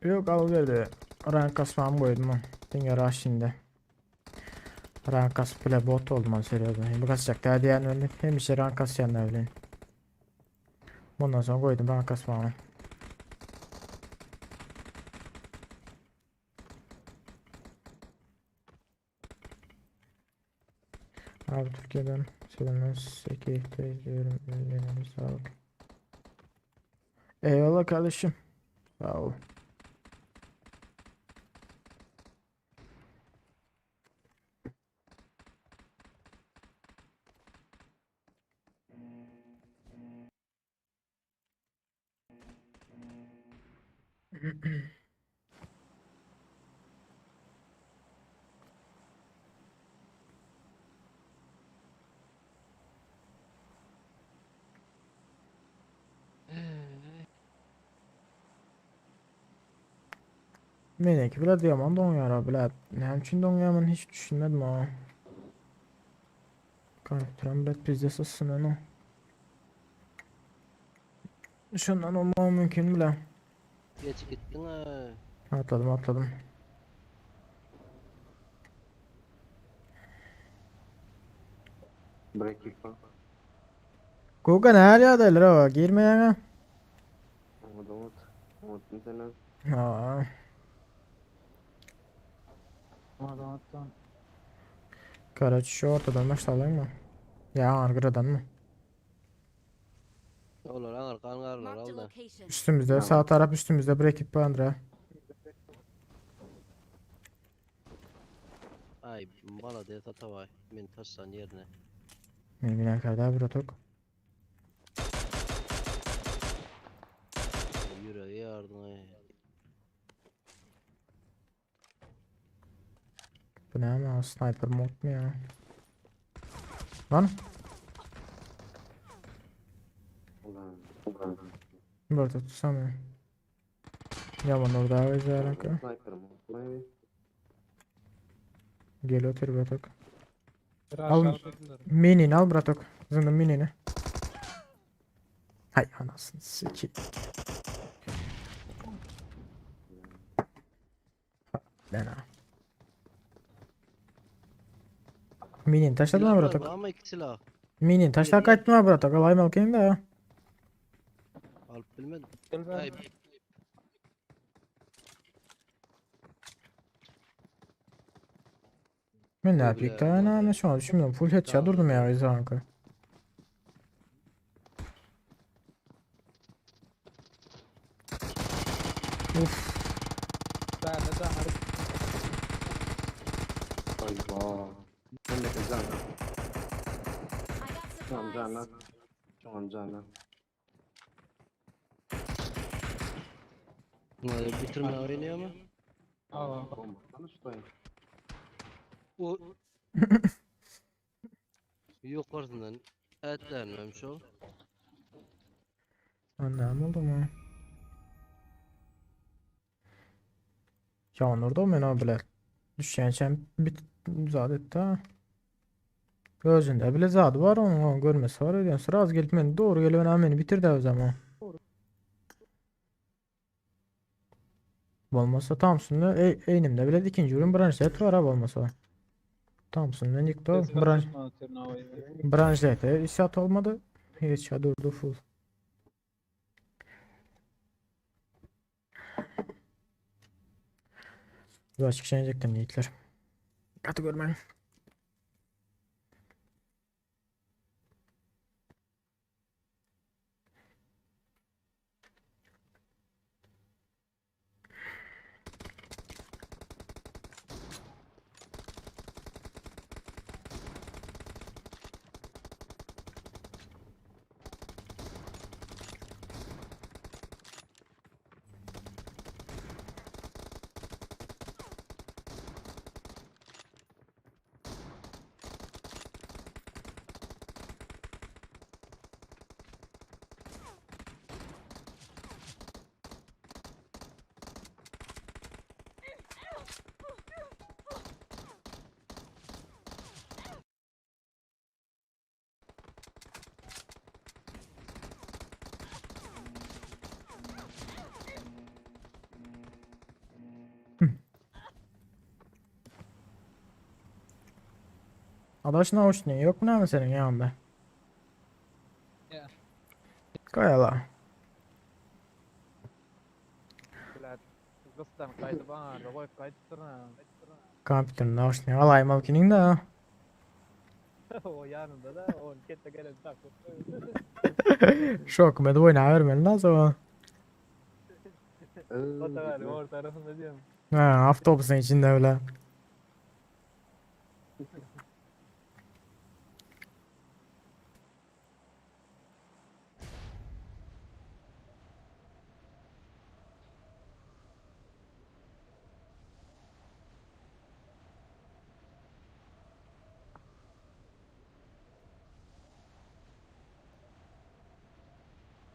Yok al verdi. Rank kasmam koydum ha. Denge rush şimdi. Rank kas bile bot oldum ha seriyada. Bu kasacak daha diğer öyle. Hem işte rank kasayan da öyle. Bundan sonra koydum rank kasmamı. Abi Türkiye'den selamlar. Sekehte izliyorum. Ürünleriniz sağlık. Eyvallah kardeşim. Sağ ol. Meneki bile diamant doňýar bile. Näme üçin doňýarmyň hiç düşünmedim ha. Kompüterim bile bizde sızsın onu. Şundan olmam mümkün bile. Geç gittin ha. Atladım. Break it. Kuka näle ýagdaýlar ha? Girmeýäňe. Umut seni. Ha. Adamdan. Karaç şu ortadan başlayalım mı? Ya arkadan mı? Olar aňar kangarlar Marked a alda. location. Üstümüzde sağ taraf üstümüzde brekit bandıra. Ay bana de tatavay. Men taşsan yerine. Mümkün kadar bir otok. Yüreği yardım ay. Bu ne ama sniper mod mu ya? Lan Ulan. burada tutsam ya. Yaman orada özel kanka. Sniper mı? Maybe. Gel otur bir otok. Biraz Al. şarkılar. Minini al bratok. Zındım minini. Hay anasını siki. Lan ha. Minin taşladın mı bratok? Ama iki silah. Minin taşlar kaçtı mı bratok? Alay malkayım da ya. Alıp bilmedim. Gel ben. Ay Ben ne Öyle yapayım ya, da ne vallahi. anlaşılmadı. Şimdi full headshot Tamam. durdum ya izanka. Uf. Ben de daha Allah. Ben de kızım. I got Tamam canım. supplies. Tamam canım. bunları bitirme oynuyor mu? Aa. Bomba. Sana tutayım. O yukarıdan etlenmemiş o. Annem oldu mu? Ya orada men abiler. Düşençem bit zat etti ha. Gözünde bile zat var onun görmesi var ediyorsun. Sıra az gelip beni doğru geliyor beni bitirdi o zaman. Olmasa Thompson'da eynimde bile ikinci ürün branşlet var abi olmasa. Thompson'dan yıktı o. Branşlete işat olmadı. Hiç durdu full. Bu açık şey diyecektim yiğitler. Katı görmeyin. Adaş ne hoş ne yok mu ne senin yanında? Ya. Kayala. Kızdan kaydı bana da koy kaydıttırma. Kompüterin ne hoş ne alay malkinin de. O yanında da o kette gelen takı. Şok med oyna vermeli nasıl? O da var o tarafında diyorum. Ha avtobusun içinde öyle.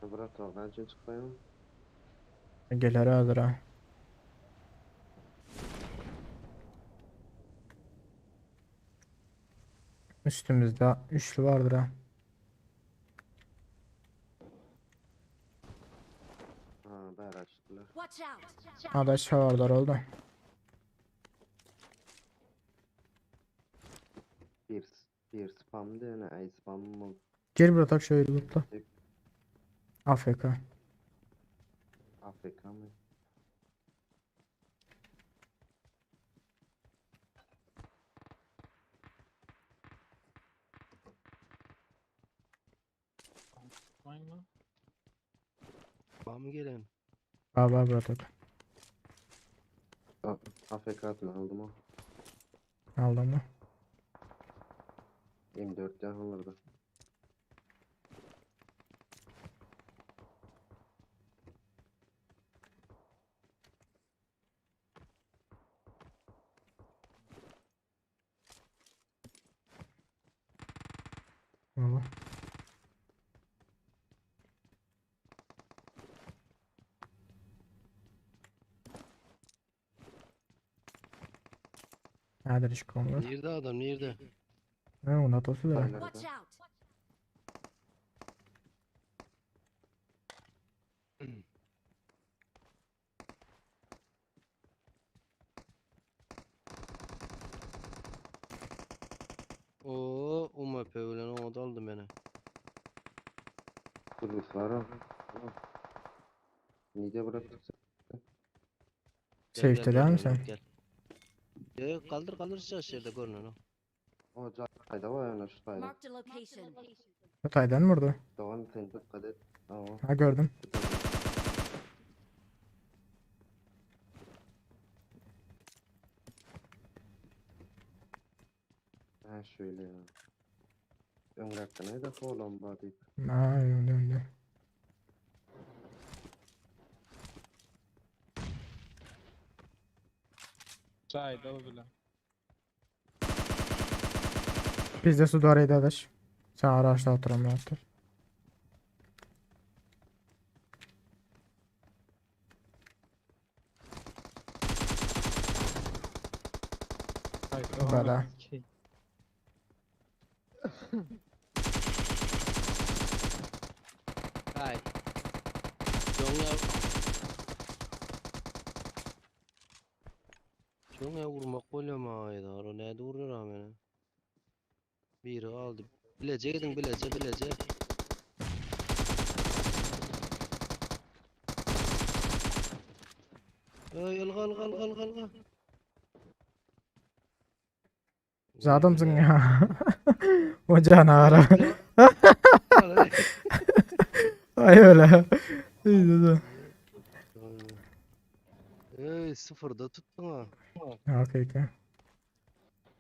Bırak al. Ben çıkmayayım. Gelir hazır ha. Üstümüzde üçlü vardır ha. Ha, bari açtılar. Watch out! Adaş havardar oldu. Bir spam diye ne? Ay spam mı? Gel bırak şöyle mutlu. Afrika. Afrika mı? Tutmayın lan. Var mı gelen? Baba bırak. Afrika atın aldım o. Aldın mı? 24 can alırdı. Baba. Hadi iş konular. Nerede adam nerede? Ne ona tosu da. Watch out! Oo, UMP ölen o da aldı beni. Kudüs var ha. Niye bıraktık sen? Safety değil mi sen? Gel. Yok kaldır şaşırdı görünüyor o. O cayda var yani şu tayda. Marked a location. Hatay'dan mı vurdu? Doğan sen dikkat et. Tamam. Ha gördüm. Ha şöyle ya. Öngrakta neydi falan bari. Ha öyle. Çayda o bile. Biz de Sudara'ydı adaş. Sen araçta oturamıyorsun. Hayır, Bala. Hay. Şuna vurmak koylamaydı. Ara ne durur amına. Biri aldı. Bileceydin bilece. Ay alga. Biz adamsın ya. O canavara. Ay öyle. İyi de. Sıfırda tuttun ha. Okey.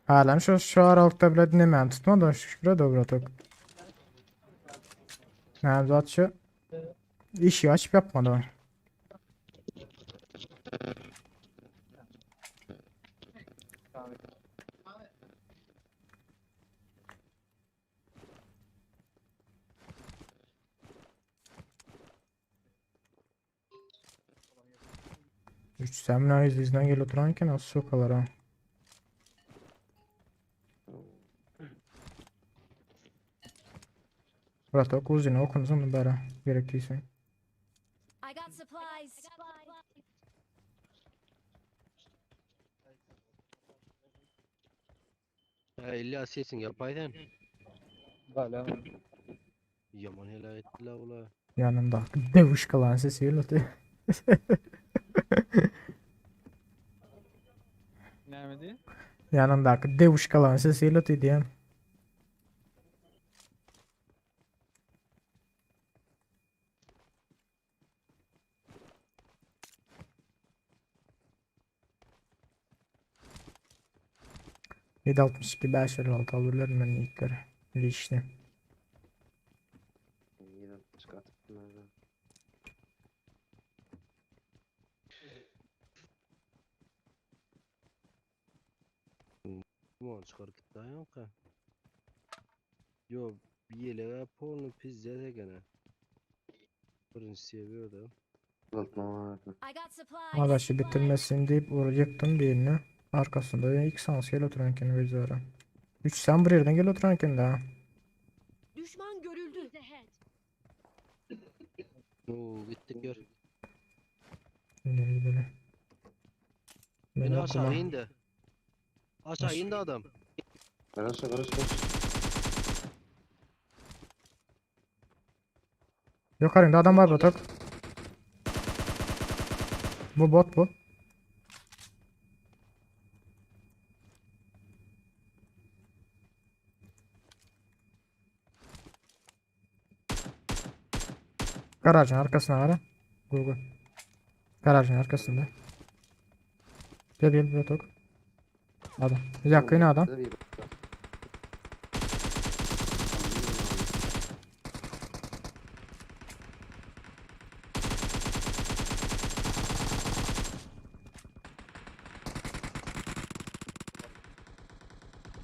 Halen şu aralıkta bile dinlemeyen tutma da şükür dobra tok. Nevzat şu işi açıp yapmadı o. Üç seminer izleyicinden gel oturanken az sokalar ha. Burada kuzine okunuzun bera gerektiyse. I got supplies. Ya illa sesin yapaydın. Bala. Yaman helal ettiler ula. Yanında devuş kalan sesi yürütü. Ne mi diye? Yanındaki devuş kalan sesi yürütü diyen. Yedi 62 5 56 alırlar ben ilkleri. İşte. Yine çıkartıp bunları. Aman çıkar git daha yok ha. Yo bir yere porno pizza da gene. Birinci seviyordu. Uzatma vardı. I got supplies. Adaşı bitirmesin deyip vuracaktım birini. Arkasında ilk sans gel oturanken gözü ara. Üç sen bir yerden gel oturanken daha. Düşman görüldü. Oo gittik gör. Gidelim gidelim. Beni Benim aşağı okuma. indi. Aşağı indi adam. Karışa karışa. Yukarında adam var Batak. Bu bot bu. Garajın arkasına ara. Google. Garajın arkasında. Gel gel Batak. Adam. Yakın adam.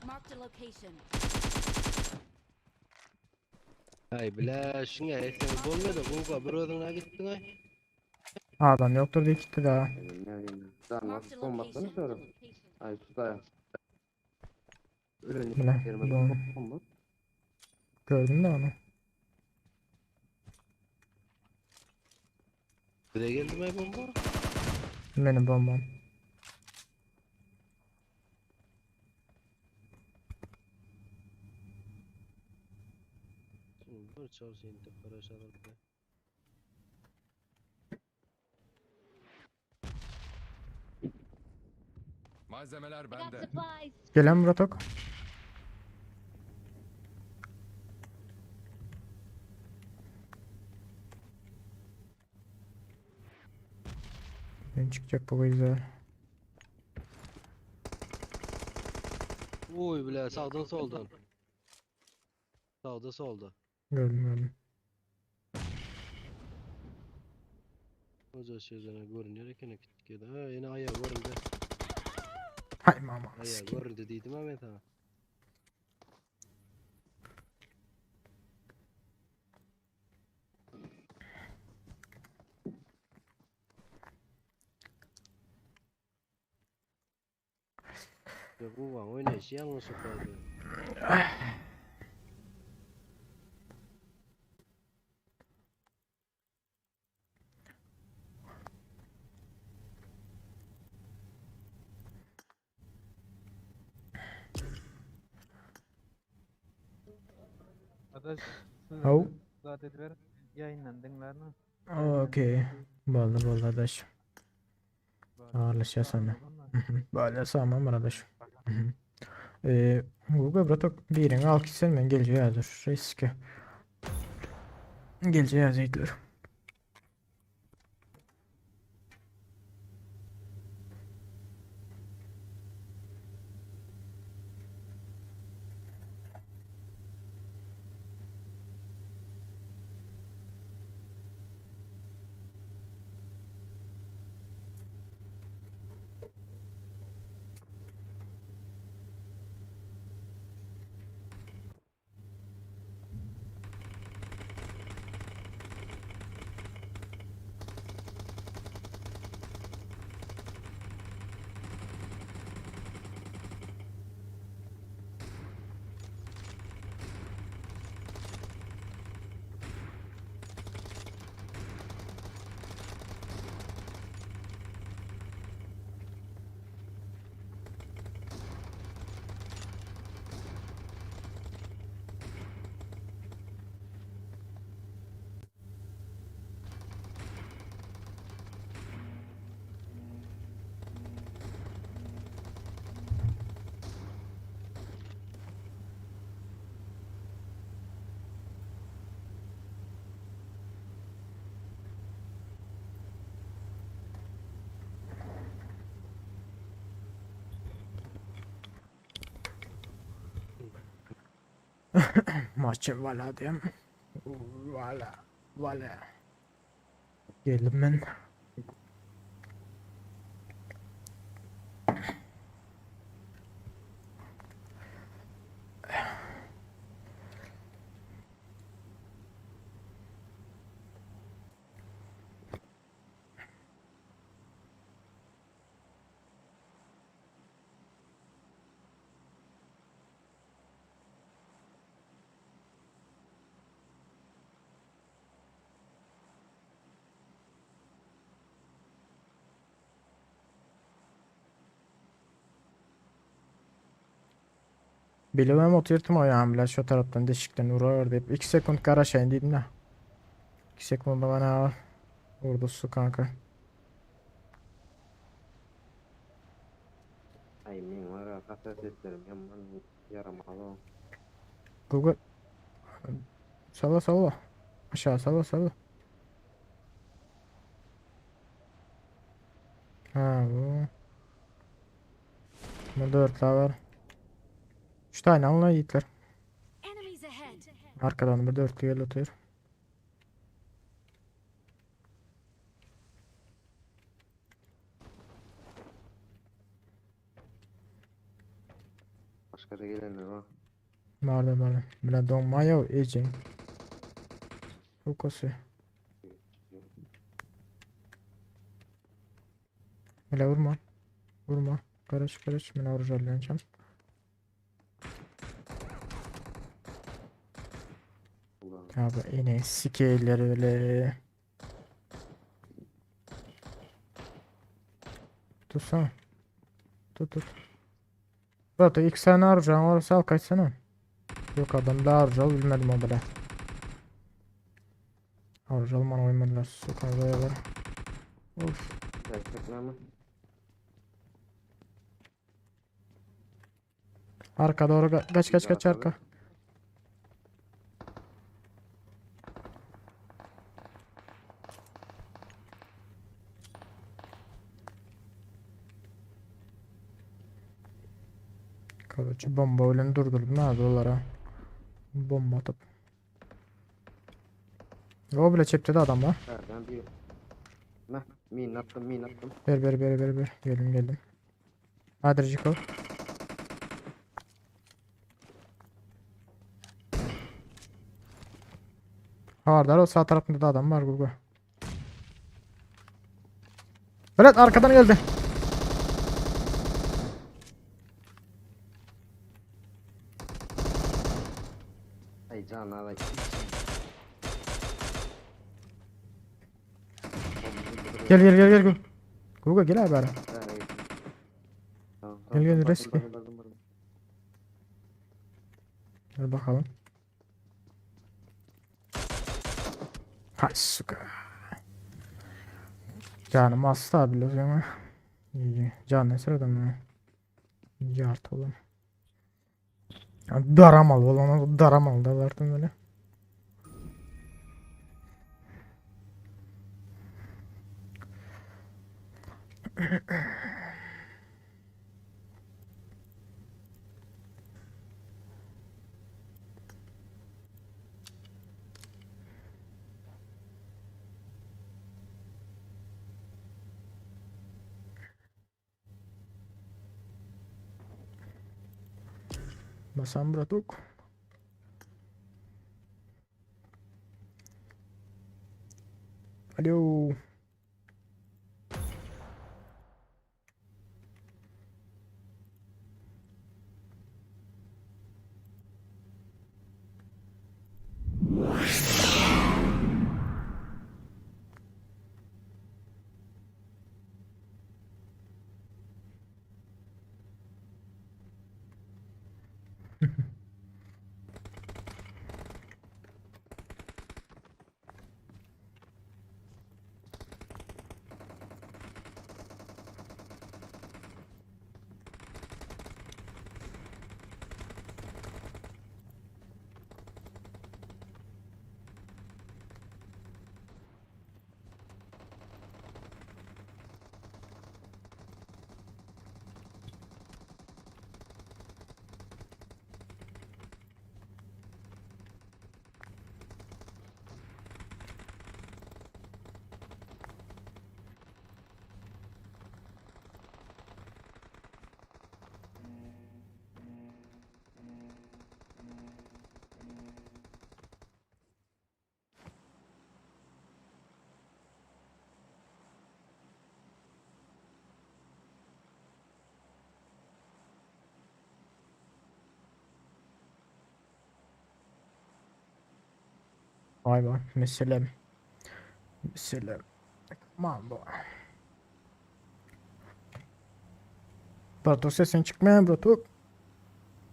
Marked a location. Hay bile şuna eksen bolmadı. Kunga bir oduna gittin ay. Adam yoktur diye gitti daha. Sen Marked a bombasını location. sonra. Ay tutaya. Öyle Bile. yerime Doğru. bomba. Gördün de onu. Buraya geldi mi bomba? Benim bombam. Şimdi bir çalışayım tekrar aşağıda. Malzemeler I got bende. supplies. Gelen Batak. Ben çıkacak bu güzel. Uy bile sağdan soldan. Sağda solda. Gördüm gördüm. Hoca sözüne görünüyor ekene gittik ya da. Ha yine ayağı göründü. Hay mama. Ayağı Sikeyim. göründü dedim Ahmet ha. Ya bu var oynayışı yanlış yapardı. Adaş Au. zaten yayınlandınlar mı? Okey. Vallahi vallahi adaş. Ağırlaşıyor sana. Böyle sağlam arkadaş. Google Batak birini al gitsen ben geleceği yazır. Riske. Geleceği yazıydılar. Maçı valla diyeyim. Valla. Valla. Geldim ben. Bilmem oturttum ayağım bile şu taraftan deşikten uğrar deyip 2 sekund karaşayın dedim de. 2 sekunda bana vurdu su kanka. Ay men var ya hassasiyetlerim yaman yaramalı. Google. Salla salla. Aşağı salla salla. Ha bu. Bu 4 var. 3 tane alın yiğitler. Enemies ahead. Arkadan bir dörtlü gel atıyor. Başka da gelenler var. Vardı. Bile donma ya ecin. Fokusu. Bile vurma. Vurma. Karış. Ben oruçlanacağım. Ulan Abi yine sikeyleri öyle. Tutsana. Tut. Zaten ilk sen harcayan orası al kaçsana. Yok adam da harcalı bilmedim o bile. Harcalı bana uymadılar. Sokağa var. Of. gerçekten mi? Arka doğru kaç arka. Kalıcı bomba öyle durdurdum ha dolara. Bomba atıp. O bile çepti de adam var. Nereden bir Meh, min attım. Ver. Geldim. Hadi Rico. Havardar o sağ tarafında da adam var Google. Evet arkadan geldi. Ay canına alay. Gel. Google gel abi ara. Tamam, Gel, bak, riski. buradan. Gel bakalım. Hay suka. Canım hasta bile o zaman. İyi. Can sırada mı? Yart oğlum. Daramal olan daramal da vardı böyle. Basan bıraktık. Alo. Vay be. Meselem. Aman bu. Bartok sesin çıkmıyor Bartok.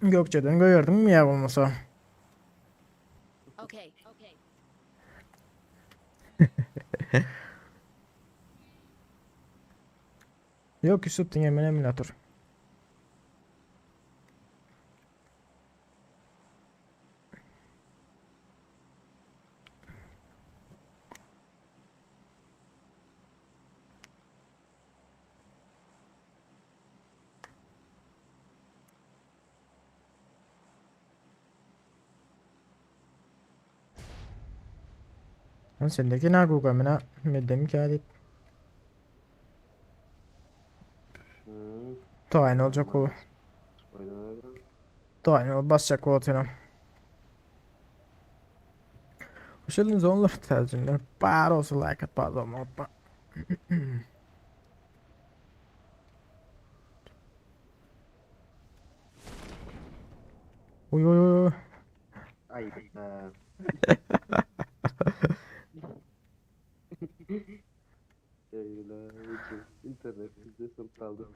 Gökçe'den gördün mü ya olmasa? Okay. Okay. Yok Yusuf'tun hemen emülatör. Lan sendeki ne kuka mina meddem kağıt. Hı. Tayin olacak o. Oynayalım. Tayin ol basacak o atına. Hoş geldiniz onlar tercihler. Bağır olsun like at bazı olma unutma. Uy uy uy. Ayıp be. Eyvah. İnternet bizde sırf kaldı.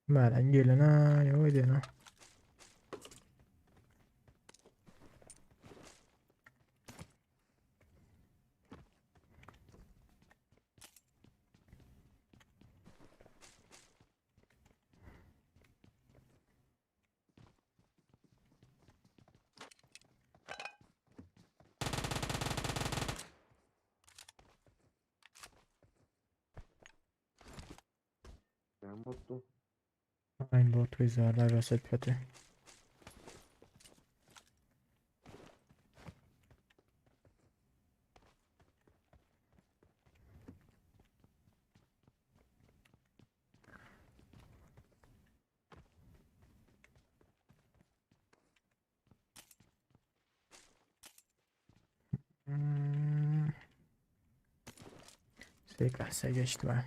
Meren gelin ha. Yok edin ha. Ben mutlu. Ein bot wizard I was kötü. Hmm. SKS geçti ben.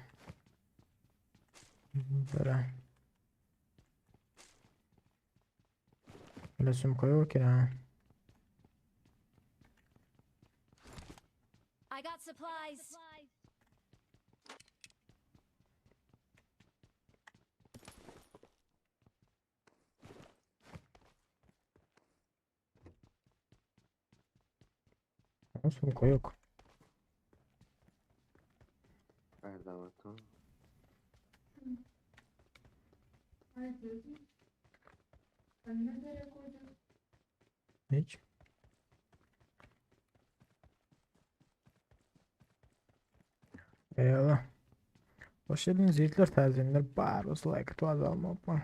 Böyle. Böyle sum koyuyor ki ha. I got supplies. Sum koyuyor. Nerede var tamam. Hayır. Ben nereye koydum? Hiç. Eyvallah. Hoş geldiniz yiğitler tercihler. Bağır olsun like at bazı olma unutma.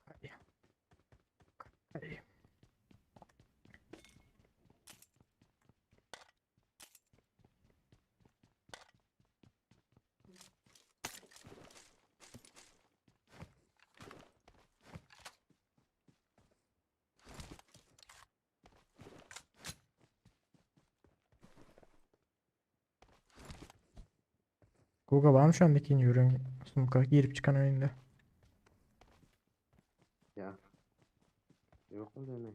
Hadi. Hadi. Google var mı şu anda ikinci ürün? Sumka girip çıkan oyunda. Ya. Yok mu demek?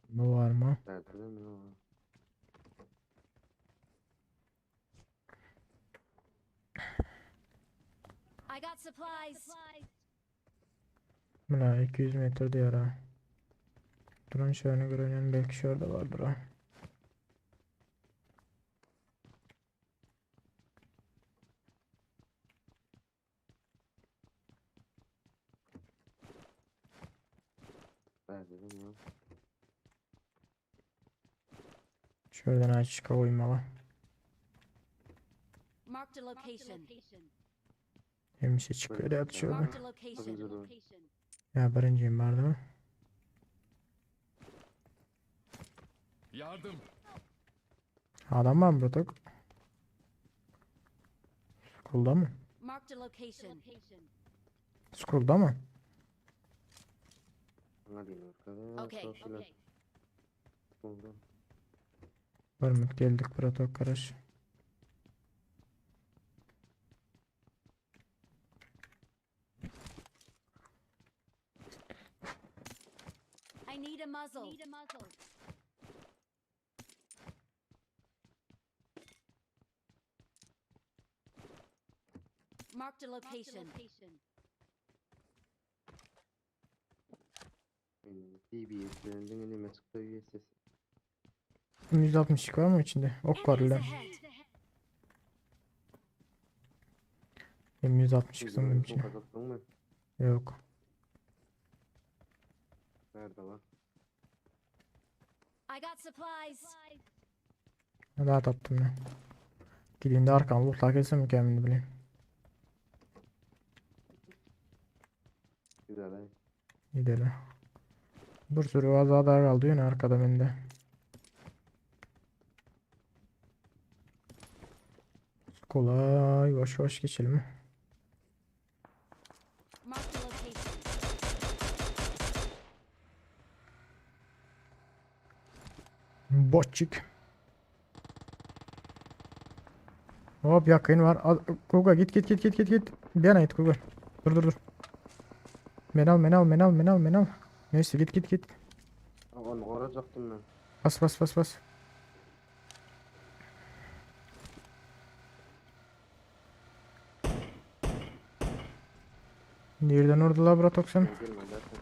Bu var mı? Nerede mi o? I got supplies. Buna 200 metre diyor ha. Durun şöyle görünüyor. Belki şurada vardır ha. Nerede mi o? Şuradan açık uymalı. Marked a location. Hem bir şey çıkıyor da atışıyordu. Marked a location. Ya birinciyim vardı mı? Yardım. Adam var mı burada? School'da mı? Marked a location. School'da mı? Bana değil arkadaş. Okay, Çok güzel. okay. Oldu. Barmut geldik Bratok karış. I need a muzzle. Need a muzzle. Marked a location. DBS'lerin elime çıktı USS. 160'lık var mı içinde? Ok var Enemies lan. ahead. Benim 160 kısım bunun Bizim içine. kazattın mı? Yok. Nerede var? I got supplies. Daha tattım ben. Gideyim de arkamı lootla kesem mi kendimi bileyim. Güzel he. Gidelim. Bir sürü vaza daha kaldı yine arkada bende. Kolay yavaş yavaş geçelim. Marked a location. Botçik. Hop yakın var. Kuga git. Bir yana git Kuga. Dur. Menal. Neyse git. Onu koracaktım ben. Bas. Nereden orada la Bratok sen? Gelme dersen.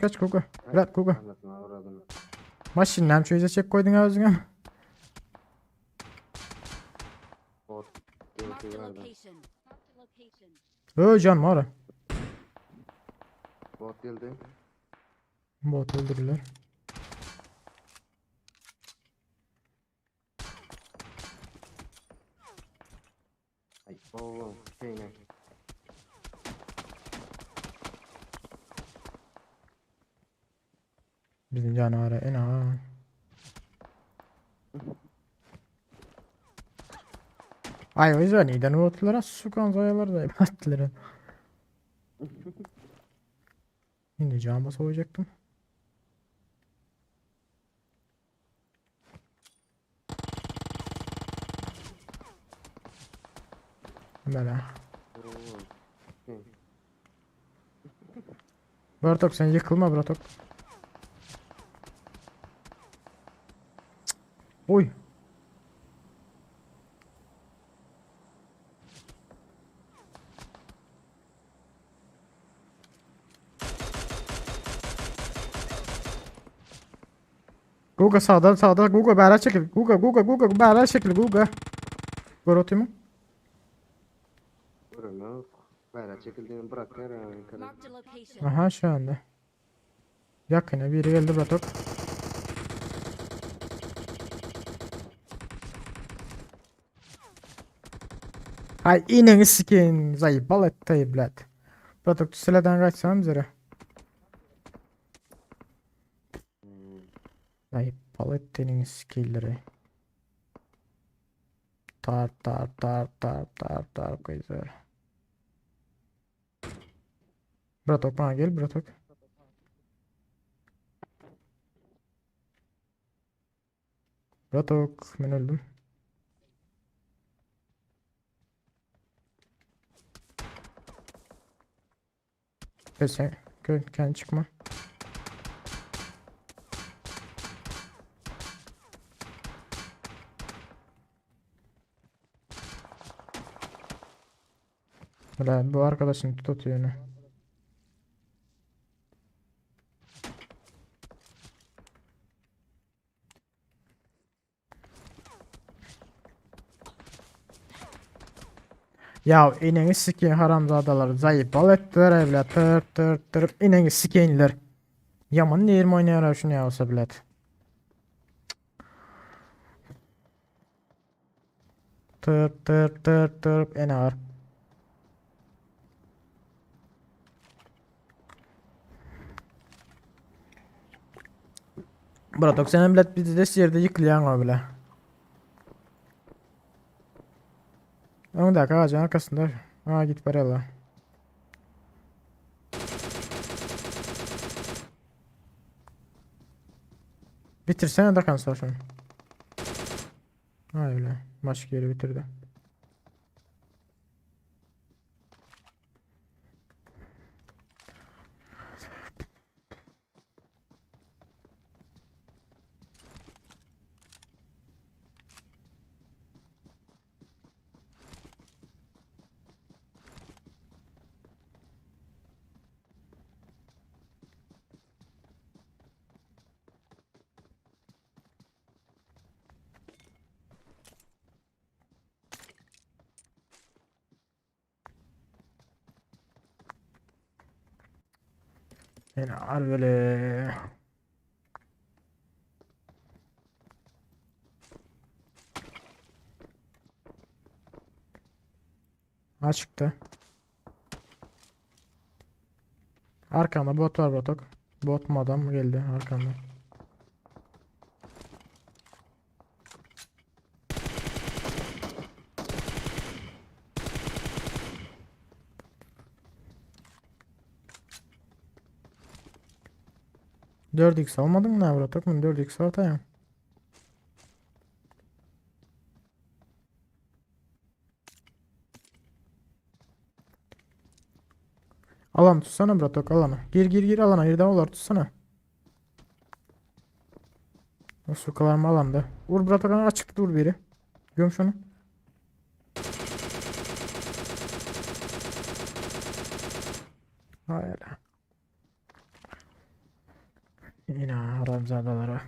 Kaç Kuga. Bırak Kuga. Anlatma uğradım. Maşinle hem şöyle çek koydun ağzına. Bot. Marked Görüntü a verdim. location. Marked a location. Canım ara. Bot geldi. Bot öldürürler. Ay. Oo. Şeyine. Bizim canavara en ağa. Ay o yüzden iyiden otlara sukan zayalar da yaptılar. Şimdi cama soğuyacaktım. Böyle. Oo. Şey. Bratok sen yıkılma Bratok. Oy. Guga sağda Guga beraber çekil. Guga beraber çekil Guga. Görüyor mu? Buyurun. Bayrağı çekildiğini bırak ya. Marked a location. Aha şu anda. Yakına biri geldi Bratok. Hay ineni sikeyim zayıf balık tayı blad. Bratok silahdan kaçsam üzere. Zayıf balık tenin skillleri. Tar koyuyor. Bratok bana gel Bratok. Bratok ben öldüm. Sen kendi çıkma. Ulan bu arkadaşını tutuyor yine. Ya ineni sikeyim haramzadalar zayıf bal ettiler evlat tır ineni sikeyinler. Yaman yerim oynayarak şunu ya olsa bilet. Tır en ağır. Bratok senin bilet bir de yerde yıkılayan o bile. Onun da ağacın arkasında. Ha git bari la. Bitirsene de kanser şunu. Ha öyle. Başka yeri bitirdi. Yani böyle. Ha çıktı. Arkanda bot var botok. Bot mu adam mı geldi arkanda. Dört x almadın mı ne botok mu? 4x ortaya. Alan tutsana botok alana. Gir alana. Yerden olar tutsana. O su kalarma alanda. Vur botok açık dur biri. Göm şunu. Hayır. Yine haramzadalara.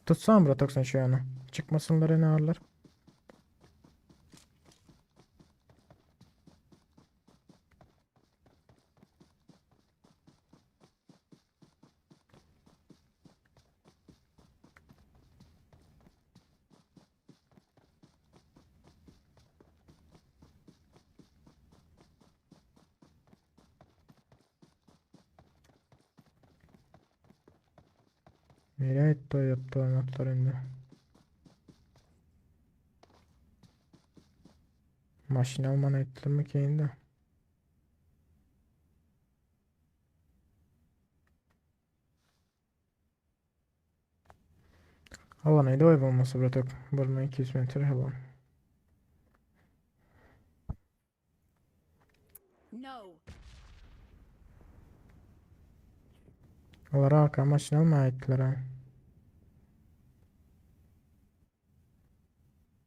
Tutsana botok sen şu an. Çıkmasınlar ne ağırlar. Nereye etti o yaptığı anahtarında? Maşin almanı ettiler mi ki de? Allah neydi o ev olması bırak. Burma 200 metre hava. No. Allah Hakan maşin almaya ettiler ha.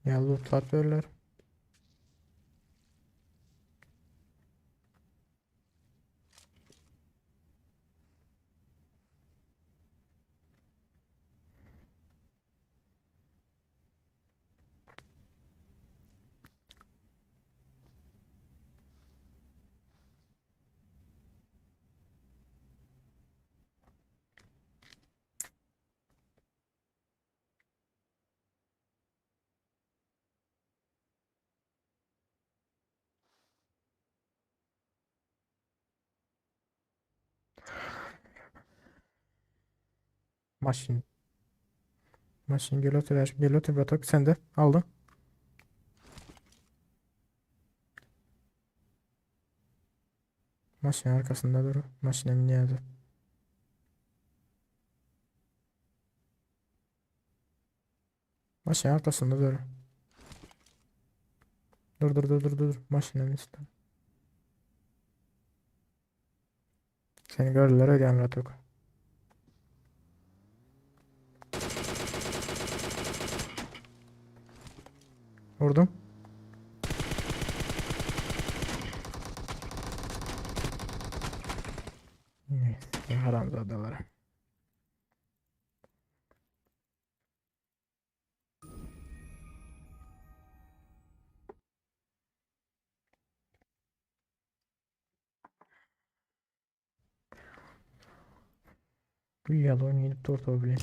Ya lootlat verirler. Maşin. Maşin gel otur ya. Gel otur bırak. Sen de aldın. Maşin arkasında dur. Maşin emni yazdı. Maşin arkasında dur. Dur. Maşin emnisi. Seni gördüler öyle emret yok. Vurdum. Neyse haramzadalar. Bu yalı oynayıp tortu bile.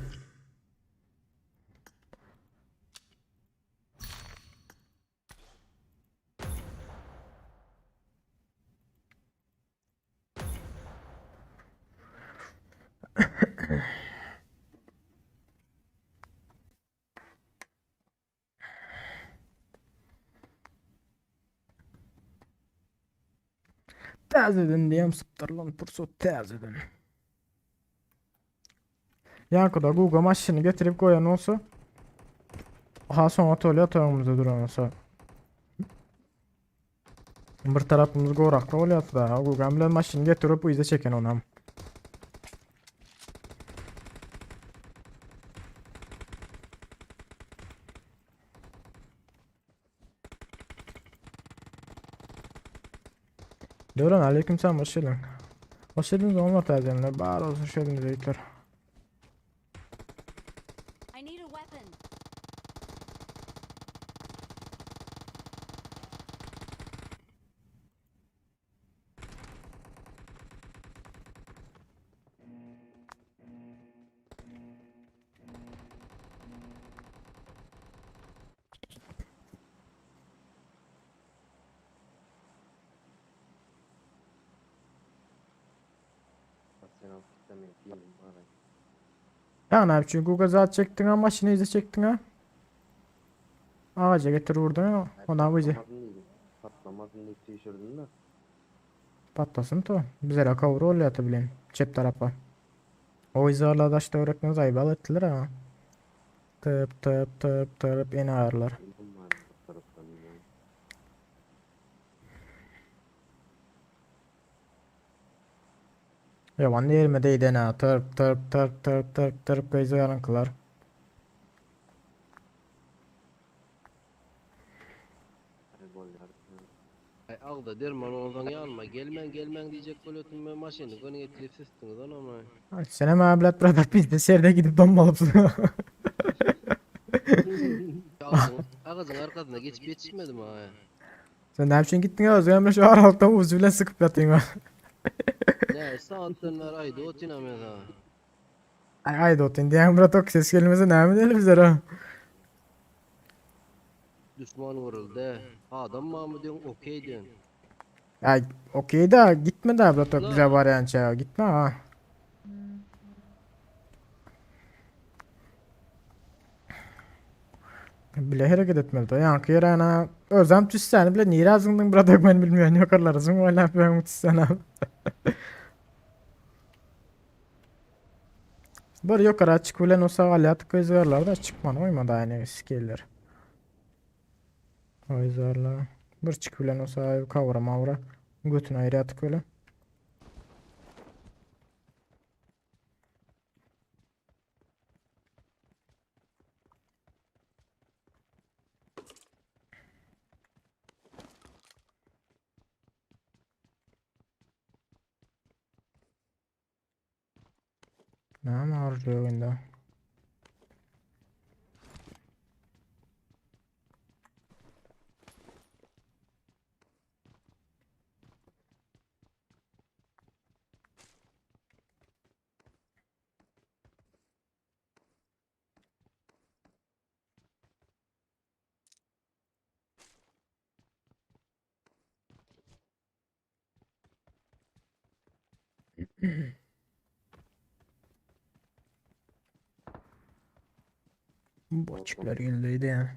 Tezeden diyem sıptırlan pursut tezeden. Yankıda Google maşını getirip koyan olsa ha son atölye atağımızda duran olsa bir tarafımız gorakta olyatı da Google bilen maşını getirip bu izle çeken onam. Diyorum aleyküm selam hoş geldin. Hoş geldiniz onlar tazenler. Bağır olsun hoş geldiniz beyler. I need a weapon. Sen al istemeyi diyelim bana. Ya ne yapıyorsun? Google zaten çektin ha maşını izle çektin ha. Ağaca getir vurdun ha. Ona bizi Patlamadın diye tişörtün de. patlasın to. Bize rakavur olyatı bilen. Çep tarafa. O izarla daşta öğretmeniz ayıbal ettiler ha. Tıp tıp tıp tıp en ağırlar. Bunlar bu taraftan ya. Yaman değirme deyden ha. Tırp tırp tırp tırp tırp tırp gayzı yaranıklar. Gol yardım. Ay aldı derman oradan yanma. Gelmen diyecek böyletin ben maşını gönü getirip sistiniz ama. Ay, sen hemen ablat birader biz de şerde gidip donmalıpsın. Ağacın arkasına geçip yetişmedim ha. Sen ne yapacaksın gittin ya o zaman şu aralıktan uzuyla sıkıp yatayım ha. Ne saatler aydı o tinamet ha. Ay haydi otun diyen bırak o ses kelimesi ne mi diyelim bize ha. Düşman vuruldu. Adam mı diyorsun okey diyorsun. Ay okey da gitme de bırak o bize var yani çaya gitme ha. Bile hareket etmeli de yankı yere ana özlem tüsseni bile niye ağzından bırak ben bilmiyorum yakarlarızın valla ben tüsseni abi. Böyle yukarı açık bilen olsa alyatı kızarlar da çıkmadı uymadı aynı skiller. O izarla. Bir çık bilen olsa kavra mavra götün ayrı atık öyle. Ne ama harcıyor oyunda. Boçuklar geldiydi ya.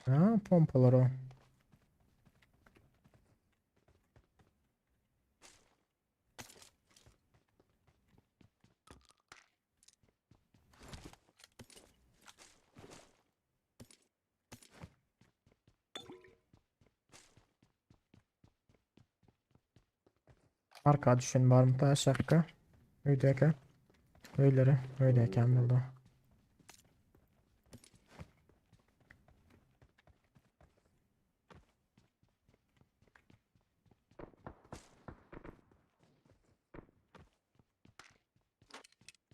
Ha pompalar o. Arka düşün var mı ta şapka? Öydeki. Öyleri. Öydeyken burada.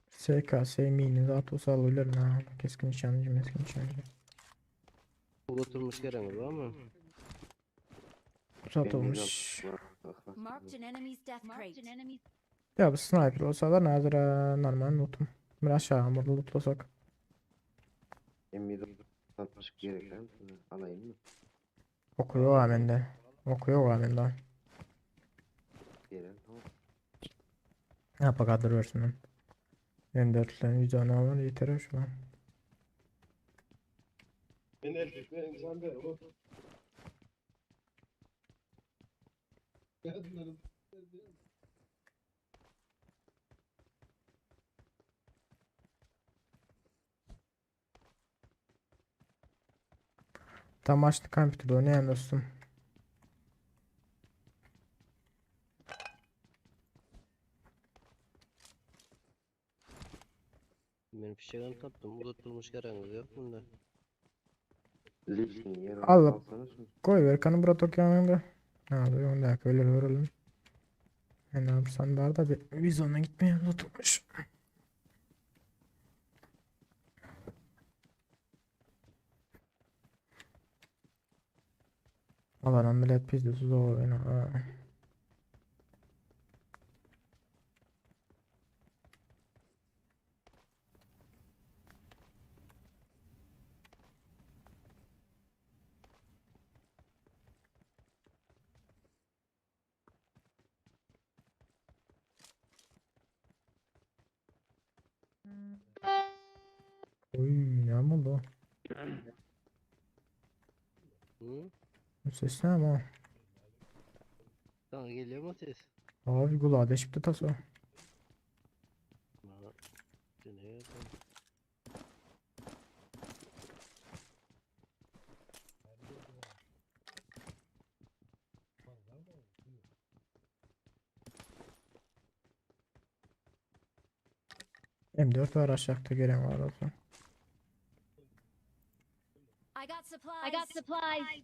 SKS mini zaten salıyorlar na. Keskin nişancı meskin nişancı. Oturmuş kereniz var mı? Satılmış. Marked an enemy's death crate. Ya bu sniper olsa da nazır normal lootum. Bir aşağı burada lootlasak. M7 satmış gereken alayım mı? Okuyor o amende. Okuyor o amende. Gelen tamam. Ne yapa kadar versin lan. Ben 4'ten 100 tane var yeter şu an. Tam açtı kompüteri oynayan dostum. Ben fişeğini tattım. Uzatılmış herhangi yok bunda. Lişin yer Al. alsana şu. Koy ver kanı Bratok yanında. Ne yapıyor? 10 dakika öyle verelim. Ne yapsan da arada bir vizyona gitmeye unutmuş. Alan ameliyat pizzası zor. Oy ne oldu? Hı? Bu ses ne ama? Sana geliyor mu ses? Abi kulağa deşikti taso. Bana deneye yapalım. M4 var aşağıda gelen var olsun. I got supplies. I got supplies.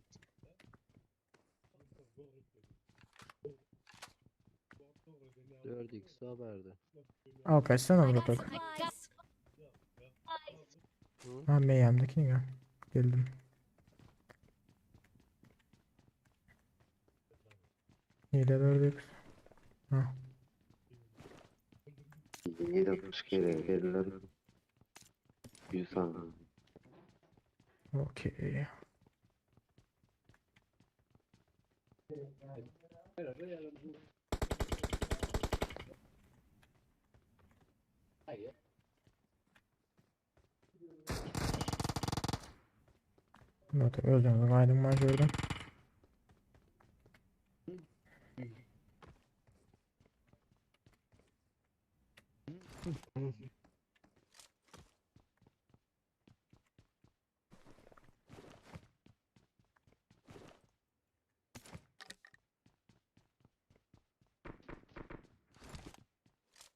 Dört x haberde. Al kaçsana I got Bratok. supplies. Ha meyemdekini gel. Geldim. Hile verdik. Ha. 760 kere verilir. 100 sana. Okey. Bratok özlemden aydın gördüm.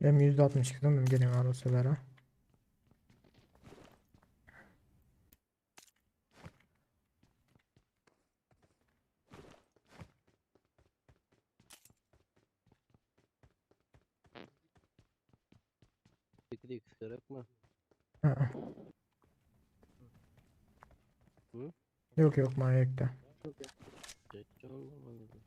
Ben %62 döndüm gene var o sefer ha. Bitrik gerek mi? Ha. Hı? Yok yok manyakta. Geçti olmamalı.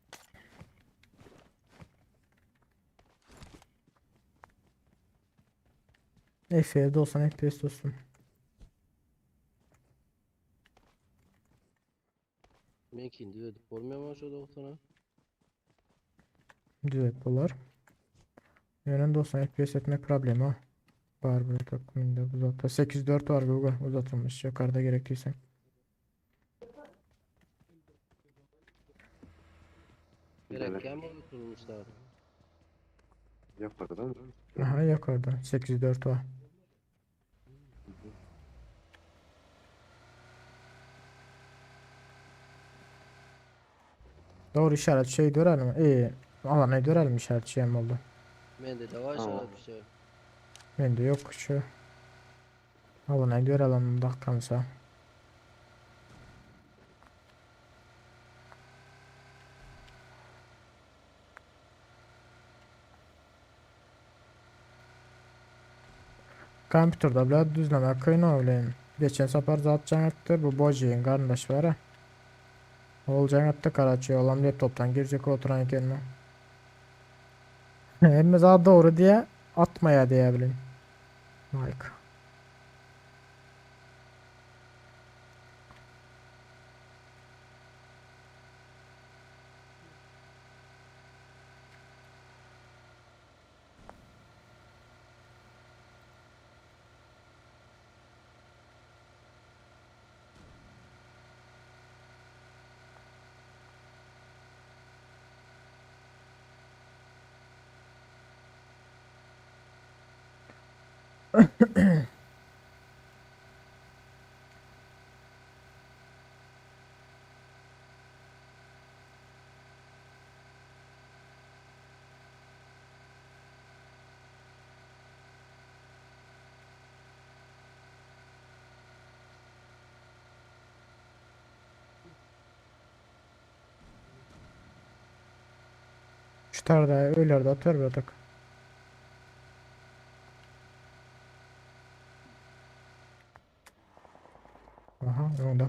FPS'de olsan FPS olsun. Ben kendi ödüp olmuyor mu şu doktora? Düzelt dolar. Yönünde olsan FPS etmek problemi ha. Var böyle takımında uzatta. 8.4 var Google uzatılmış yukarıda gerektiyse. Gereken mi unutulmuşlar? Yapardı mı? Aha yukarıda 8.4 var. Doğru işaret şey görelim. İyi. Alana görelim işaret şeyim oldu. Bende de var Tamam. şöyle bir şey. Bende yok şu. Alana görelim bakalımsa. Kompüterde bile düzlemek kıyın oğlayın. Geçen sefer zaten attı bu Boji'nin kardeş var ha. Olcan attı Karaçı'ya olan laptoptan girecek oturan kendine. Hem daha doğru diye atmaya diyebilin. Like. Şu tarda öylerde atar bir atak. Aha orada.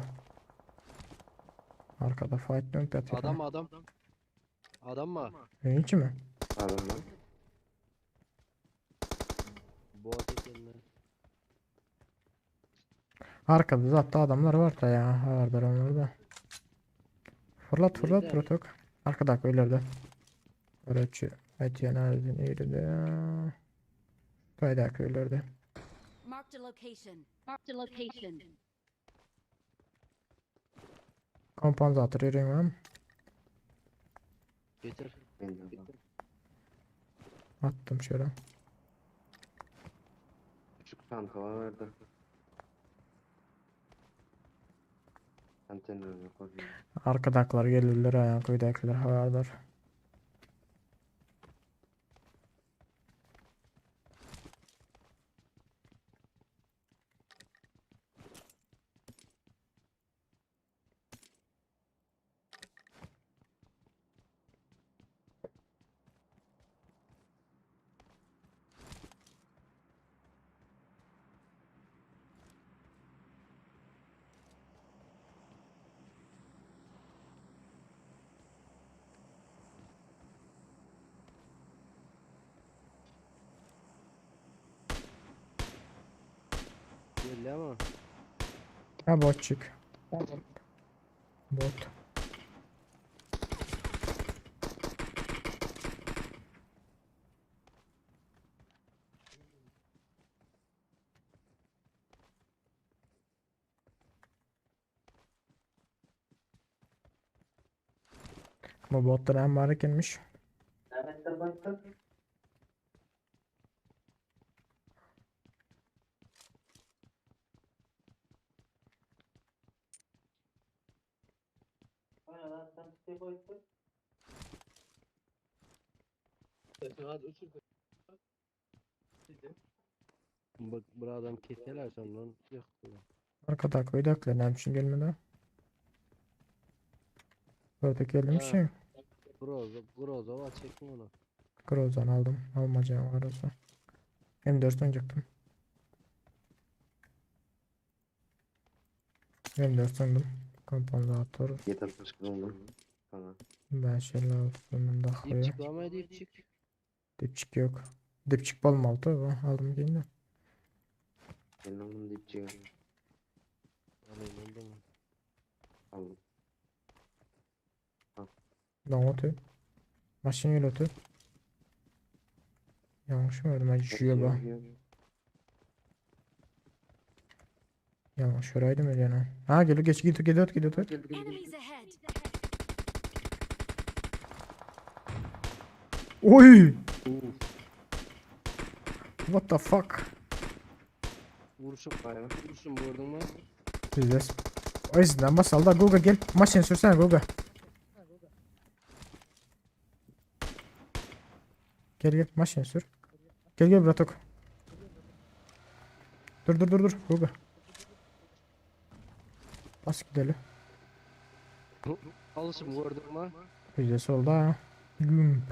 Arkada fight dönüp atıyor. Adam mı? Hiç mi? Adam lan. Bot ekenler. Arkada zaten adamlar var da ya. Vardır onlar da. Fırlat Nerede? Protok. Arkada öylerde. Öğretçi. Etiyen Arzin iyiydi de. Kayda köylerde. Marked a location. Marked a location. Kompansatör yerin var mı? Getir. Ben de adam. Attım şöyle. Küçük tanka verdi. Antenlerini koyuyor. Arkadakiler gelirler ayağa köydekiler havadar. Belli ama. Ha botçuk. Bot. Bu botlar hem hareketmiş. Bak bu adam keseler sonra yok. Arkada köydekiler ne için gelmedi? Burada geldim Ha. şey. Groza var çekin onu. Grozan aldım. Almayacağım arası. M4 oynayacaktım. M4 sandım. Kompansatör. Yeter başka oğlum. Sana. Ben şeyler aldım. Daha Dipçik var mı dipçik? Dipçik yok. Dipçik olmalı tabi. Aldım yine. Ben onun dipçiği Alayım oldu mu? aldım. Lan otu. Maşın yol otu. Yanlış mı verdim? Ben düşüyor bak. Yanlış şuraydı mı yani? Ha geliyor geç gidiyor. Enemies ahead. Oy! What the fuck? Vuruşum gördün mü? Sizdes. O yüzden basal da Google gel. Maşın sürsene Google. Gel maşın sür. Gel Bratok. Dur Google. Bas gidelim. Alışım gördün mü? Bizde oldu ha. Gümp.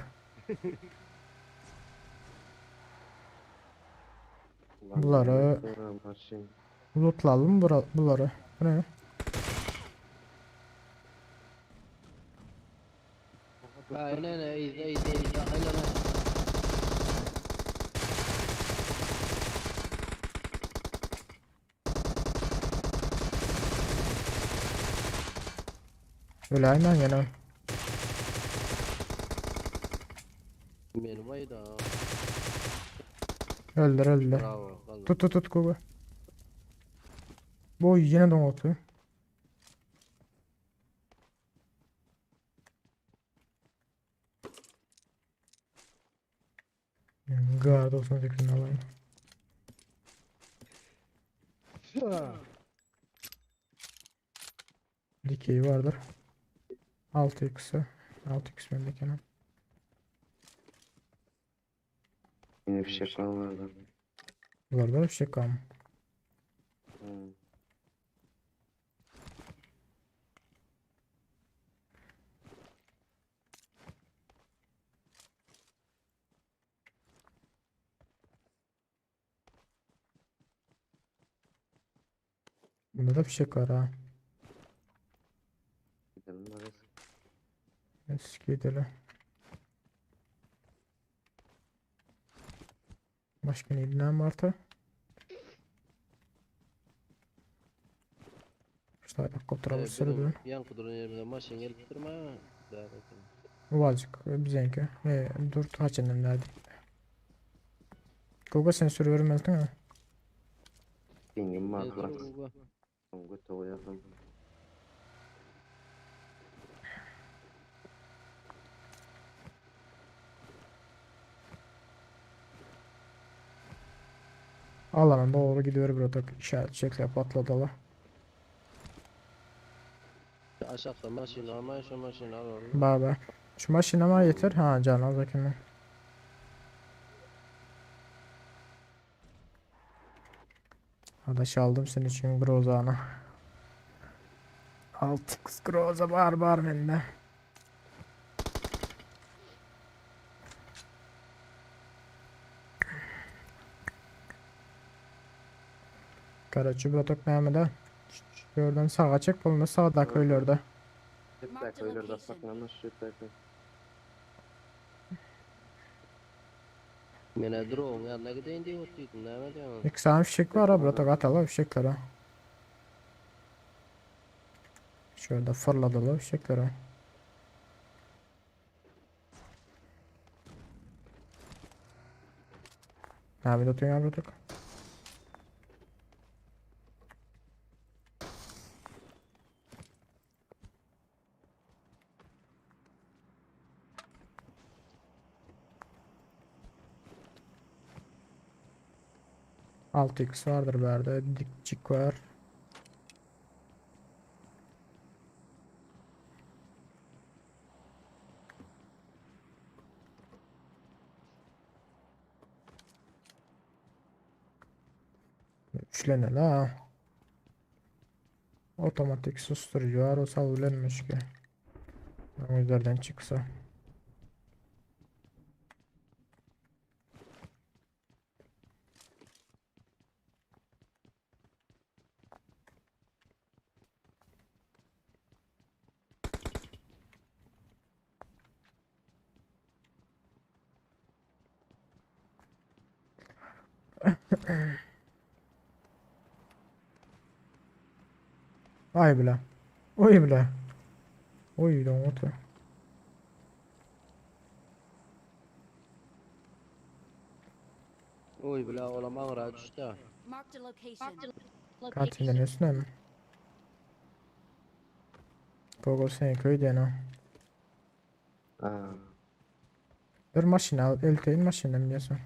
Bunları lootlayalım bunları. Bu ne? Aynen izle. Aynen. Öyle aynen yani. Benim ayda. Öldür. Bravo. Tut Google. Bu yine de atıyor. Guard 98'ini alayım. mı? Dikeyi vardır. 6x'ı. 6x bendeki lan. Yine fişek kan vardı. Vardır bir şey kalm. Hı. Bunda da fişek var ha. Gidelim orası. Eski deli. Başka neydi lan Martı? İşte helikopter alıp sürdü. Yan kudurun yerimde maşın gelip durma. Daha bakayım. Uvacık bizimki. Dur haçından nerede? Google sensörü vermez değil mi? Pingim var. Ne Bırak. dur bu? Songu toğu yazdım. Alana doğru gidiyor bir otak işaret çekse patladı la. Aşağıda maşın alma şu maşın al oğlum. Baba. Şu maşine mi yeter? Ha can al bakayım. Adaş aldım senin için Groza'na. 6x Groza var bende. Karaçı Brotok Mehmet'e. Şuradan sağa çek bulundu sağda köylerde. Hep de köylerde saklanmış. Hep de köy. Mene drone yanına gideyim diye otluydun ne mi diyorsun? İki tane fişek var ha Brotok atalı fişekleri. Şöyle fırladılar fişekleri. Ne bir atıyorsun ya Brotok? Altı x vardır bir yerde. Dikçik var. Üçlene la. Otomatik susturucu var o savulenmiş ki. O yüzden çıksa. Ay bile. Oy bile. Oy lan otu. Oy bile oğlum ağır düştü. Marked a location. Kantinden üstüne mi? Gogo senin köyden ha. Aa. Bir maşine al. Elteyin maşine mi diyorsun?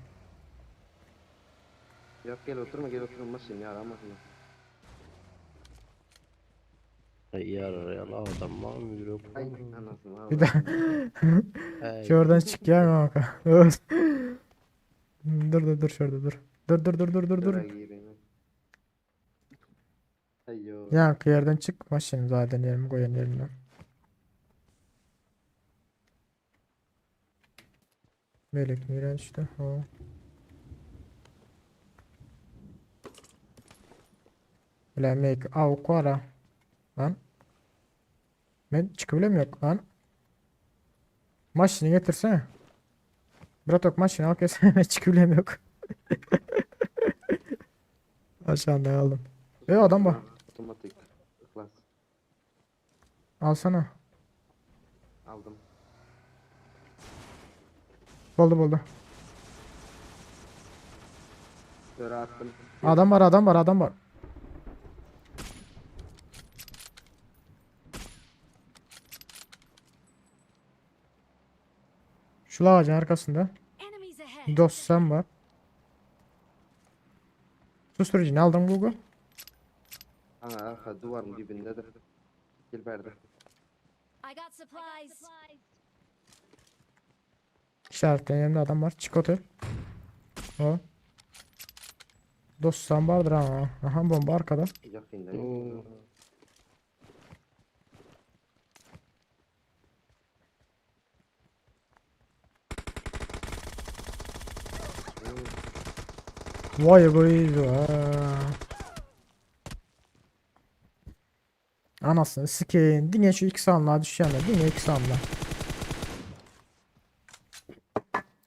Yok gel oturma maşın ya aramasın. Yarar ya la adam var mı yürü? Ay anasını al. Bir daha. Hey. Şuradan çık ya kanka. Dur şurada dur. Dur. Ayyo. Ya yerden çık maşını zaten yerimi koyan yerimden. Melek Miran işte o. Bilemek avuk var ha. Lan. Ben çıkabilemiyorum lan. Maşını getirsene. Bratok maşını al kesene çıkabilemiyorum. Aşağıda aldım. Adam var. Otomatik. Klas. Alsana. Aldım. Buldu. Böyle attım. Adam var. Şu ağacın arkasında. Enemies ahead. Dostum var. Susturucu ne aldın Google? Arka duvarın dibindedir. Gel berdi. I got supplies. İşaretten yanımda adam var. Çık otur. O. Dostsan vardır ha. Aha bomba arkada. Yakında Oo. yok. Vay be. Anasını sikeyim. Dinle şu iki sanlığa düşenler. Dinle iki sanlığa.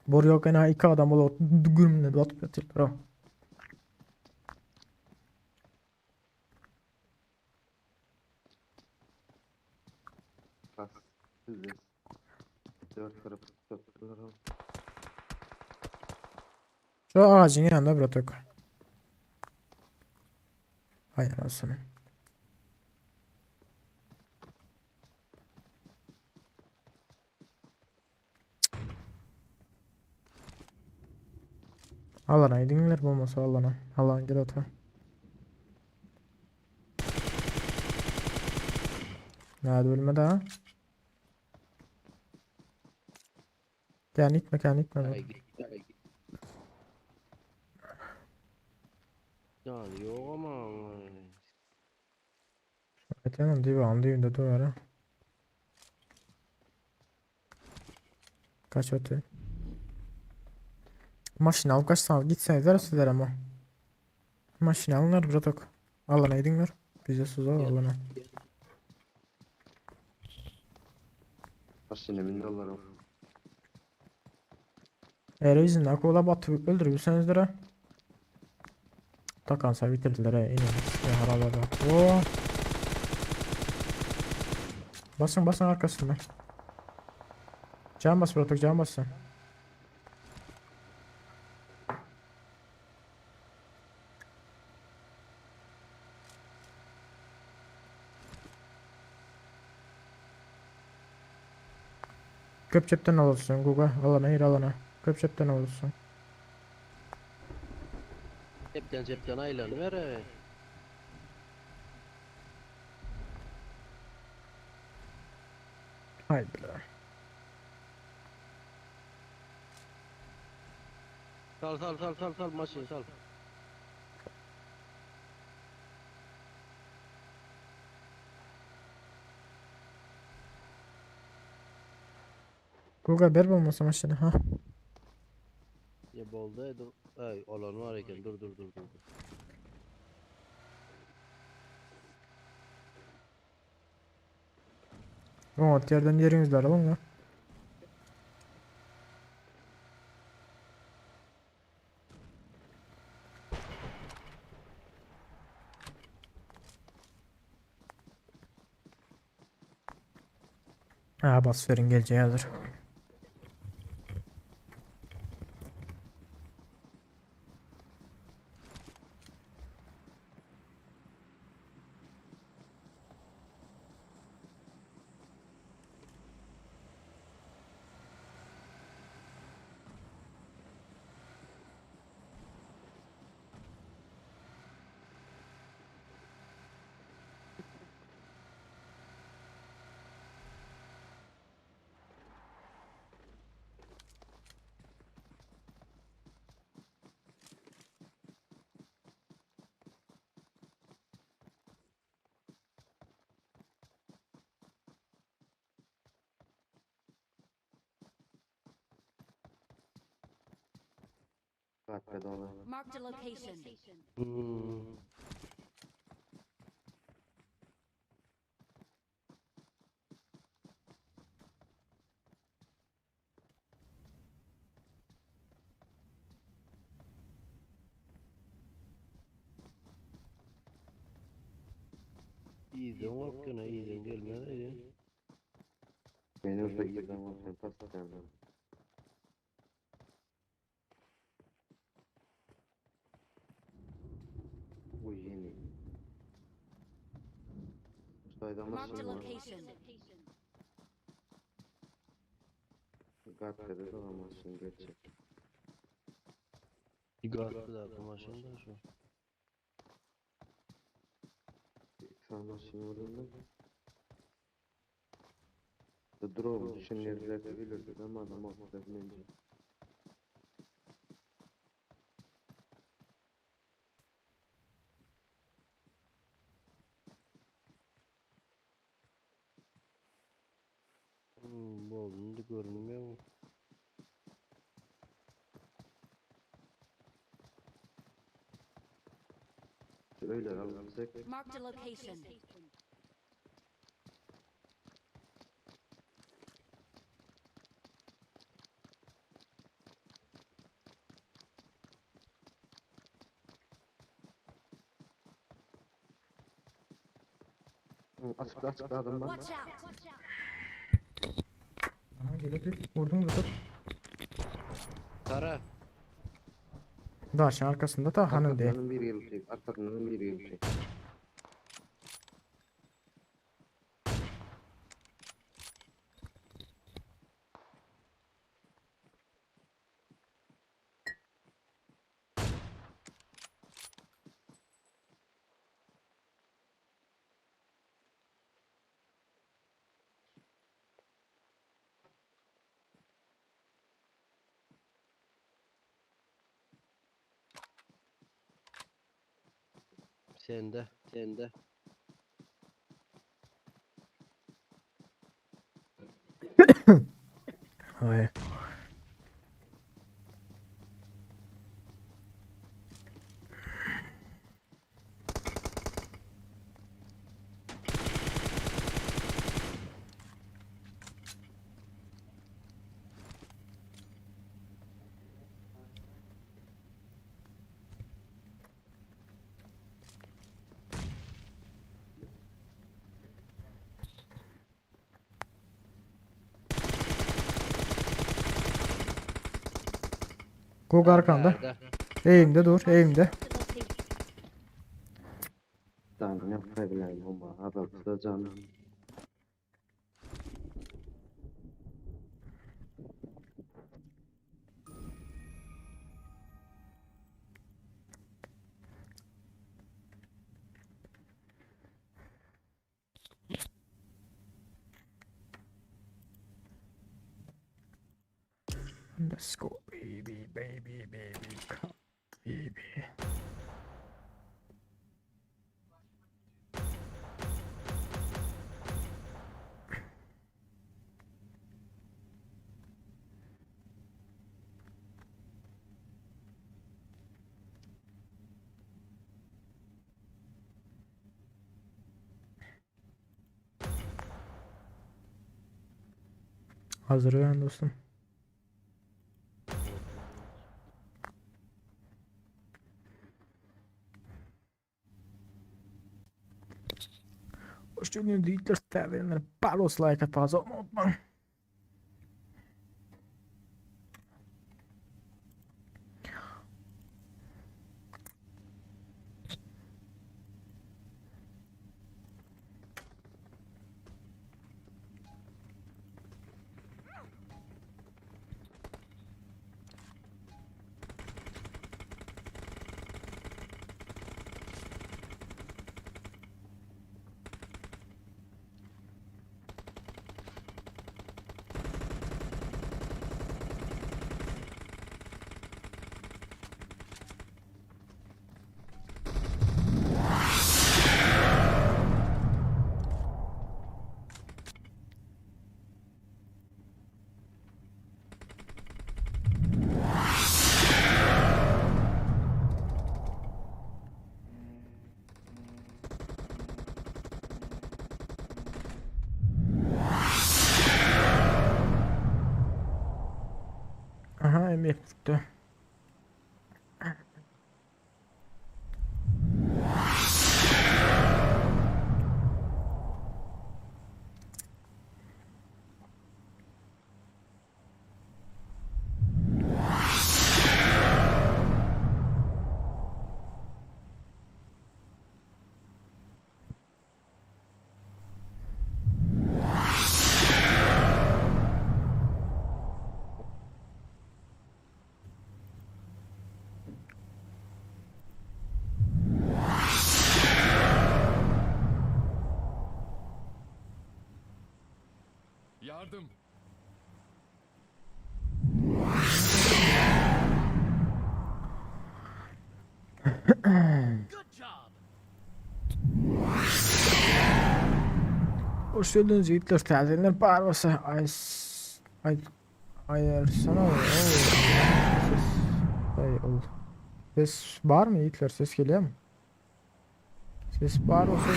Boru yok en iki adam olup gürümle batıp yatırlar. Kas. Sizi. 4 kırıp tuttular. Şu ağacın yanında bıraktık. Hayır anasını. Alana dinler bulması alana. Alan gel otur. Nerede ölmedi ha? Gel itme gel itme. Ay git. Yani yok ama. Evet yanım divan düğünde duvara. Kaç ötü. Maşını al kaçsan gitseniz arasılar ama. Maşını alınır bıraktık. Alana idinler. Bize suza alana. Başını min dolarım. Eğer izin akıla batıp öldürürseniz de takansa bitirdiler he. İnin. Ya haralarda. Oo. Basın basın arkasından. Can bas bıraktık can basın. Köpçepten olursun Guga. Alana hayır alana. Köpçepten olursun. Cepten aylan ver. Haydi be. Sal maçı sal. Guga ber bulmasın aşağıda. Ha. Ya bolda dur. Ay olan var iken dur. O yerden yerinizler alın lan. Ha bas verin geleceği hazır. Arkada dolar. Marked a location. İyiden hakkına iyiden gelmedi. Benim de iyi zaman sen pas atardım. Bu yeni. Ustayda Marked a mısın var? location. Arkada dolamazsın gerçek. Gattı da maşında şu. masini olundu. Drone düşünürler de bilirdi ama adam ortada bilince. Bu olduğunu da görünmüyor mu? Öyle alırsak Marked a location. açıkta adam var. Watch out! Aha gelebilir. Vurdum da. Tara. Daşın arkasında da hanım değil. Arkadan bir gelecek. Arkadan bir gelecek. Sende. Hayır. Gog arkanda. Nerede? Eğimde dur, eğimde. Tamam yapabileyim ama adam da canım. Let's go baby, baby, baby, come, baby. Hazır uyan dostum. Hoş geldiniz Hitler Tavern'e. Palos like atmanızı unutmayın. Aha emniyet tuttu. Yardım. Hoş geldiniz yiğitler. Tazeler bağırmasa. Ay. Ayırsana. Ses. Ay oldu. Ses var mı yiğitler? Ses geliyor mu? Ses var olsa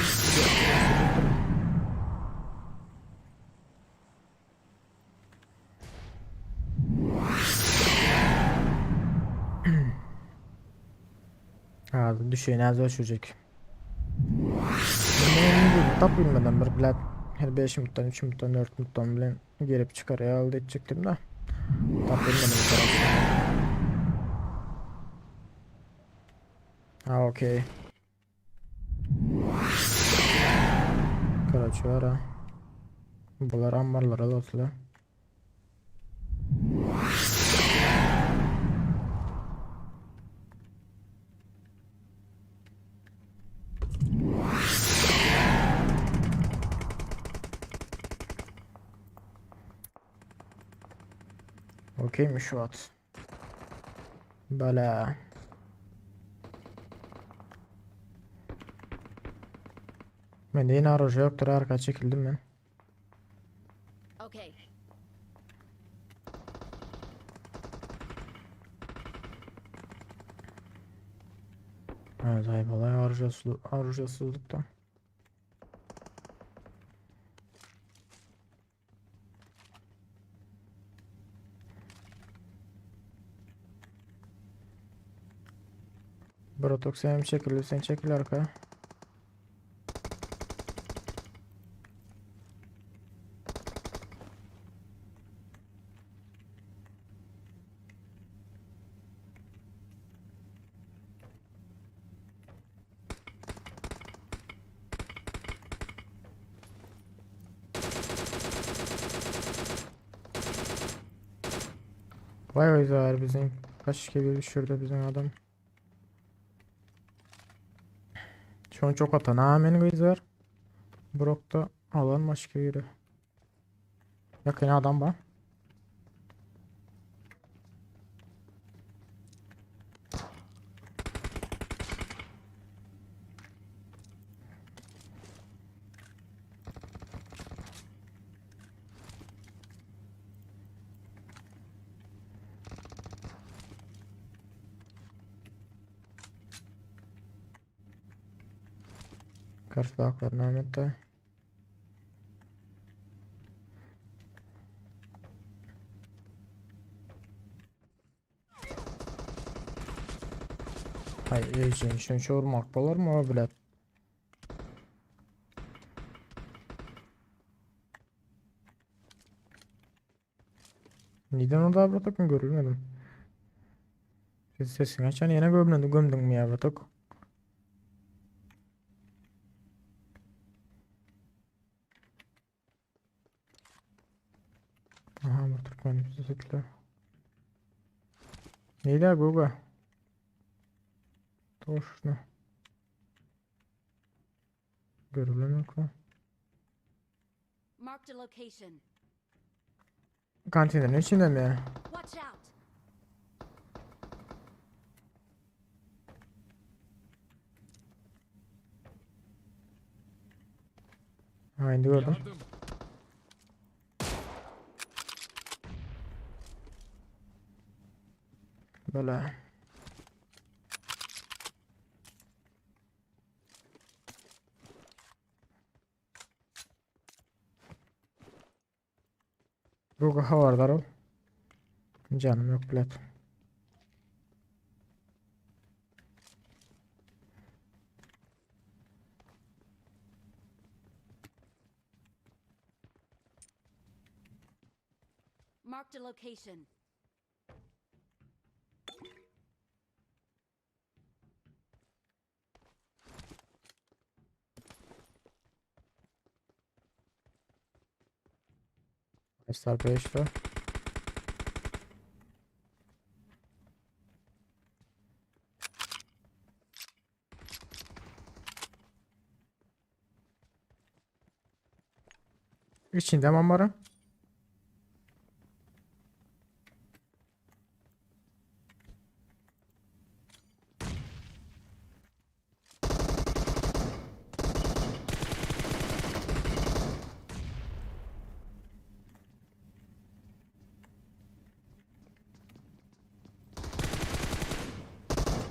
Hadi düşeyim az düşecek. Tap bilmeden bir bilet her 5 minuttan 3 minuttan 4 minuttan bilen gelip çıkar ya elde edecektim de tap bilmeden bir taraf. Ha okey. Короче ara. Bular ambarlara da atla. Okeymiş şu at. Böyle. Ben de yine aracı yoktur arka çekildim ben. Okay. Evet ayıbalay arıcasızlıktan. Brotok sen çekil sen çekil arkaya. Vay vay zar bizim kaç kere düşürdü bizim adam. Şu an çok atan amen gıyzar. Brok'ta alan başka yeri. Yakın adam var. Karşıda haklar Ahmet'te. Hay ejin şun şormak bolar mı o bilet? Neden orada avratak mı görülmedim? Sesin açan yine gömdün mü avratak? Aha bu Türkmen bizi sekler. Neydi abi bu? Точно. Görülemek var. Marked a location. Kantinin içinde mi ya? Watch out. Ha indi gördüm. Yardım. Böyle. Bu havardar ol. Canım yok bilet. Marked a location. Star 5'te. İçinde mamara.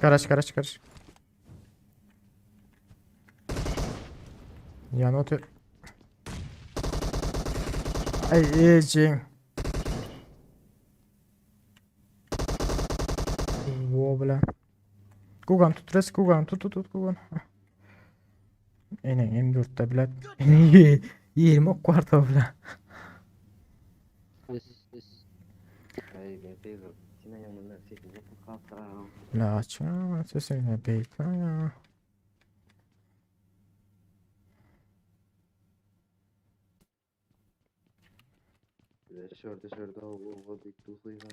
Araç. Yan otur. Ay iyicin. Wo bilen. Kugan tut res Kugan tut Kugan. Ene M4'te bilet. 20 kvarta bilen. Ay ben teyze. Sina yanımda sesini yapıp kalktıralım. La açma sesini bekle ya. Dışarıda o büyük duzuyla.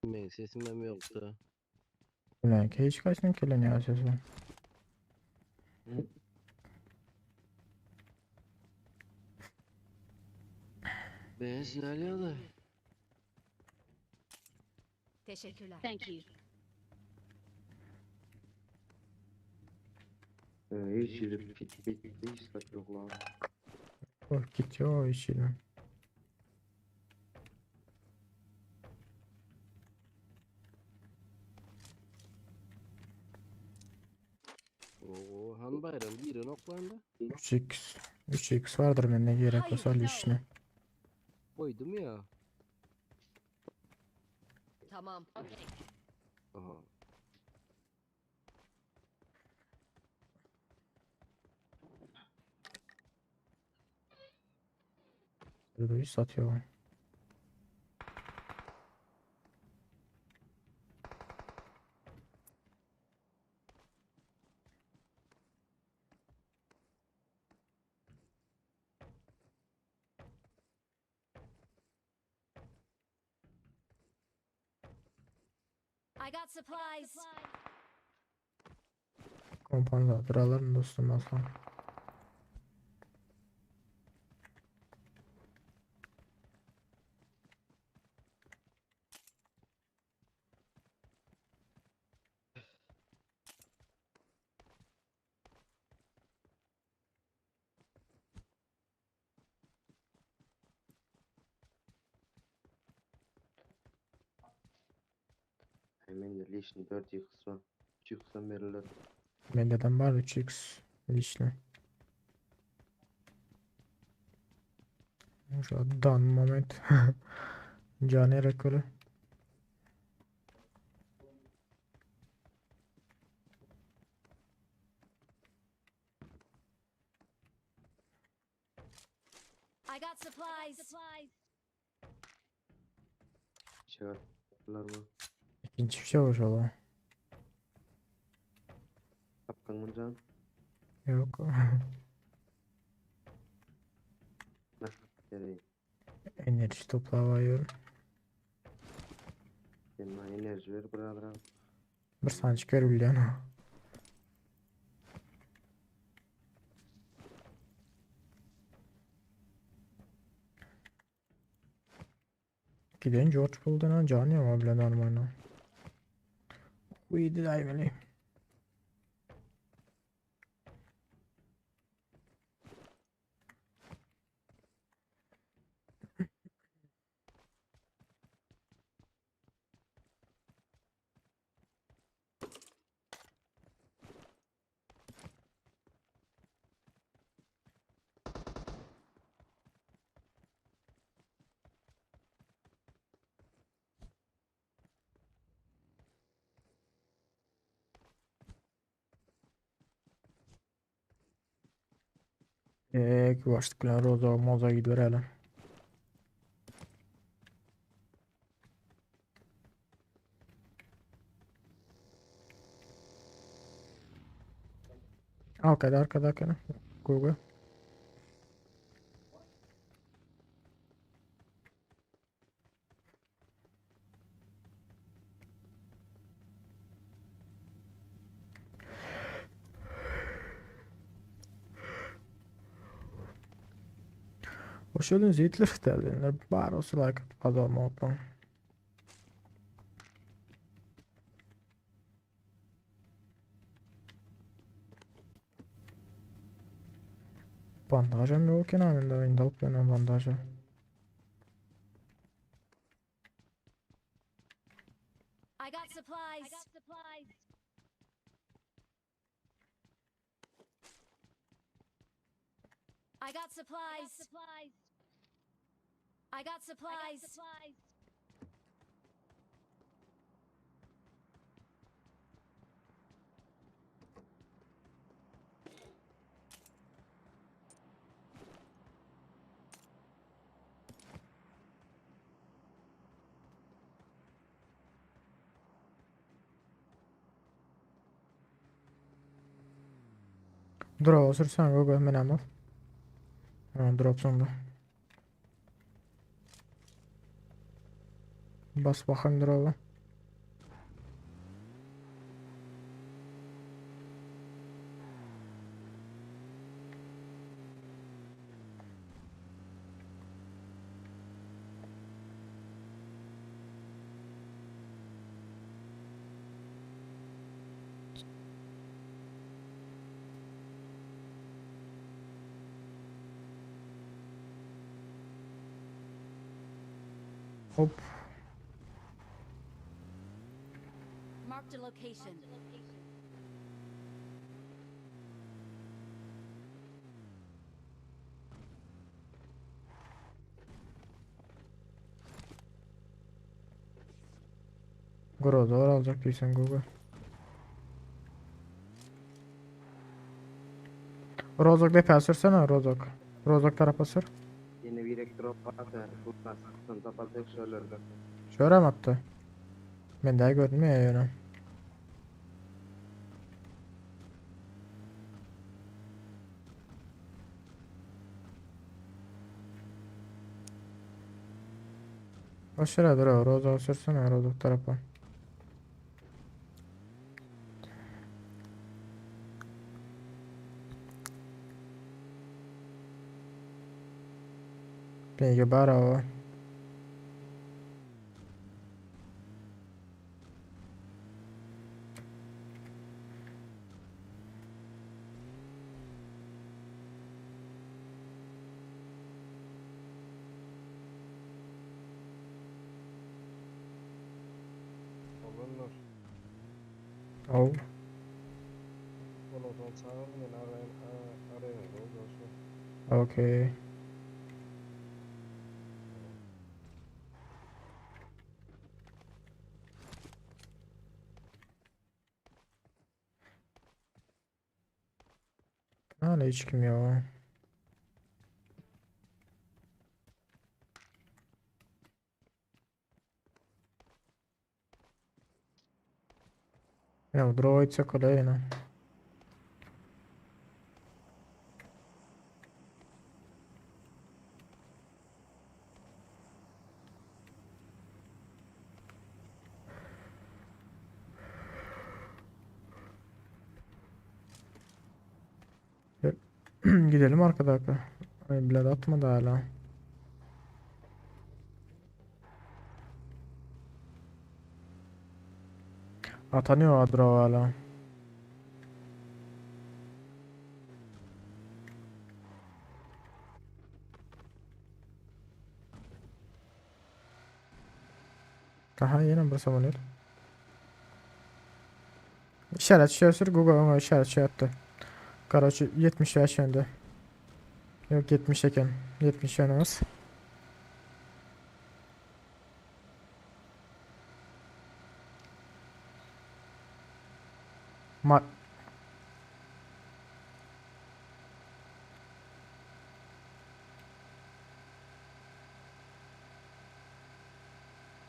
Benim sesim yoktu. Ulan ki hiç kaçtın ki lan ya sesi. Ben sinirliyordum. Teşekkürler. Thank you. Hiç yürüp hiç saç yok lan. Oh git ya o işiyle. Oo, Han Bayram biri noklandı. 3x vardır bende gerek olsa işine. Koydum ya. Tamam. Aha. Burada iş satıyor. I got supplies. Kompanzatör alırım dostum aslan. Hemen de lişni 4 yıkısı var. 3 yıkısan verilir. Bendeden var 3x işine. Şu dan moment. Cani rekoru. I got supplies. Çıkarttılar mı? İkinci bir şey var o. Kapkan mı can? Yok. Nereye? Enerji toplayıyorum. Senin enerji ver birader. Bir sançık görülüyor. Giden George Bull'dan Cani ama bile normal. Uyudu daimeli. Başlıklar Roza Moza gidiyor hele. Arkada. Google. Hoş geldiniz Hitler derler. Bara olsa like adam olsun. Bandajım yok kenarında. Indalp yana bandajı. I got supplies. I got supplies. Drop sürsen Google men al. Ha, drop sonunda. Bas bakayım drop'a. Hop. Marked a location. Grozor alacak değilsen Google. Rozok defa sürsene Rozok. Rozok tarafa sür. Yine bir drop atar. Bu baskın tapaldık şöylerde. Şöyle mi attı? Ben daha görünmüyor ya yönü. Aşağıda dur o Rozok sürsene Rozok tarafa. Peki bravo. Olurlar. Oh. Oladan çağır men arayın olsun. Okay. Hala hiç kim ya. Ya droid'e kolejna. Gidelim arkadaşlar. Ay blad atmadı hala. Atanıyor Adro hala. Aha yine bir samanıyor. İşaret şey sür Google ona işaret şey attı. Karaçı 70 yaş yönde. Yok 70 eken. 70 yönümüz. Ma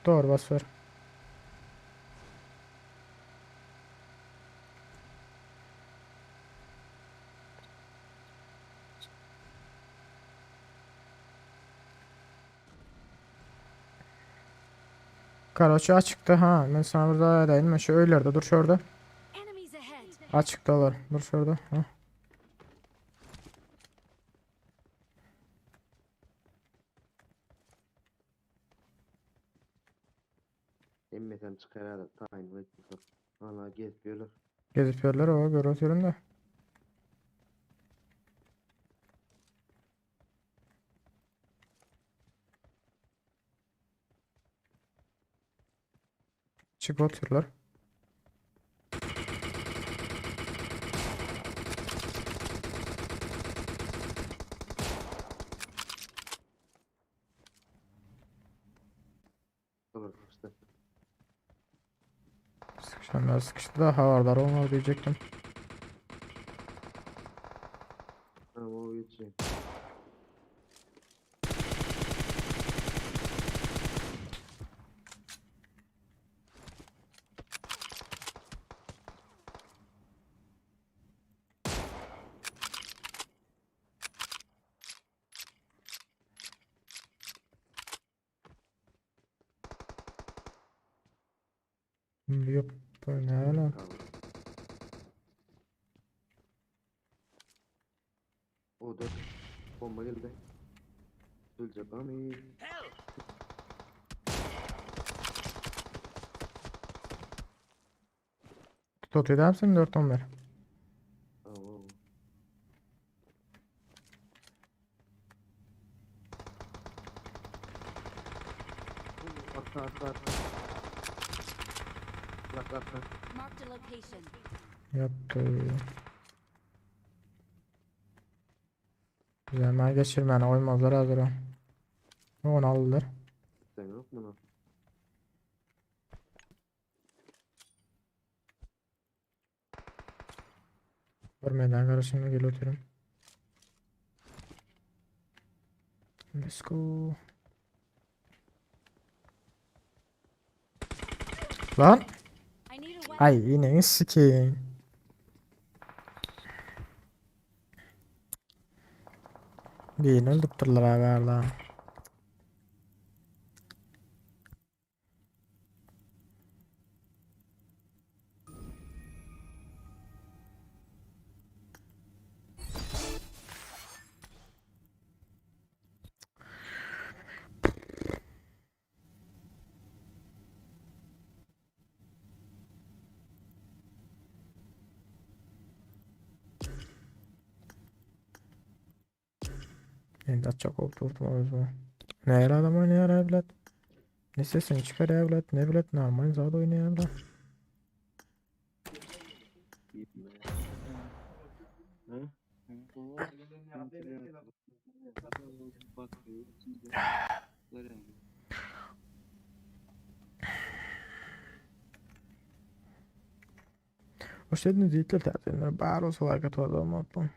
Doğru bas ver. Karaçı açıktı ha. Ben sana burada değilim. Ben şu öylerde dur şurada. Enemies ahead. Açıktalar. Dur şurada. Ha. Emmeten çıkarada tayin ve ana gezmiyorlar. Gezip yerler o görüntülerim de. Çık oturuyorlar. Sıkışanlar sıkıştı da havardar olmaz diyecektim. Tamam o geçecek. Yok. Bu ne lan? Tamam. O da bomba geldi. Ölecek ama iyi. Tut eder misin 4-11? Tamam. Arka arka arka. Arka arka. Marked a location. Yaptı. Güzel ben geçirmeni oymazlar hazır o. Onu aldılar. Sen yok mu lan? Görmeden karşımda gel oturum. Let's go. Lan. I need a weapon. Ay yine sikeyim. Birini öldürttüler abi arada. Şimdi çok oturdum o yüzden. Ne her adam oynuyor evlat. Ne sesini çıkar evlat. Ne evlat normal zaten oynuyor evlat. Hoş geldiniz yiğitler tercihler. Bağır olsa like atı adam unutmayın.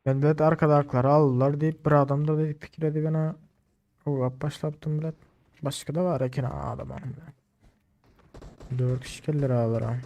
Ben de arkadakileri aldılar deyip bir adam da deyip fikredi bana. O başlattım bilet. Başka da var ekin adam hanım. 4 kişi gelir ağlara.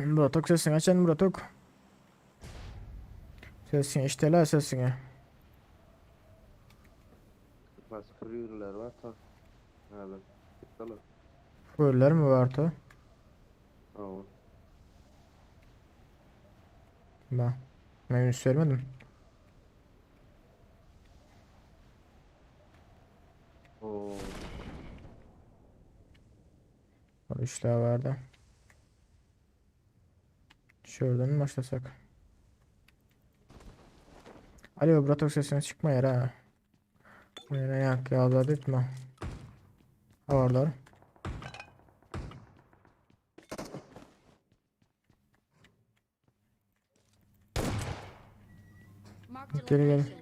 Buratok sesini açın Buratok. Sesini işte la sesini. Başka yürüler var da. Evet. Tamam. Fuller mi vardı? Tamam. Ben hiç söylemedim. Oo. Orada işler vardı. Şuradan mı başlasak? Alo Buratok sesine çıkma yere ha. Yine yak azat etme. Havarlar. Marked a Geri gel. location.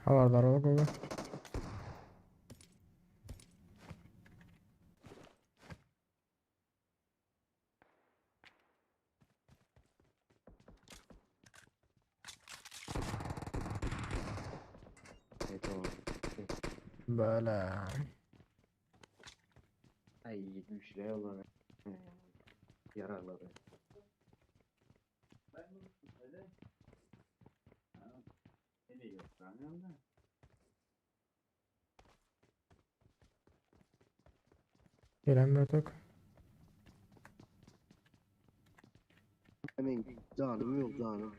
Havardar ol baba. Tamam. Böyle. Ay 73 liraya olan. Yararları. Gelen bırak. Hemen canım yok canım.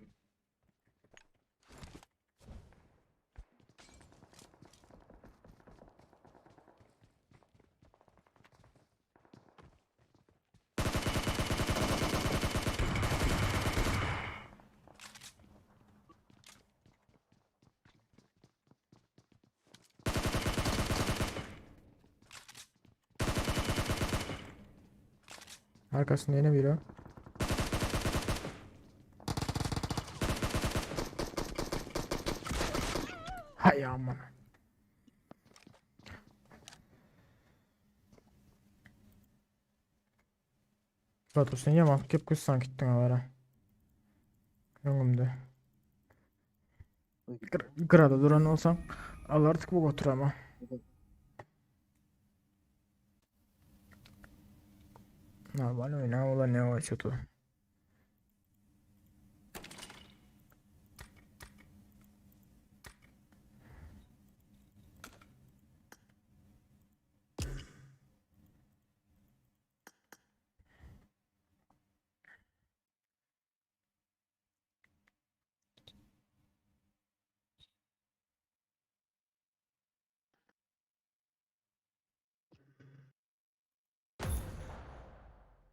Arkasında yine biri. Hay aman. Batu sen yaman kep kuşsan gittin avara. Önümde. Kırada duran olsan al artık bu otur ama. Normal oyna ola ne o çutu.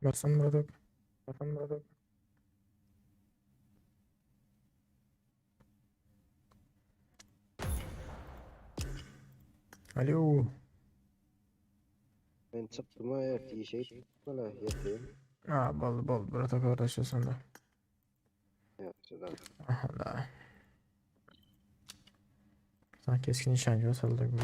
Basın bırak. Basın bırak. Alo. Ben çıktım ayakta şey valla yapayım. Aa bol bol bırak arkadaşlar da. Ya şuradan. Aha da. Sanki keskin nişancı basıldı gibi.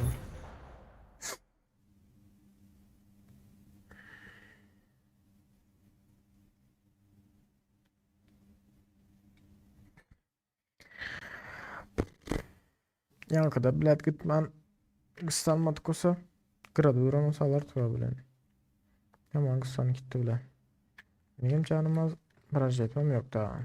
Yankıda bilet gitmen kıssalmadık olsa kırada duran olsa alar tura bilen. Yaman kıssan gitti bile. Benim canım az baraj etmem yok daha.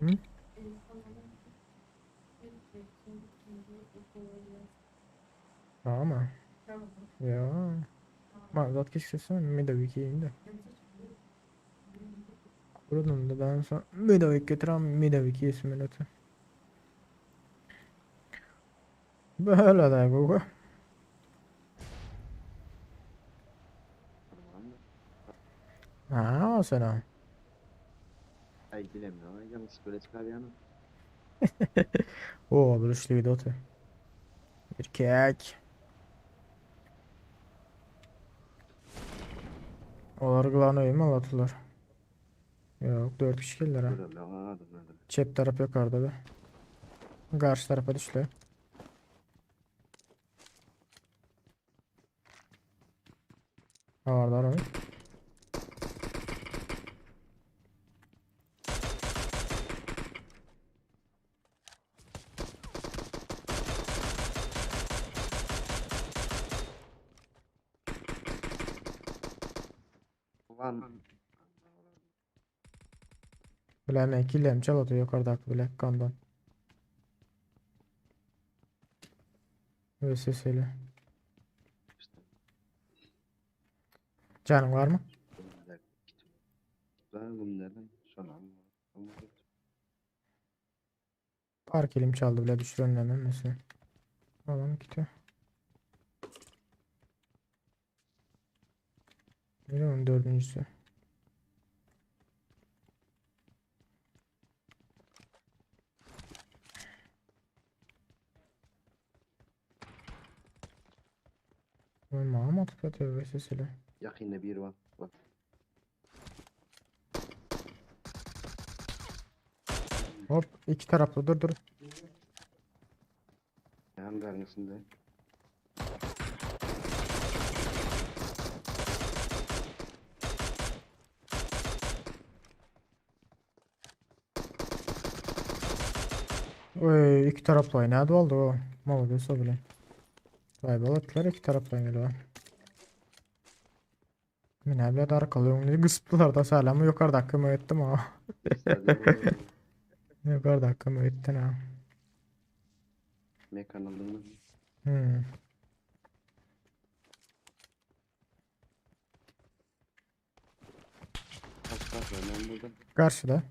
Hı? Ama ya mazat keşkesen Midawik'iyim de. Buradan da ben sonra Midawik getiren Midawik ismini atı. Böyle de bu. Ha o sana. Ay bilemiyorum. Yanlış böyle çıkar yani. O duruşluydu o tı. Erkek. Olar kılan oyun alatılar. Yok 4 kişi geldiler ha. Böyle anladım anladım. Çep taraf yukarıda da. Karşı tarafa düştü. Havarlar oyun. Lan Bilen killem çalatı yukarıdaki bilek kandan. Ve sesiyle. işte. Canın var mı? Ben bunlardan sonra Park elim çaldı bile düştü önlemem mesela. Adam gidiyor. Nere onun dördüncüsü? Mahmut atıyor ve sesiyle. yakında bir var. Bak. Hop iki taraflı dur dur. Hangarın içinde. Oy iki taraflı oynadı oldu o. Молодец o bile. Baybalatlar iki taraflı oynadı. Mine bile arkalıyorum. Gısptılar da selamı yukarıda hakkımı ettim ha. Stadyum olur. Yukarıda hakkımı ettin ha. Mekan aldın mı? Hmm. Kaç kaç var lan burada? Karşıda.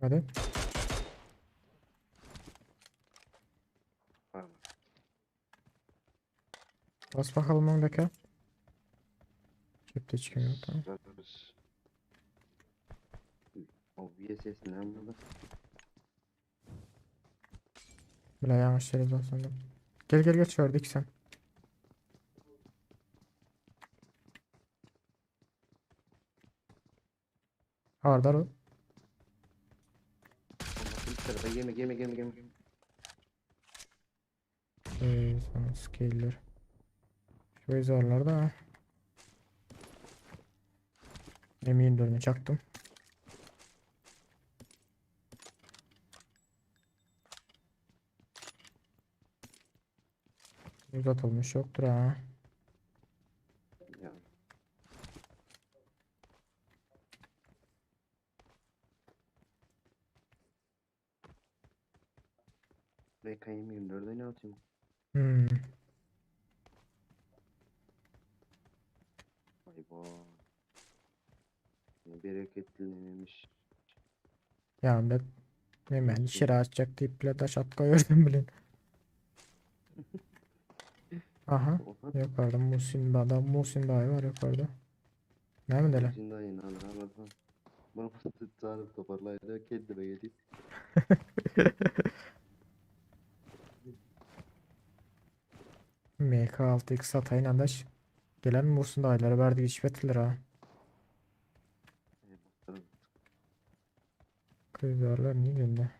Hadi. Var mı? Bas bakalım ondaki. Cepte çıkıyor tamam. Sararız. O VSS ne burada? Bile yanlış yere sandım. Gel gel geç gördük sen. Hardar o. Bir tarafa yeme. Sana skiller. Şöyle zorlar da. Emin dönü çaktım. Uzatılmış yoktur ha. Ya. VK24'de ne atayım? Hmm. Vay be. Ne bereketlilemiş. Ya ben hemen şira açacak deyip bile taş at koyuyordum bilin. Aha. Oha. Yukarıda Muhsin Dağ'da. Muhsin Dağı var yukarıda. Ne mi dele? Şimdi yine alır alır. Bunu tutarıp toparlayınca kendime gelip. MK6X atayın adaş. Gelen Muhsin Dağ'ları verdi geçmetilir ha. Kızlarlar niye geldi?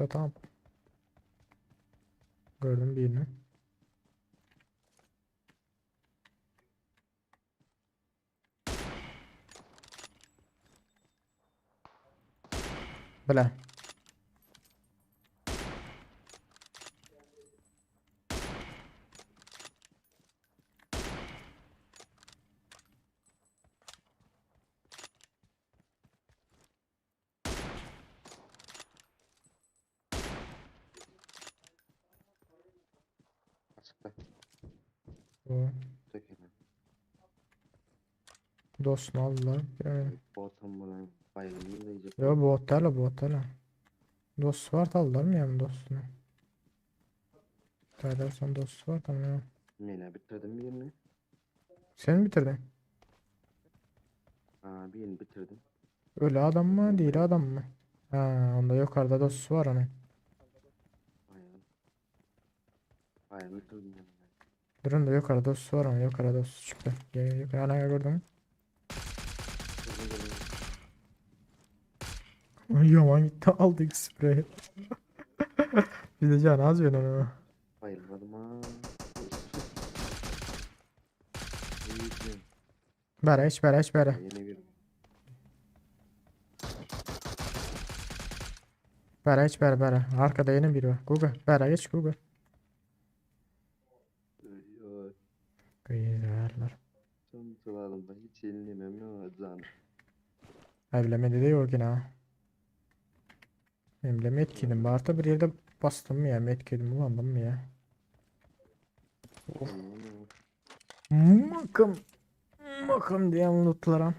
Tamam. Gördüm birini. Bile. Açıkla. Bu Sökemem. dostunu aldılar. Yani. Bu ortam bana bayılımı da yiyecek. Yo bu otele. Dost var da aldılar mı yani dostunu? Dersen dostu var tamam ya. Mine bitirdim birini. Sen mi bitirdin? Birini bitirdim. Öyle adam mı değil adam mı? Ha onda yukarıda dostu var onun. Aynen. Aynen bitirdim yani. Durun da yukarıda dostu var onun yukarıda dostu çıktı. Gel yukarı ana gördün mü? Ay yaman gitti aldık spreyi. Bir de can az onu. Bayılmadım ha. İyisin. Bere. Yeni bir. Bere. Arkada yeni biri var. Google. Bere geç Google. Yok. Güzeller. Son sıralarında hiç yenilmem ya canım. Evlemedi de yok yine ha. Hem de metkidim. Barta bir yerde bastım mı ya? Metkidim ulandım mı ya? Of. Makım diye unuttular.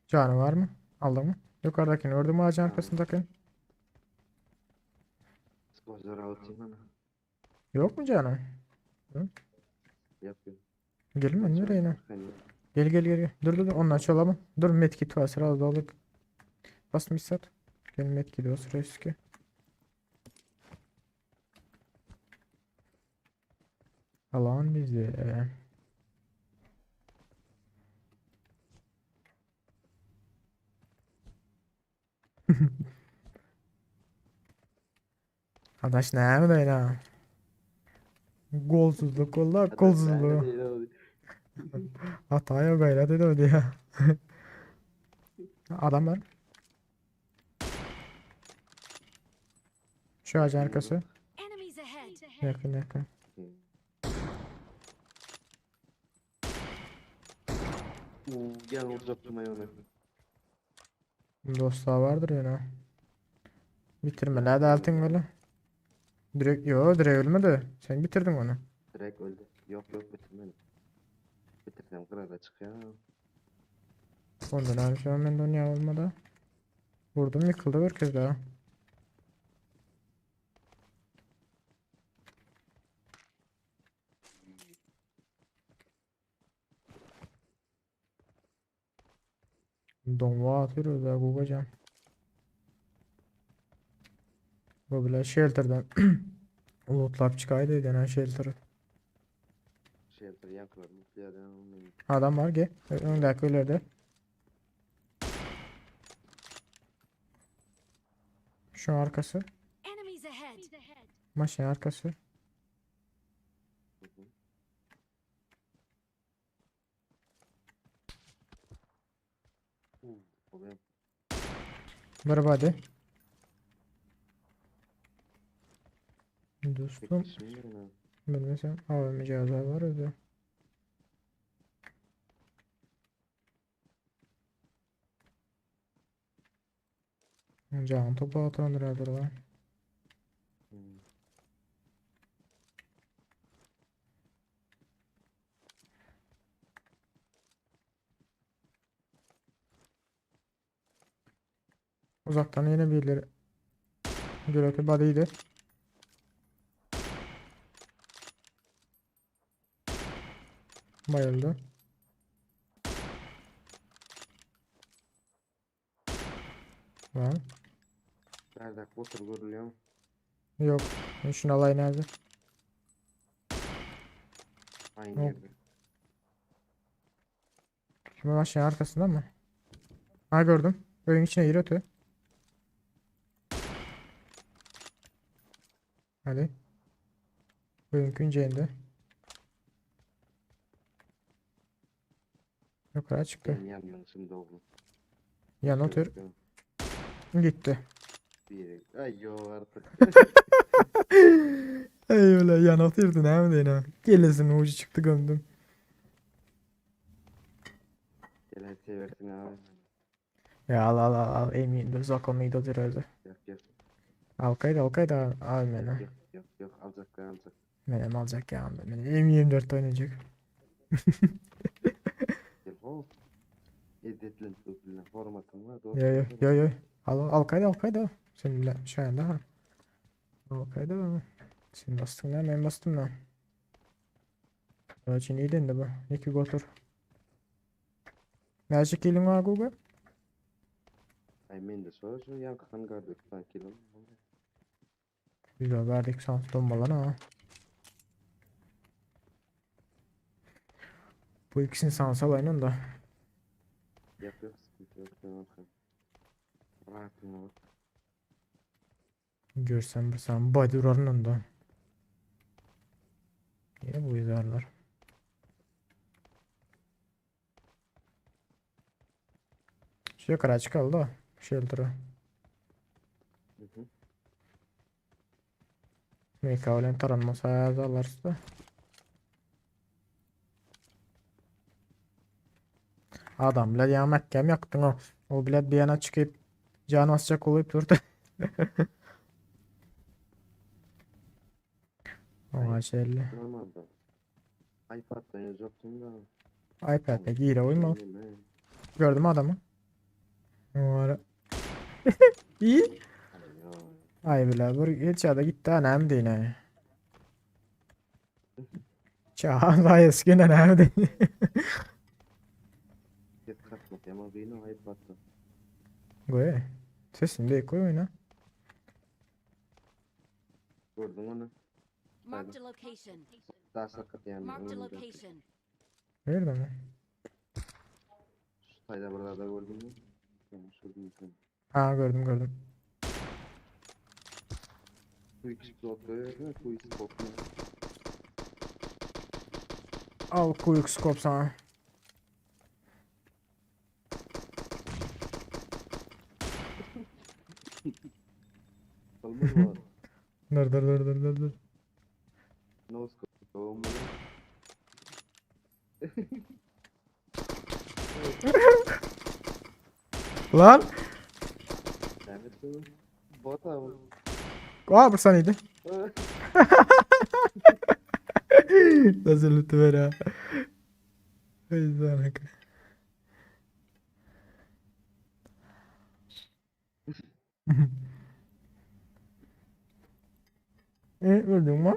Canı var mı? Aldın mı? Yukarıdakini gördün mü ağacın arkasındakini? Sporcu zor atayım ana. Yok mu canım? Yapıyorum. Gelme nereye ne? Hani Gel gel gel. Dur. Onu açalım. Dur medkit var sıra da alıp. Basmış sat. Gel medkit var sıra eski. Alan bizi. Adaş ne yapıyorsun ha? Golsuzluk valla golsuzluğu. Hata yok gayret ediyordu ya. Adam var. Şu ağacın arkası. Enemies ahead. Yakın. Gel olacaktım ayağına. Dostlar vardır ya. Bitirme la da altın böyle. Direkt ölmedi. Sen bitirdin onu. Direkt öldü. Yok bitirmedim. Bitirdim kırada çıkıyor. Ondan abi şu an bende dünya olmadı. Vurdum yıkıldı herkes daha. Donva atıyoruz da Gugacan. Bu bile shelter'dan lootlap çıkaydı denen shelter'ı. Shelter yakıyorum. Bir yerden olmayayım. Adam var gel. Öndeki ileride. Şu arkası. Enemies ahead. Maşın arkası. O benim. Merhaba hadi. Dostum. Tek kişi miyim ben? Bilmesem AVM cihazlar var öyle. Can topu atandır herhalde lan. Uzaktan yine birileri. Gölete body'ydi. Bayıldı. Var. Nerede? Otur görülüyor mu? Yok. Şunu alay nerede? Aynı Yok. yerde. Şimdi aşağı arkasında mı? Ha gördüm. Oyun içine gir ötü. Hadi. Oyun günceyinde. Yukarı çıktı. Ben yandım şimdi oğlum. Yan otur. Gitti. Bir yere. Ay yo artık. Eyvallah yan oturdun ha mi dene. Gelesin ucu çıktı gömdüm. Gel seversin abi. Ya al emin de zakonluydu herhalde. Yok. Alkaydı al beni. Yok alacak. Benim alacak ya beni. M24 oynayacak. Gel ho. Editlen tutulun formatın var. Yo. Alkaydı. Seninle şu anda ha. Alkaydı mı? Sen bastın lan ben bastım lan. Daha için iyi dendi bu. İki götür. Gerçek kilin var Google. Ay men de sonra şu yankıkan gördük sanki lan. Güzel verdik sans dombalana ha. Bu ikisini sans alayım da. Yok sıkıntı yok. Ben bakayım. Rahatım ol. Görsem bir sen baydurarın da. Yine bu izlerler. Şu yukarı açık kaldı da. Shelter'ı. Mekavlen taranması ayağıda alarsa da. Adam bile ya Mekke'm yaktın o. O bile bir yana çıkıp canı asacak olup durdu. Ama şeyli. Normalde. iPad'dan yazacaktım da. iPad'e giyre uyma. Gördüm adamı. O ara. İyi. Ay bile bir geçada gitti anam dine. Çağın gayes gene anam dine. Ket katmak ama beni ayıp battı. Goy. Sesini de koy oyna. Gördün onu. Marked a location. Daha sakat yani. Marked a önümde. location. Nerede mi? Şu sayda buralarda gördün mü? Yani şurada mısın? Ha gördüm. Bu ikisi blokluyor ya. Bu ikisi blokluyor. Al kuyuk skop sana. Olmaz mı? Dur. No scope. Olmaz. Lan. Evet bu. Bot abi. Aa bir saniydi. Nasıl lütfen ha. Ay zanaka. Gördün mü?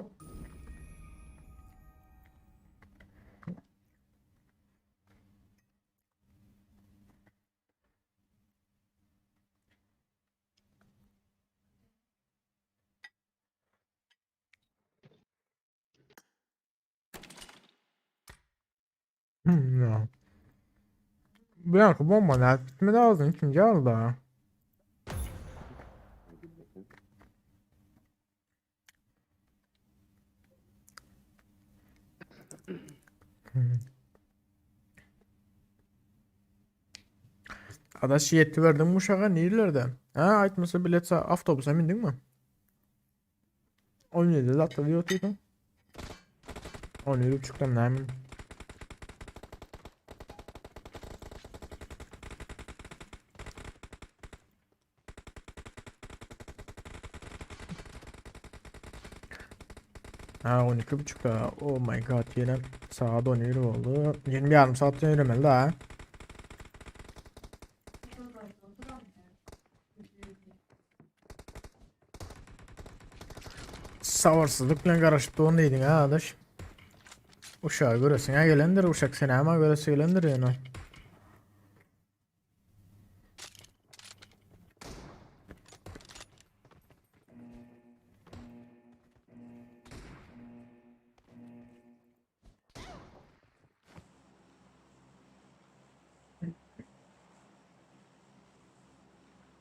Ya. Bir dakika bomba nerede? Bitmedi ağzın ikinci al da. Adaş yetti verdim bu şaka nerelerde? Ha aitmasa bilet avtobusa bindin mi? 17'de zaten diyor oturdum. 17.30'dan ne emin. Ha 12.30'da. Oh my god yine saat 17 oldu. Yeni bir yarım saatten yürümeli daha. Savarsızlıkla karışıp ondaydın ha adaş. Uşağı göresine gelendir, uşak seni ama göresi gelendir yani.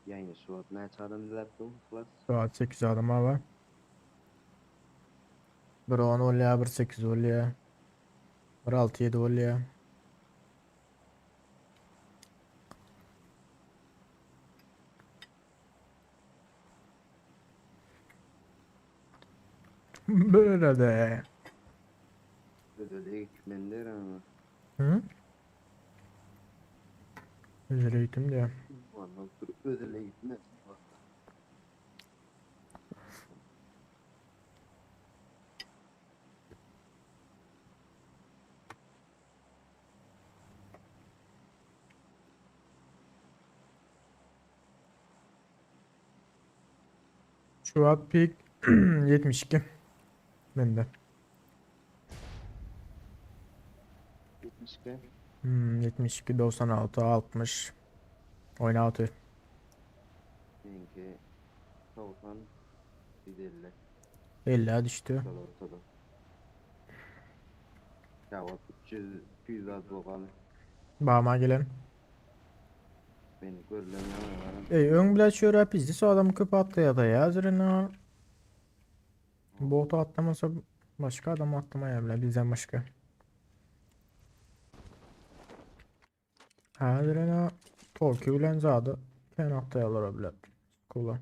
Yani şu an ne çağırındılar bu? Klas. Saat 8 adama var. Bir 10 oluyor, bir 8 oluyor. Bir 6-7 oluyor. Böyle de. Ödede eğitmenler ama. Hı? Özel eğitim diyor. Ondan sonra ödele eğitmen. Şubat peak 72. Bende. 72. 72, 96, 60. Oyna atıyor. Benimki 90. 150. 50'ye düştü. Dolar ortada. Ya o 300 200 az bakalım. Bağıma gelen. Beni görülen var. Ön bile şöyle bizde so adam köpü attı ya da ya üzerine. Botu atlamasa başka adam atlamaya bile bizden başka. Ha üzerine Tolki bilen zadı. Ken atlayalar bile. Kula.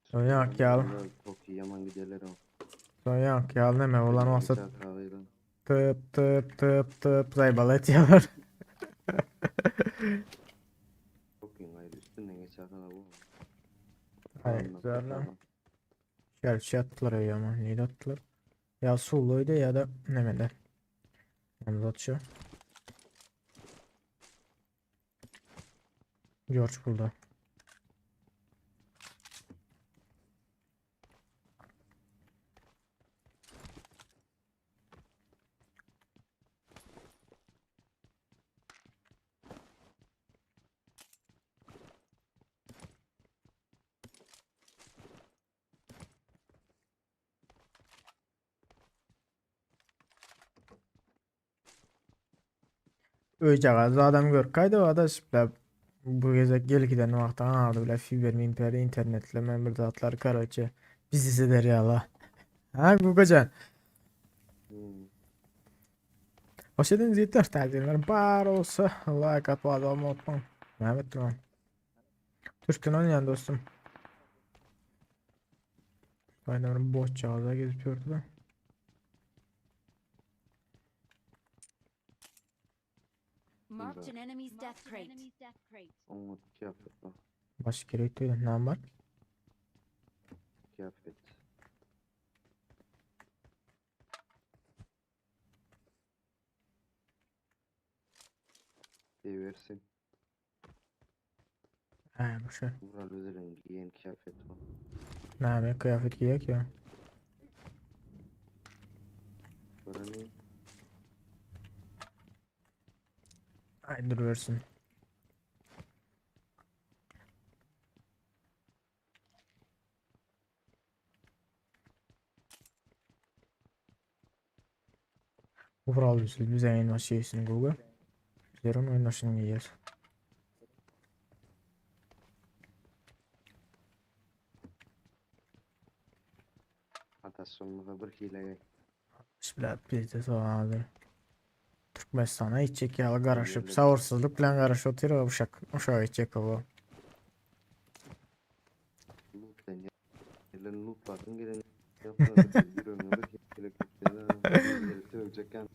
Sonyak ya. Çok iyi yaman giderler o. Sonyak ya neme olan olsa Geçer kahveyden. tıp zaybal etiyorlar. Çok iyi gayrı üstünden geçer sana bu. Hayır güzel lan. Gerçi attılar ya ama neydi attılar? Ya Sulu'ydu ya da Nemede. Anlatçı. George burada. Öýjagaz adam gör. Kaýda adaş bile bu gezek gelgiden wagtda ağırdı bile fiber minper internetle men bir zatlar karaçı. Bizi sider ýala. Ha Gugacan. Hoş geldiniz yeter tagdirler bar olsa like atıp adam unutmam. Mehmet tamam. Türk'ten oynayan dostum. Aynen boş çağda gezip gördü da. Marked an enemy's death crate. Umut kıyafet bak. Baş gerek değil. Ne var? Kıyafet. Deversin. He boş ver. Vural Özer'in giyen kıyafet var. Ne yapayım kıyafet giyek ya. Böyle Ay dur versin. Vural bize en şeysin Google. Bizlerin oynaşını giyiyoruz. Ataşımıza bir hile Bismillah bizde sağladı. Türkmenistan'a içecek yalı karışıp savursuzluk bilen karış oturuyor uşak içecek o. loot'tan yerlerin loot'lardan gelen yapıları bir ömürlük helikopterler tövecekken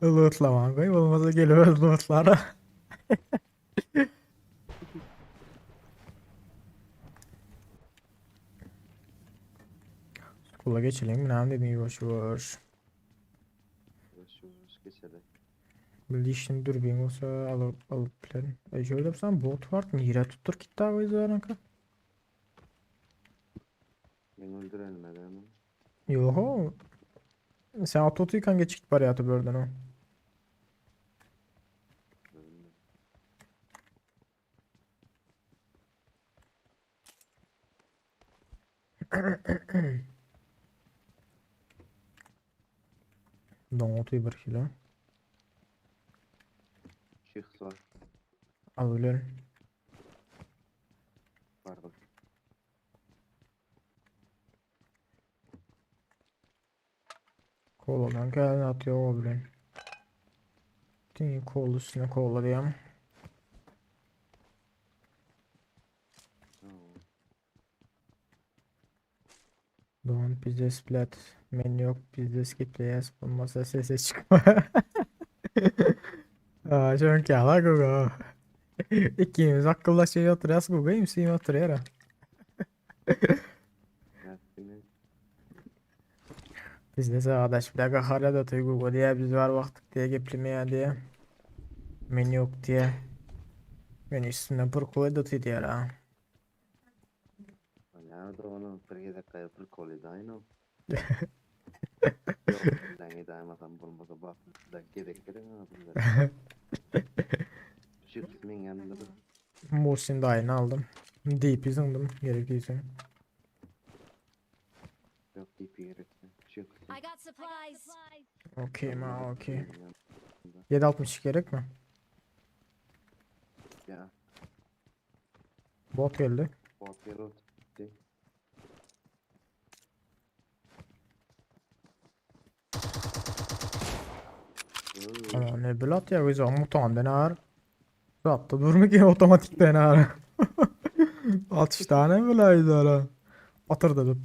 Lootlaman koy olmasa geliyor lootlara. Kula geçelim ne dedin yavaş yavaş. geçelim. Bildi işin dürbün olsa alıp bilen. Şöyle yapsam bot var nire tuttur gitti abi zaranka. Ben öldürenmedi ama. Yoho. Sen ototuyken geçik bari atı böldün o. Doğutuyu bir kilo. Şıks var. Al öyle. Var bak. Koladan geldi atıyor o bile. Din kol üstüne kolla diyem. Don't bizde splat. Men yok bizde skipleyes. Bulmasa sese çıkma. Aa şön kala Google. İkimiz akıllaşıyor oturuyoruz Google. İmsiyim oturuyor ha. Bizde sağdaş bir dakika hala da tüy Google diye biz var vaktık diye geplemeye diye. Men yok diye. Ben üstüne pırkılı da tüy diye ha. Ya da onu bir dakika yapıp kolide aynı. Yok, ben dayanmasam bulmasa bak da gerektirir ha bunlar. Şıks min yanında bir Muhsin dayını aldım. DP zındım gerekirse. yok DP gerekti. Şıks. I got supplies. Okey ma okey. 7.60 gerek mi? Ya Bot geldi. bot yerot. Ama ne bilat ya biz mutan denar. Zatta durma ki otomatik denar. Atış tane bilaydı hala. Atır dedim.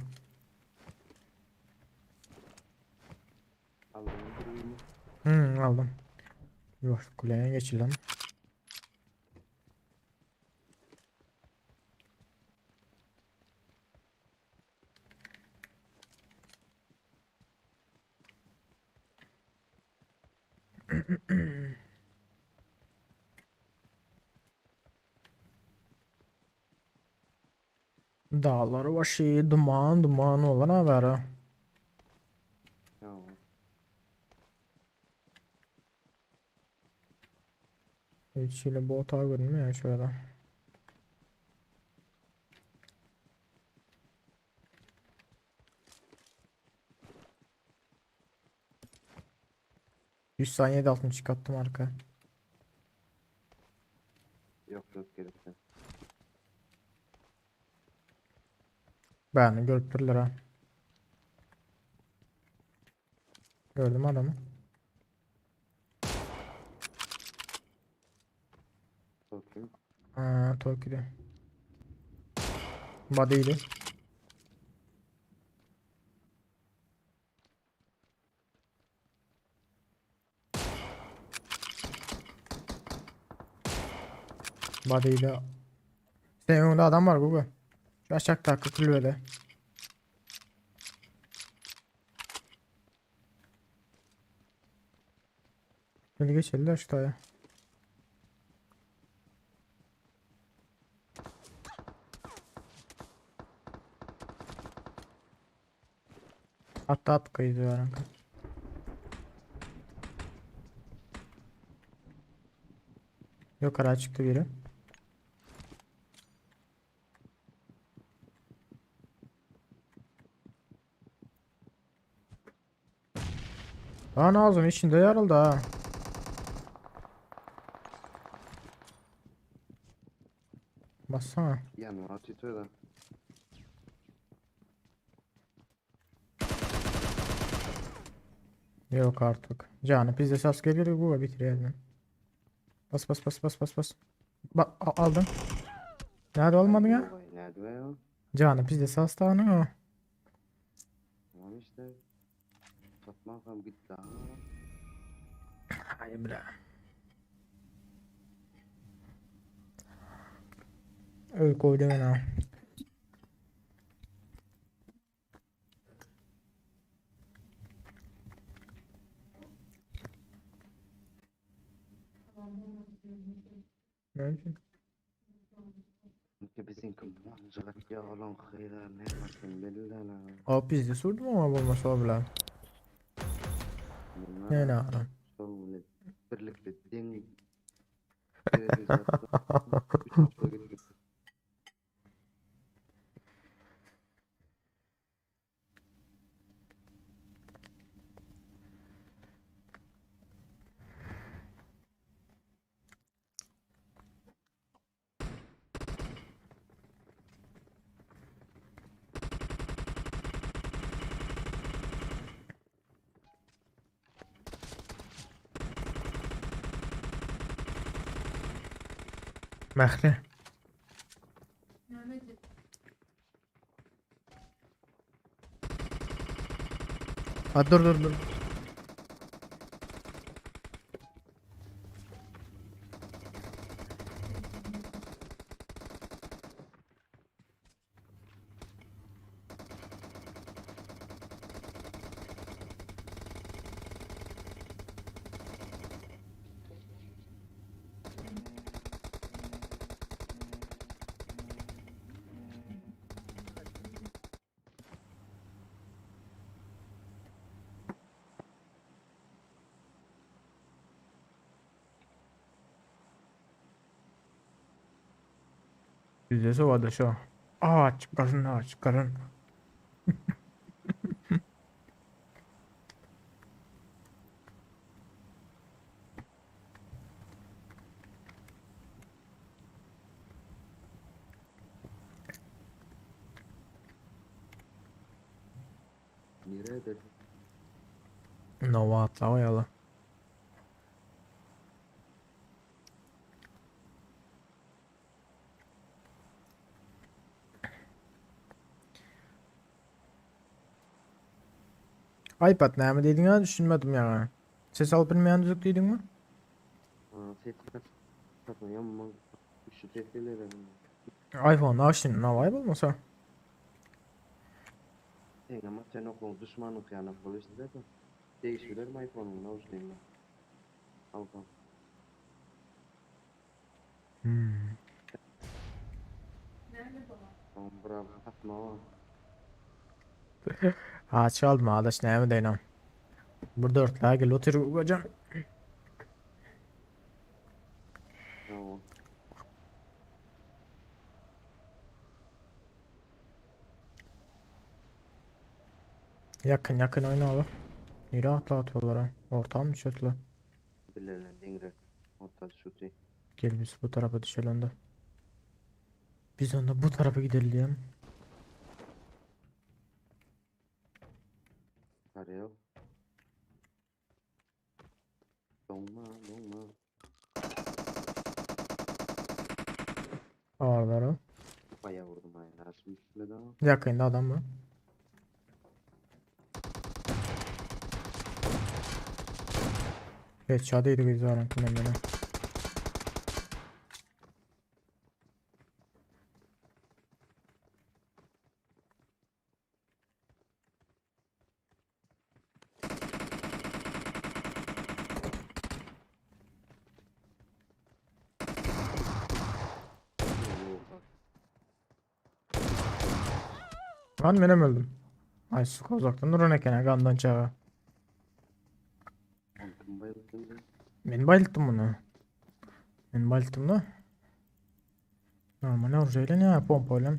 Aldım bir ürünü. Aldım. Yok kuleye geçelim. Dağları başı duman duman olan haber. Ya Hiç şöyle bota görünmüyor şöyle. 100 saniyede 60 kattım arka. Yok yok gerekli. Beğendim görüp dururlar ha. Gördüm adamı. Bakayım. Tokyo'da. Body'ydi. Body'ydi. Senin önünde adam var Google. Şu aşağı takı kulübede. Hadi geçelim de şu taya. Hatta at kaydı var. Yok ara çıktı biri. Lan ağzım içinde yarıldı ha. Bassana. Yani atıyor. Yok artık. Canı bizde sas geliyor bu bitirelim. Bas bas bas bas bas bas. Aldım. Nerede olmadı ya? Nerede be ya? Canı bizde sas tane o. Tamam işte. Fatma kan bitti ha. Hayır bre. Öyle koydum ben ha. Neyse. Ki bizim kımlancık ya olan khayra ne bakın bellana. Abi bizde sürdüm ama bulması o bile. Ne lan? Şöyle birlikte deng. Mehdi. Ha dur. Bizde sovada şu. Aç karın. Nerede? Nova atla yalı. iPad ne mi dedin ya düşünmedim ya. Ses alıp bilmeyen düzük dedin mi? Setler. Fatma yamma. Şu tepkileri. iPhone açtın ne var olmasa? Ama sen okul düşmanlık yani polisi de. Değiştirir mi iPhone'un ne uçlayayım ben? Alkan. Tamam bravo Fatma. Aç alma adaş ne mi deyim. Burada örtler gel otur hocam. Tamam. Yakın oyna oğlum. Yürü atla atıyorlar ha. Ortam mı çötlü? Tepelerden dengre. Orta şutu. Gel biz bu tarafa düşelim onda. Biz onda bu tarafa gidelim. Arıyor. Donma. Ağırlar o. Bayağı vurdum aynen. Nasıl üstüne ama. Yakında adam var. Evet çadıydı biz var hakkında beni. Lan benim öldüm. Ay sık uzaktan durun ekene kandan çağa. Altın bayıldım. Ben bayılttım bunu. Ben bayılttım da. Normal orijayla ne pompayla.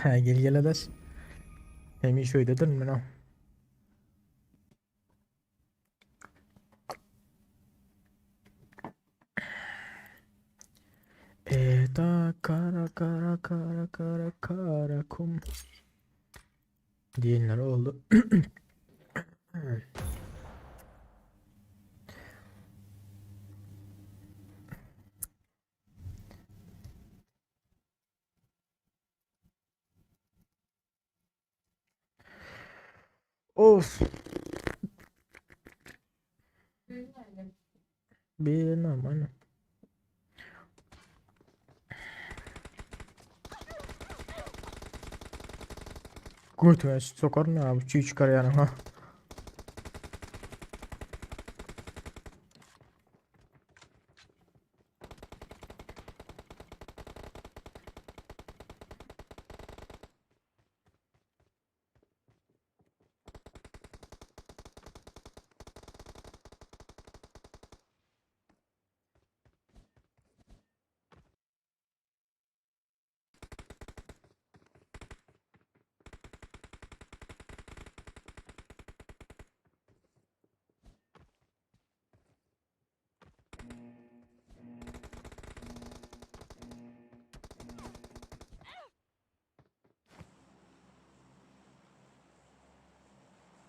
Gel adaş. Hem iyi şöyledir mi o? Eda kara kara kara kara kara kum diyenler oldu. Of. Bilmem hani. Götüme sokar ne abi çiğ çıkar yani ha.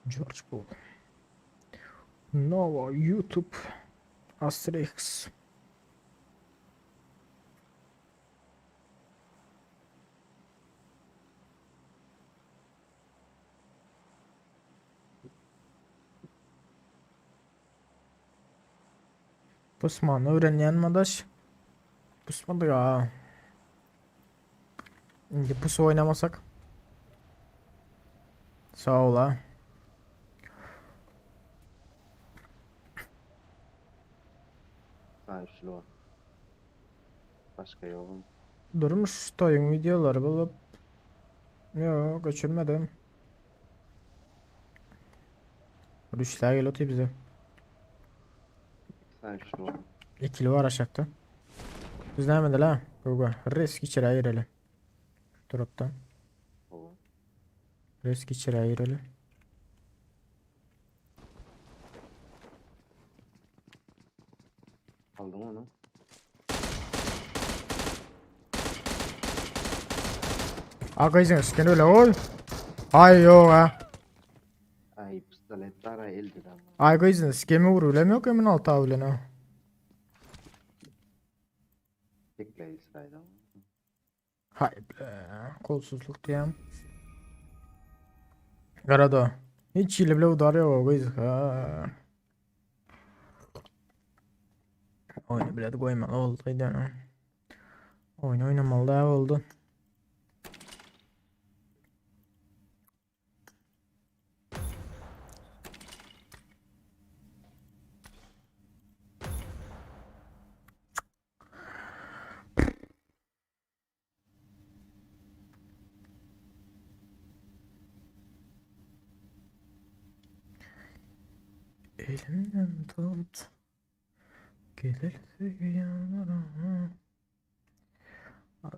George Bull. Nova YouTube Asterix. Pusmanı öğrenmeyen madaş. Pusmadı ya. Şimdi pusu oynamasak. Sağ ol ha. Ha üçlü var. Başka yolum. Durmuş dayım videoları bulup. Yok göçürmedim. Rüşler gel otuyor bize. Ha üçlü var. İkili var aşağıda. Biz ne yapmadı la? Google. Risk içeri girelim. Drop'tan. Olur. Risk içeri girelim. Aldım onu. Arkadaşlar sken öyle ol. Ay yok ha. Ay pistolet var ay elde de. Arkadaşlar skemi vuruyor. Yok emin altı avlena. Tekle İsrail ama. Hay be. Kolsuzluk diyem. Garado. Hiç hile bile udarıyor arkadaşlar. Oyunu bile de koymalı oldu. Oyun oynamalı da oldu. Elimden tut. Gelirse yanına.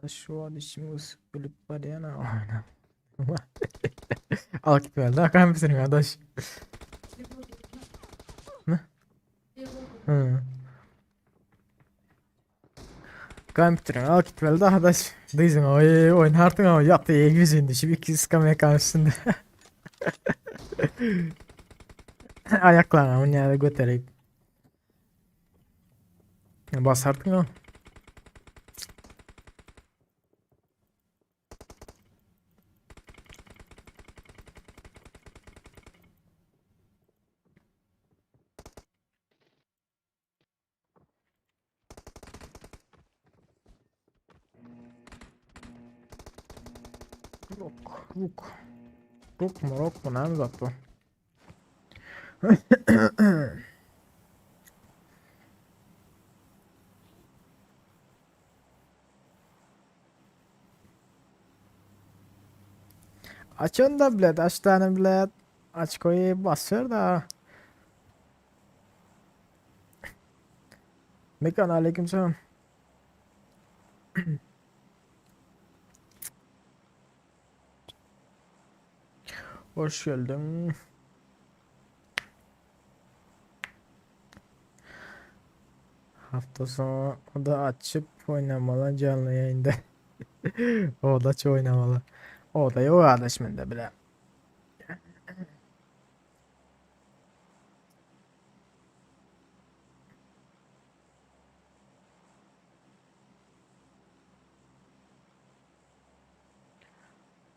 Şu an işimi ısıp bölüp var yana. Al git böyle. Daha kaybetsin arkadaş. Ne? Hı. Kaybetsin. Al git böyle arkadaş. Diysin oyun artık ama yaptı iyi yüzünde. Şimdi iki skamaya karşısında. Ayaklarına oynaya götüreyim. Bas artık o. Ruk. Ruk mu? Ne mi bu? Açın da bilet. Aç tane bilet. Aç koyu basıyor da. Mekan aleykümselam. Hoş geldin. Hafta sonu o da açıp oynamalı canlı yayında. O da çok oynamalı. O da yok kardeşim de bile.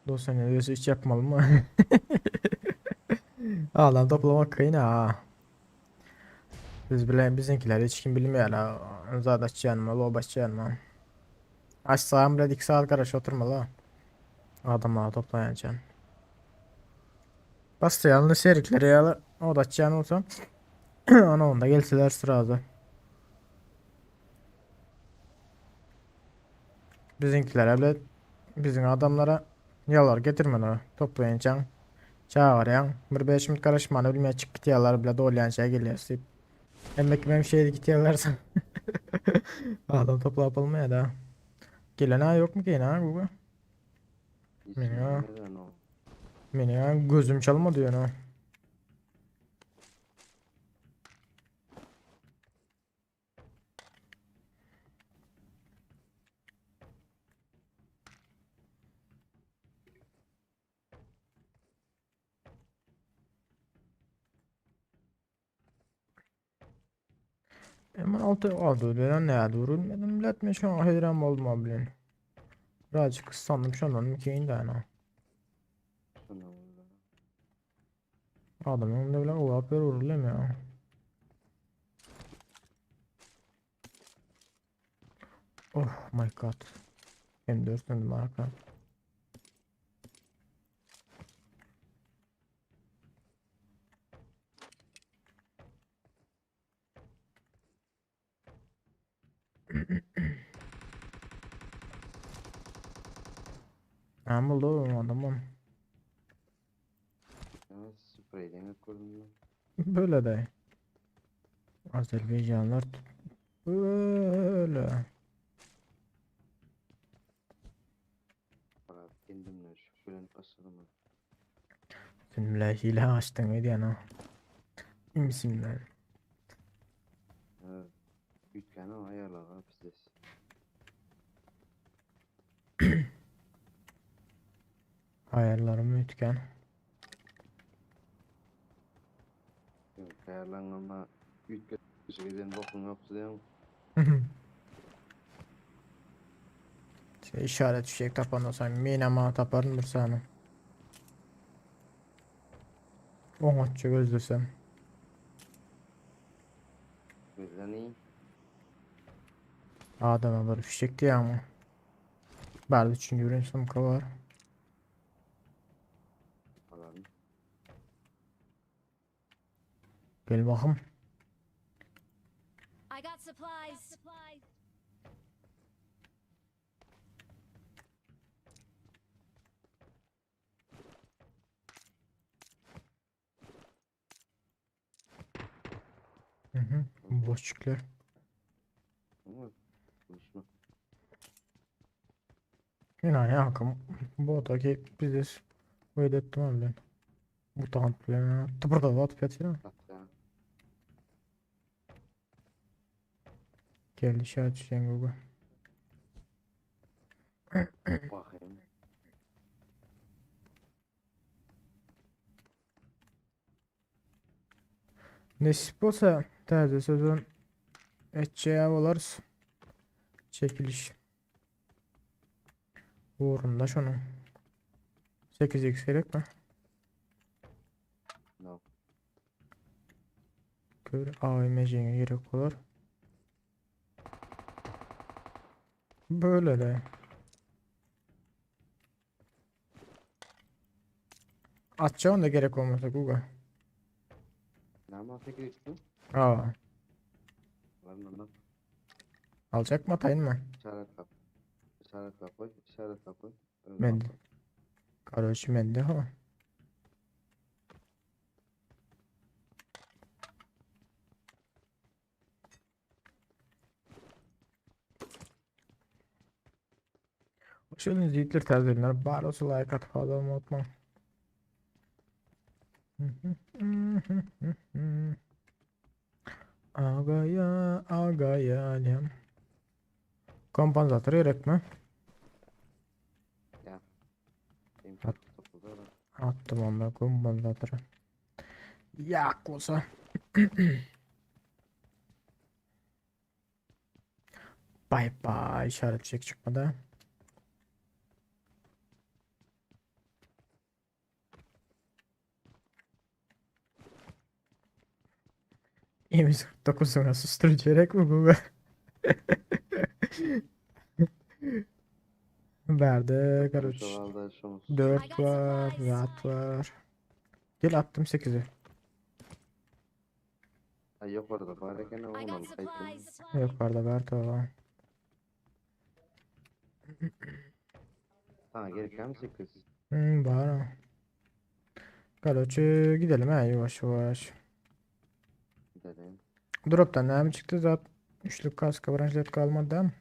Dostlar ne diyorsa hiç yapmalı mı? Ağlam toplamak kıyın ha. Biz bile bizimkiler hiç kim bilmiyor ha. Zadaş yanma, lobaş yanma. Aç sağım bile dik sağ arkadaş oturmalı. Adamlar toplayacaksın. Bastı yalnız serikleri ya. O da açacağın olsam. Ana onda gelseler sırada. Bizimkilere bile bizim adamlara yalar getirmeni toplayacaksın. Çağıracaksın. Bir 5 minut karışmanı bilmeye çık gidiyorlar bile doğlayan şey geliyor. Emek benim şeyde gidiyorlarsa. Adam toplayıp almaya da. Gelen ha yok mu ki ha bu? Beni ya. Neden o? Beni ya gözüm çalma diyor ha. Hemen altı aldı diyor ne durulmadım millet mi şu an hayran olma bilin. Birazcık sandım şundan mükeyim de ana. Sana valla. Adamın önünde bile o haber vurulur mu ya? Oh my god. M4 döndüm arka. Ben buldum adamım. Ya spreyden gördüm lan. Böyle de. Azerbaycanlılar böyle. Bana kendimle şüphelenip başladım. Sen bile hile açtın öyle yana. İmsimler. Evet. Dükkanı ayarlar bizdes. Ayarlarım ütken. Ayarlanma yüklü bokun yoktu değil mi? Şey, işaret fişek tapan olsam minama taparım bir sana. On atça gözlesem. Bizden iyi. Adama bir fişek diye ama. Bari üçüncü ürün sımka var. Alalım. Gel bakım. I got supplies. Hı hı. Boşçuklar. Ama konuşma. Yine yakın. Bu da ki biziz. Öyle ettim abi ben. Mutant bilen. Tıpırda da atıp yatıyor. At ya. Geldi işaret düşen Google. Bakayım. Nasip olsa taze sözün edeceği olarız. Çekiliş. Uğrunda şunu. 8x gerek mi? No. Gör AVM'ye gerek olur. Böyle de. Atacağım da gerek olmasa Google. Ne ama peki işte? Aa, Var mı lan? alacak mı atayım mı? İşaret kap. İşaret kap koy. İşaret kap koy. Öyle Ben bak. Kardeşim ben de ha. Hoş geldiniz yiğitler terziler. Bari olsa like atıp adamı unutmam. Agaya agaya alem. Kompansatör gerek mi? Ya. Benim At. çok topladı da. Attım onları kompansatörü. Yak olsa. Bye bye işaret çek çıkmadı. M149'una susturucu gerek mi bu be? Verdi kardeş. Şovalda şomuz. 4 var, rahat var. Gel attım 8'i. Ay yok orada. Bari gene I oğlum. got supplies. Yukarıda ver tamam. Sana gereken 8. Bana. Galoç'u gidelim ha yavaş yavaş. Gidelim. Drop'tan ne mi çıktı zaten? Üçlük kask branşlet kalmadı değil mi?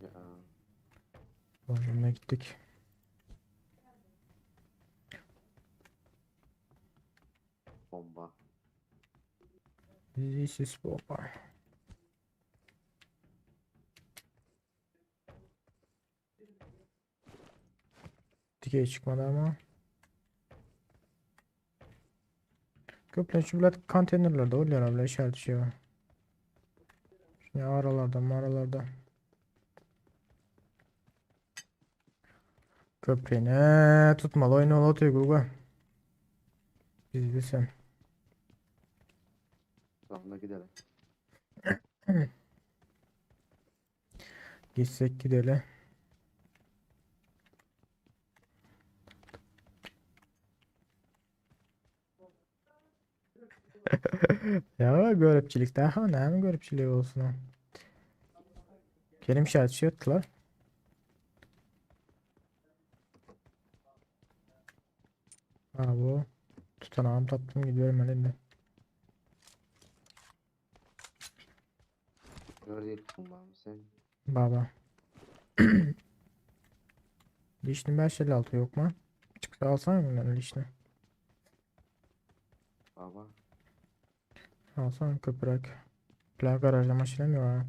Ya. Bonjour'una gittik. Bomba. This is bomba. Dikey çıkmadı ama. Köplen bilet konteynerlerde oluyor abla işaret şey var. Şimdi aralarda mağaralarda. Köprüne tutmalı oyunu oluyor Google. Biz bilsen. Sonra gidelim. Gitsek gidelim. Ya görüpçilik daha ne mi görüpçiliği olsun ha. Kerim şahit şey attılar. Ha bu. Tutanağım tattım gidiyorum elinde. Görecek bombamı sen. Baba. Lişni 556 yok mu? Çıksa alsana mı lan lişni? Baba. Alsana köpürek. Plak garajda maşine mi var?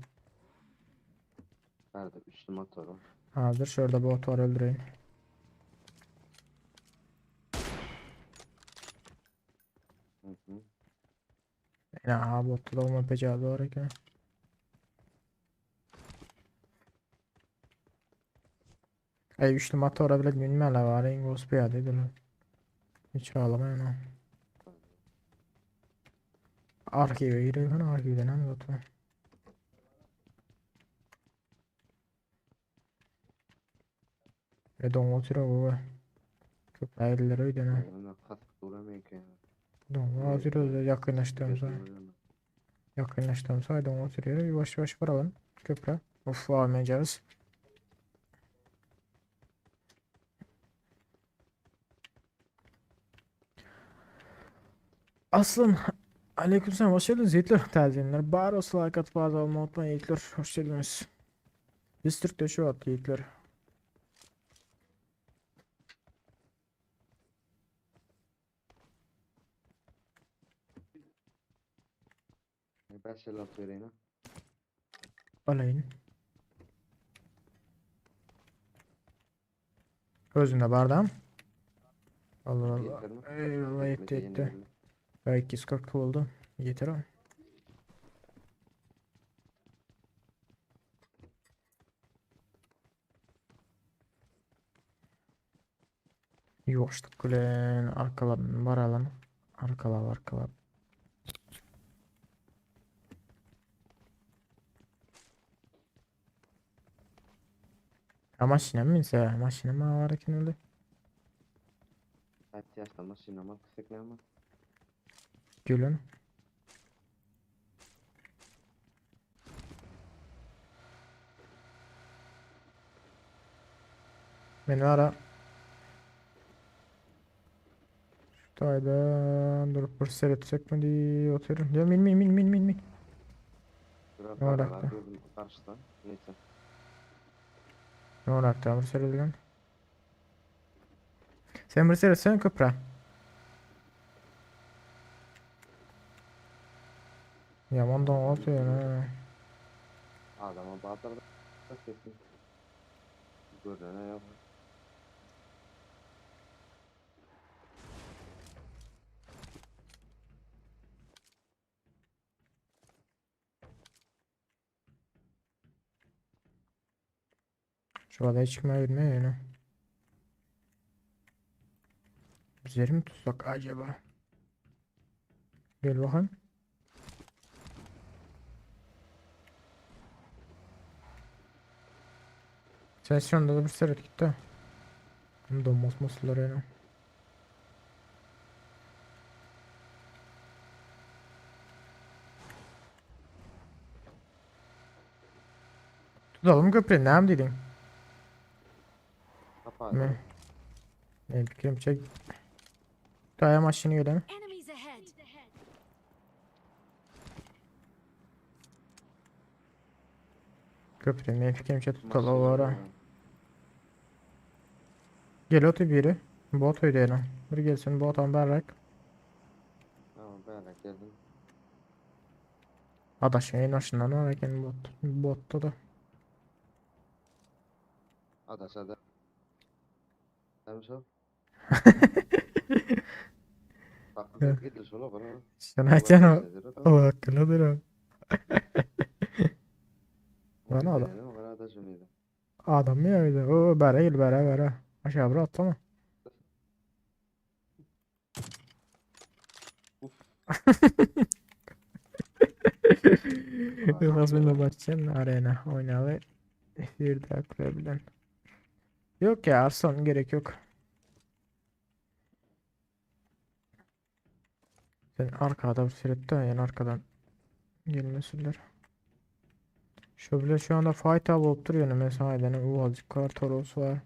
Nerede? Üçlü motoru. Hazır şurada bir otu var öldüreyim. Hı hı. Ya botu da olma pecağı doğru ki. Ay üçlü motora bile bilmem la var. İngiliz piyade değil. Hiç ağlamayın ha. Arkive girelim. Arkivden hem botu. Ve don oturuyor bu. Çok ayrıları ödene. Ona kask duramıyor ki. Don oturuyor da yakınlaştığım zaman. Yakınlaştığım zaman don oturuyor. Yavaş yavaş varalım. Köprü. Of almayacağız. Aslın aleykümselam hoş geldiniz yiğitler tercihler. Bari olsa like atıp bazı almayı unutmayın yiğitler. Hoş geldiniz. Biz Türk'te şu at yiğitler. Ben selam vereyim ha. Alayın. Özünde bardağım. Allah Allah. Yeter mi? Eyvallah yetti Yetmedi, yetti. yeni verelim. Belki 240 oldu. Yeter ama. Yoştuk gülen arkalarını baralan. Arkalar. Maşine mi ise? Maşine mi var ki öyle? Hadi yaşlanma sinema kısık ne ama. Gülün. Beni ara. Şuradaydan durup bir seyredecek mi diye oturuyorum. Ya min. Biraz Ne daha olarak var da? gördüm karşıdan. Neyse. Ne olarak da bir seyredilen? Sen bir seyretsen Köprü. Yamandan atıyor ha. Adama bağırdı da kesin. Görene yok. Şu adaya çıkmaya bilmiyor yani. Üzeri mi tutsak acaba? Gel bakalım. Sen şu anda da bir seyret gitti. Donmaz masılar yani. Tutalım köprüyü ne mi dedin? Kapağı. Ne? Ne fikrim çek. Daya maşını öyle mi? Enemies ahead. Köprü ne fikrim çek tutal o ara. Gel otu biri. Bot ödeyelim. Bir gelsin botan berrak. Tamam ben geldim. Adaşın en aşından ararken botta da. Adaşa da. Demiş o. Bak bir gidiyor sola bana. Sen açan o hakkındadır o. Bana adam. O kadar adaş önüydü. Adam mı ya öyle? O bere gel bere. Aşağı bırak atlama. Yılmaz'la başlayan arena oynalı. Bir daha kurabilen. Yok ya Arslan gerek yok. Sen arkada bir seyretti yani arkadan gelmesinler. Şu bile şu anda fight up olup duruyor yani mesela azıcık var Toros var.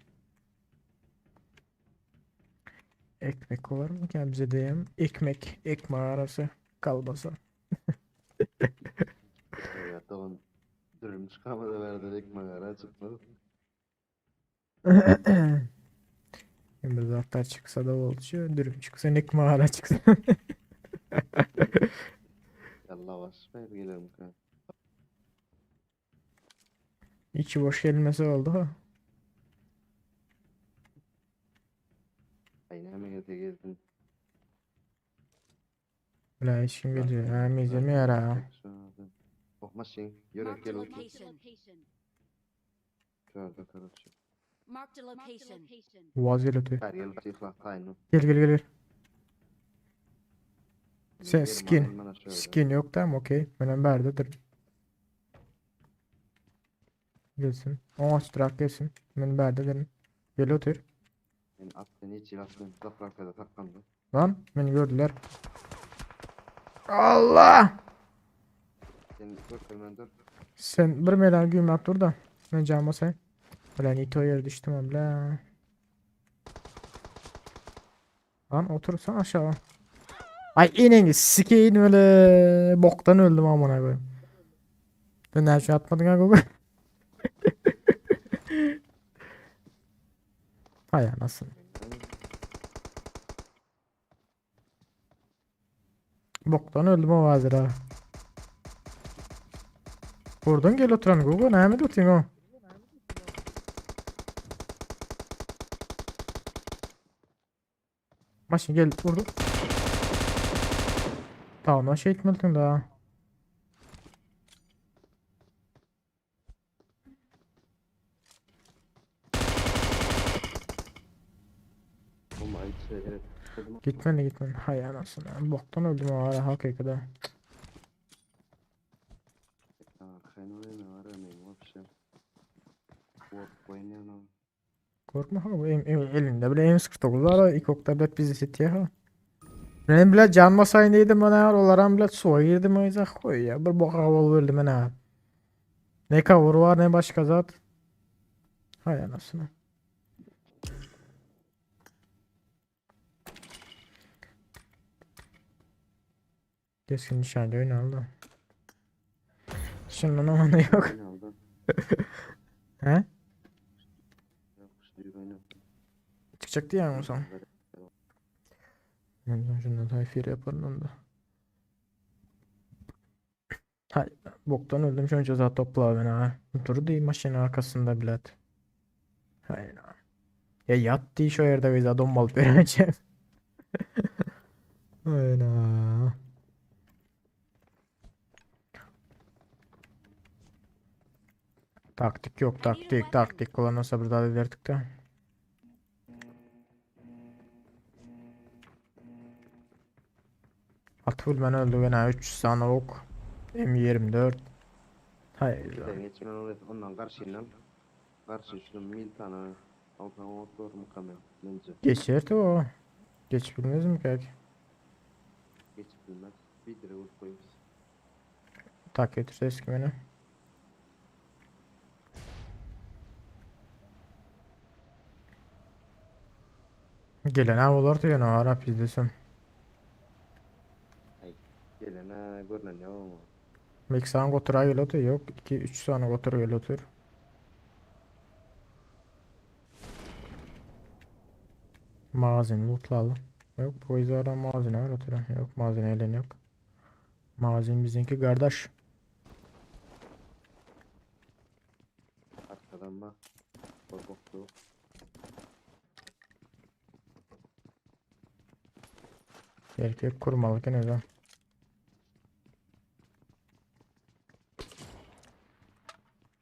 Ekmek var mı ki bize diyeyim? Ekmek arası kalbasa. Evet tamam. Dürüm çıkamadı verdi ekmek ara çıkmadı. Bir zafer çıksa da oluşuyor. Dürüm çıksa ekmek ara çıksa. Yallah ver gelirim kan. İçi boş gelmesi oldu ha. Aynen mi geldin? La işim geliyor. Ha mizemi yara. Okmasın. Yürek Marked gel a otur. location. Şöyle kardeşim. Marked a location. Vaziyet ötü. Her yıl tıkla kaynu. Gel. Sen Yerim skin. alayım bana şöyle. Skin yok tamam okey. Benim berdedir. Gelsin. O strak gelsin. Benim berdedir. Gel otur. Yani attın hiç yattın. Toprakta takkandı. Lan beni gördüler. Allah! Sen götürmen dur. Sen bir medan gülmek dur da. Ben cama sen. Ulan ito yere düştüm abla. Lan otursan aşağı. Ay inengi sikeyim öyle. Boktan öldüm amına koyayım. Ben her şey atmadın ha Google. Hay anasını. Boktan öldüm o vazir ha. Vurdun gel oturan Google. Ne mi tutayım o? Maşın gel vurdu. Tamam şey etmeldin daha. Ama aynı şey evet. Dedim, Gitmen. Hay anasını. Boktan öldüm o ara hakikaten. Sen öyle var örneğin вообще. Oynayan Korkma ha bu elinde bile M49 var. İlk oktabet bizi setiye ha. Benim bile can basayındaydım bana olaram bile suya girdim o yüzden koy ya. Bir boka havalı verdim bana. Ne kavur var ne başka zat. Hay anasını. Keskin nişancı oyun aldı. Şunun amanı yok. aldı. He? Yok işte oynadı. Çıkacaktı yani o zaman. Şundan tayfir yaparım onu da. Hay boktan öldüm şu an ceza topla beni ha. Dur değil maşının arkasında bilet. Hay na. Ya yat değil şu yerde biz adam bal vereceğim. Hay na. Taktik yok taktik kullanırsa burada ederdik de. Atful ben öldü gene 3 tane ok. M24. Hayır. Sen geçmen oraya ondan karşı şunu mil tane altına otur mukamel bence. Geçerdi o. Geç bilmez mi kanka? Geç bilmez. Bir lira vurup koymuş. Tak getirse eski beni. Gelen avlar diyor ne Arap izlesin. Gelene görünen ya ama. Meksan gotura geliyordu yok 2-3 tane gotura geliyordu. Mağazin lootlalı. Yok bu izara mağazine var oturan. Yok mağazine elen yok. Mağazin bizimki kardeş. Arkadan bak. Korktu. Erkek kurmalık ne de.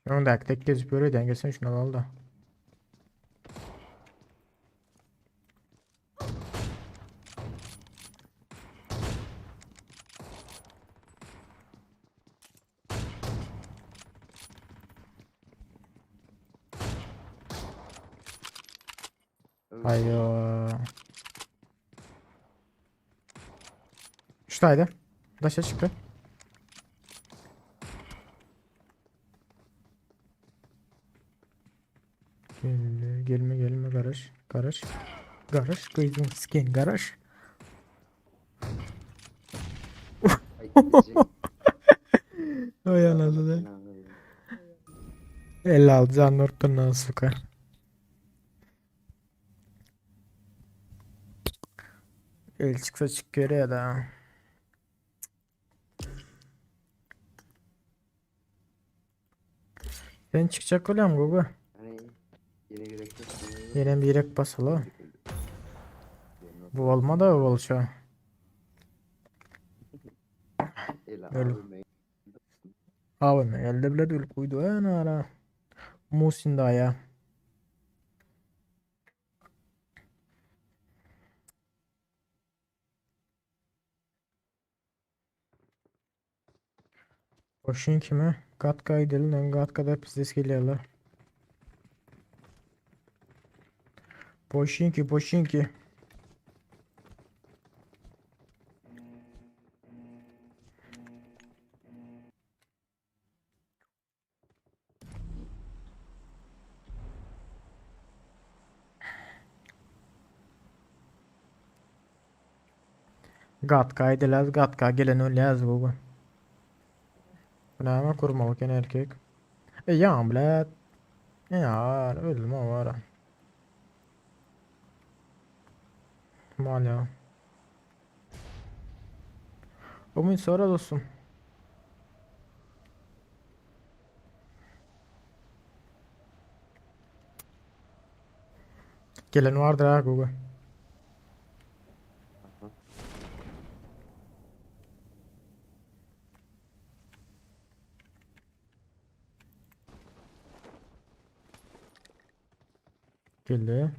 Onu da tek gezip böyle dengesin şunu al da. Ayo. Şuradaydı. Daşa çıktı. Gelme garaj kıydın skin garaj. Ay anasını. 56 can ortadan sıkar. El çıksa çıkıyor ya da. Sen çıkacak oluyor mu Google? Hani yine gerek yok. Yine bir yürek basılı. Bu olma da oluşa. Öyle. Abi elde bile değil koydu en ara. Musin daha ya. Boşun kime? Gatka gidelim. Gatka'da pizdes geliyorlar. Boşinki. Gatka gidiler. Gatka gelen öyle yaz bu. Buna ama kurmalık en erkek. Ya bile. Ya öldüm o ara. Mal ya. O gün sonra dostum. Gelen vardır ha Google. Aha. Geldi.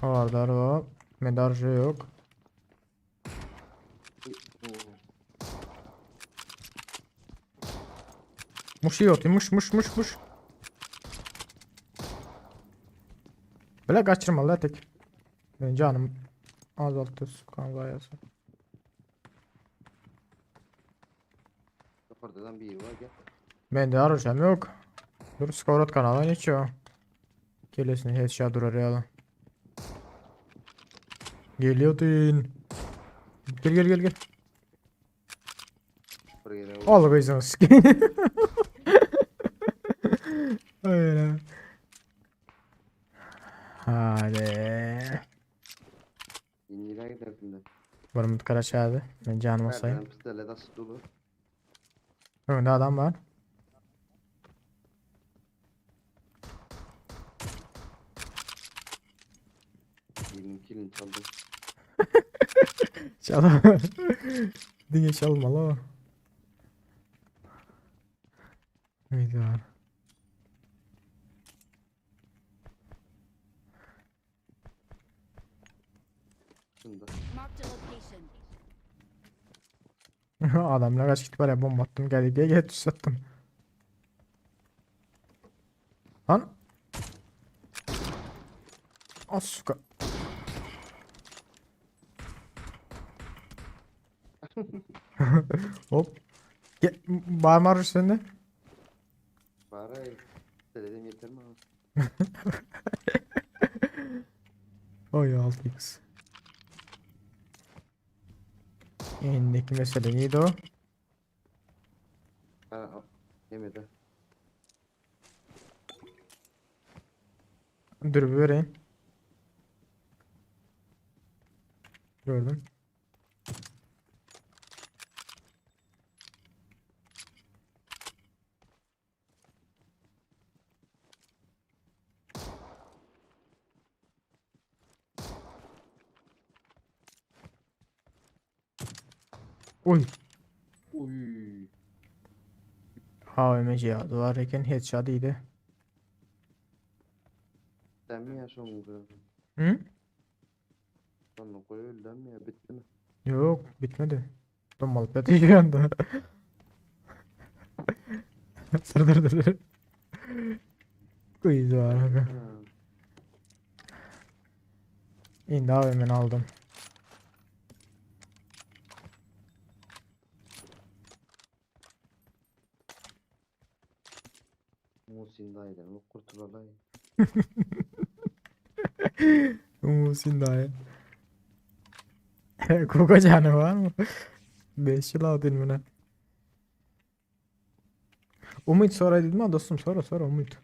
Vardır o. Medarjı yok. Oo. Muş iyi atıyor. Muş. Böyle kaçırma la tek. Ben canım azalttı kan gayası. Yukarıdan biri var gel. Bende arayacağım yok. Dur Skavrat kanaldan geçiyor. Gelesine headshot durar ya. Geliyordun. Gel. Buraya gel. Al kızım. Öyle. Hadi. Yeniler gidersin de. Varım Karaçay'dı. Ben canıma Nereden sayayım. pistolet asık dolu. Önünde adam var. Birinin kilini çaldım. Çalma. Dinle çalma la. Neydi var? Şunda. Marked a location. Adamla kaç git var ya bomba attım geldi diye gel sattım. Lan. Asuka. Hop. Gel, bağırma sende. Bari pistoletim yeter mi abi? Oy 6x. Elindeki mesele neydi o? Yemedi. Dur bir vereyim. Gördüm. Uy. Uy. AVM cihazı var iken headshot iyiydi. Sen mi yaşıyorsun bu? Hı? Sonra koy öldün mü ya bitti mi? Yok bitmedi. Domalık da değil anda. Dur. Quiz var abi. Ha. İndi AVM'ni aldım. Musin dayıdan o kurtulalay. Musin dayı. Koka canı var mı? 5 yıl aldın mı ne? Umut sonra dedim ha dostum sonra Umut.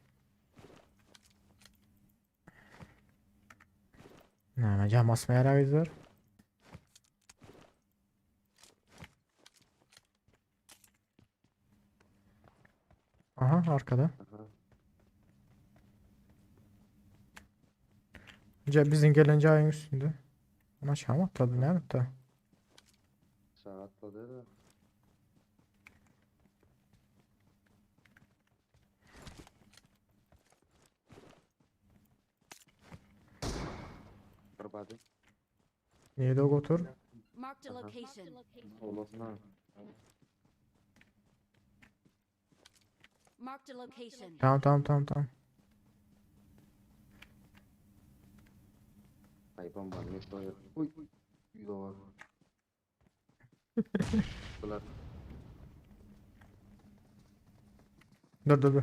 Ne yapacağım asmaya rağizler. Aha arkada. Aha. Bizim gelince ayın üstünde. Ama şam atladı ne yaptı? Sağa atladı da. Kırbadı. Neydi o götür? Marked a Uh-huh. location. Olmasın ha. Marked a location. Tamam. Ay bomba ne soruyor? Uy. Yo. Bunlar Dur.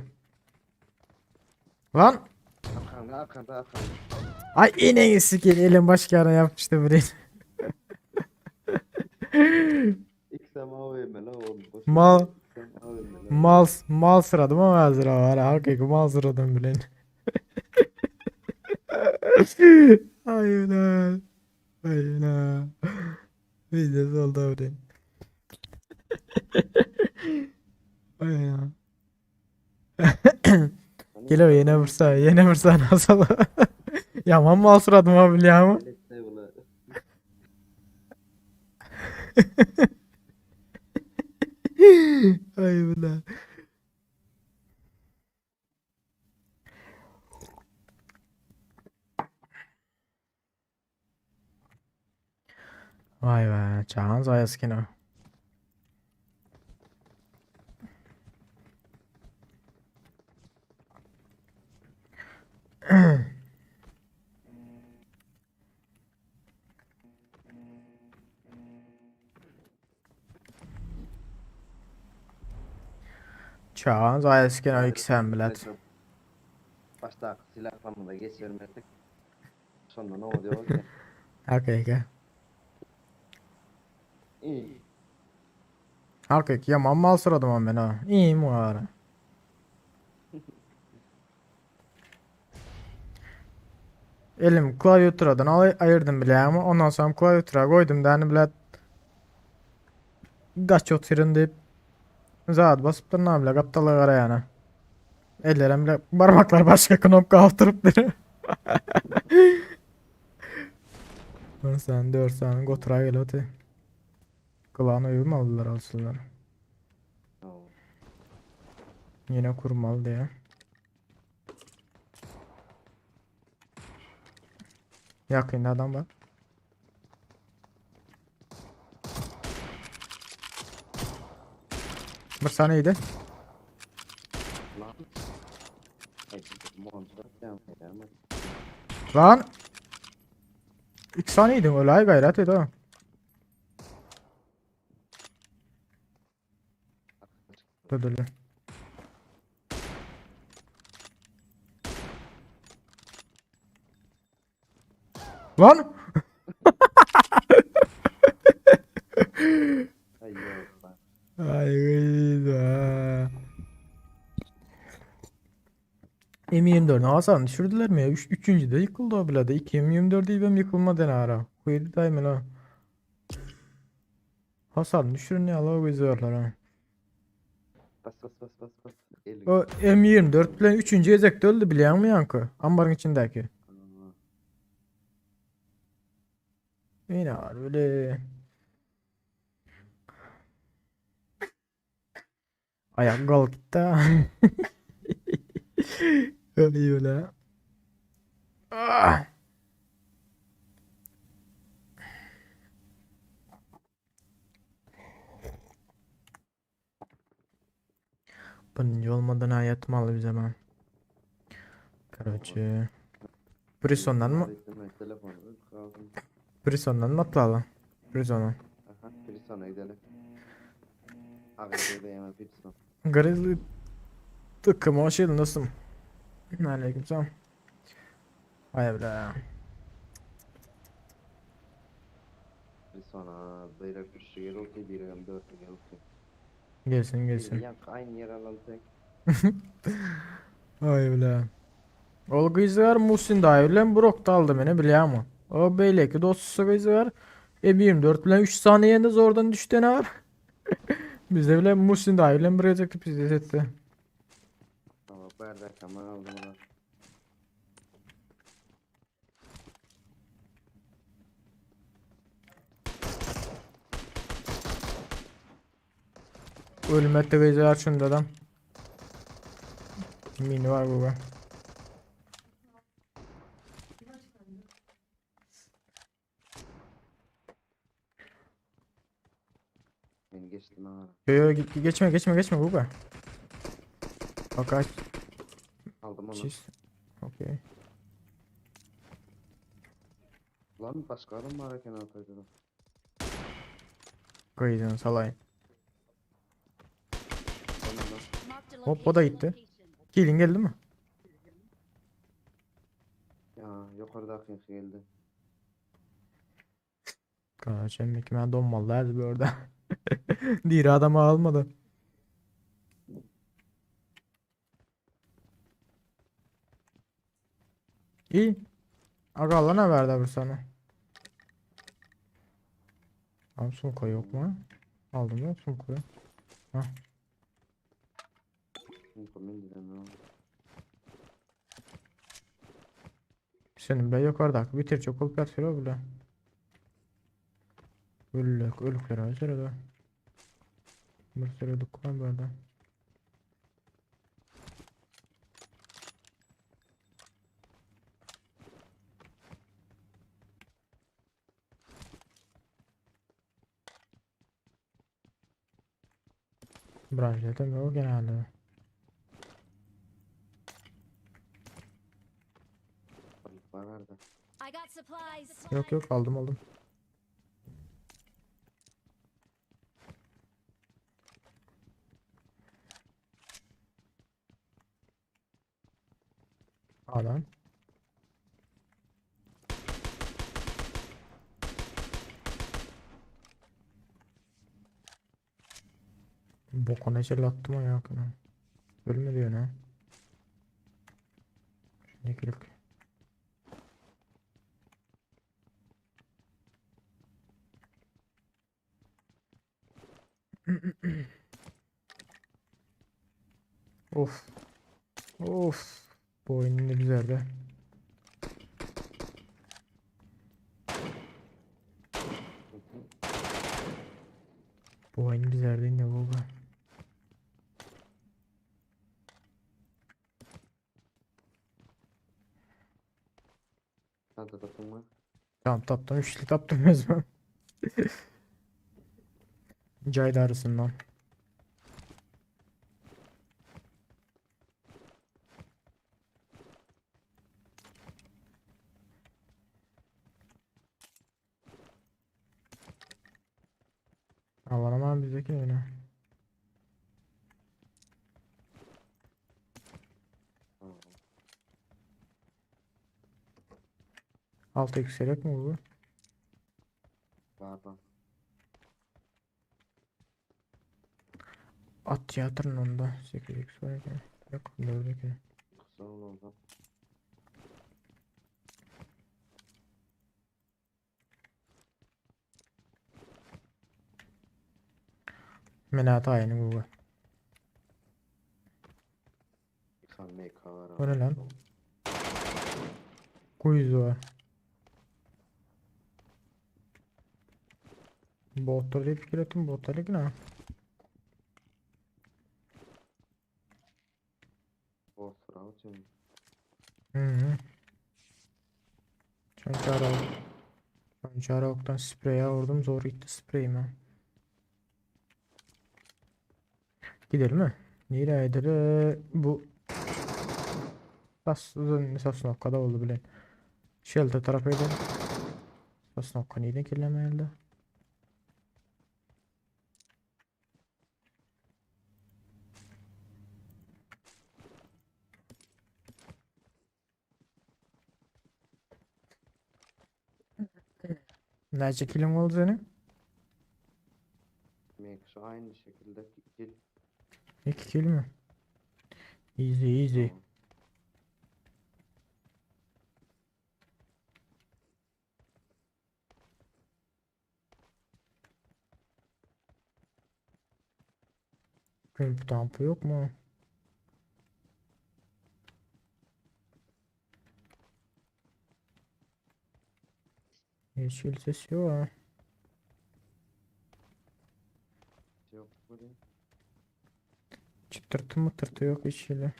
Lan! arkanda. Ay ineği sikin elim başka yere yapmıştı burayı. İksem AVM la oğlum. boş ver. Mal. İksem AVM la. Mal sıradım ama hazır var. Hakiki mal sıradım bilen. Aynen. Videosu oldu öyle. Aynen. Gelir yine vursa nasıl? Yaman mal suradım abi biliyor musun? Elette ula. Ay bula. Vay be, çağın sayıskını. Çağın sayıskını iki sen bilet. Başta silah famında geç vermedik. Sonra ne oluyor ki? Hakiki. İyi. Hakiki yaman mal suradım ama ben ha. İyiyim var. Elim klavyaturadan ayırdım bile ama ondan sonra klavyaturağa koydum da bile kaç oturun deyip zat basıp durna bile kaptalığı ara yani. Ellerim bile parmaklar başka knopka altırıp biri. Sen 4 saniye gotura gel hadi. Kulağına uyum aldılar aslında. Oo. Yine kurmalı diye. Yakında adam var. Bir saniydi. Lan. Ay, monster devam eder mi? Lan. 2 saniydi olay gayret et o. Dur dur dur. Lan. Ay yok lan. Ay gıyda. M24 Hasan düşürdüler mi ya? Üçüncü de yıkıldı o bile de. 2 M24 değil benim yıkılmadı ne ara. Kuydu dayım la. Hasan düşürün ya la güzeller ha. Bas bas bas bas bas. El. O M24 bilen 3. ezekte öldü biliyor musun yankı? Ambarın içindeki. Yine var böyle. Ayak gol gitti ha. Öyle. Ah. Birinci olmadan hayat malı bir zaman. Короче. Prison'dan mı? Telefonu kaldım. Prison'dan mı atlayalım? Prison'a. Aha, Prison'a gidelim. Ağabey yeme Prison. Grizzly takımı hoş geldin dostum. Aleykümselam. Hay be. Prison'a beyler 3 gel okey, bir hem 4 gel okey. Gelsin gelsin. Yak aynı yer alalım tek. Hay be. O kızlar Musin dayılan Brok da aldı beni biliyor musun? O beyleki dostusu kızlar. M24 bilen 3 saniyede zordan düştü ne var? Bizde bile Musin dayılan buraya çekti bizi etti. Tamam, bardak ama aldım onu. Ölmette kızlar şunda adam. Mini var bu. Ben geçtim ha. Yo, geçme bu. Bak aç. Aldım onu. Çiz. Okey. Lan başka adam var erken ataydı. Koydun salay. Marked a Hop o da location. gitti. Killing geldi mi? Ya yukarıda akın geldi. Kaçım ben donmalılardı bir orada. Diğer adamı almadı. İyi. Aga Allah ne verdi bu sana? Abi Sunko yok mu? Aldım ya Sunko'yu. Şimdi komün gidelim ya. Senin be yukarıdaki bitir çok olup yatıyor bile. Ölükler hazır da. Bir sürü dükkan böyle. Branşlarda yok genelde. Balıklar nerede? I got supplies. Yok yok aldım. Alan. Bokuna attım ayakına. Ölme diyor ne? Ne klik. Of. Of. Bu oyun ne güzeldi. Bu oyun güzeldi ne bu? Sen de tapın mı? Tamam taptım. Üçlü taptım resmen. Cayda arasından. Aman aman bizdeki öyle. Tamam. 6 yükselek mi bu? Pardon. At tiyatrının onda 8x var ya. Yok 4'deki. Kısa oldu. Menata aynı bu. Sen MK var. O ne lan? Quiz var. Botlar diye fikir ettim. Botlar ne? O sıra için. Hı. Çançara oktan spreye vurdum. Zor gitti spreyime. Gidelim mi? Nereye bu Sasnovka'da oldu bile. Shelter tarafı gidelim. Sasnovka neyden kirlemeyeldi? Nece kilin oldu senin? MK aynı şekilde kill. 2 kill mi? Easy. Tamam. Gümp tampı yok mu? Yeşil ses yok ha. Yok böyle. Çıtırtı mıtırtı yok hiç şeyle.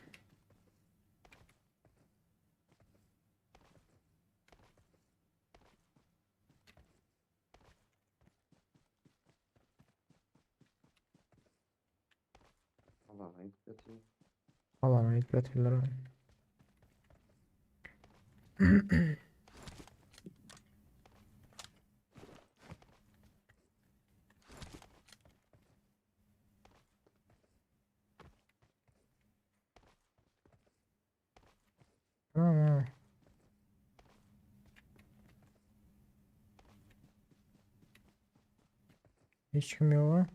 Allah'a yükletin. Alana yükletirler abi. Tamam. Hiç kim yok ha.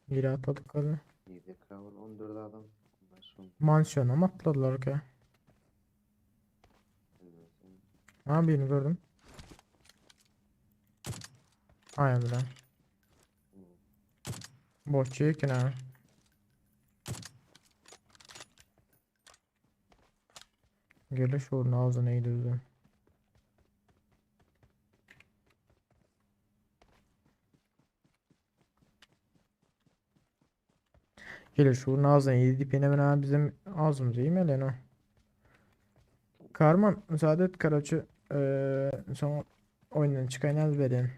Biri atladık hadi. 7 kral 14 adam. Ondan sonra Mansiyona mı atladılar ki? bilmiyorum. Ha birini gördüm. Aynen bile. Boşçu ki ne? Geliş uğrun ağzına iyiydi özüm. Geliş uğrun ağzına iyiydi dipine ben bizim ağzımıza yemelen o. Karman müsaade et Karaçı. Son oyundan çıkan az verin.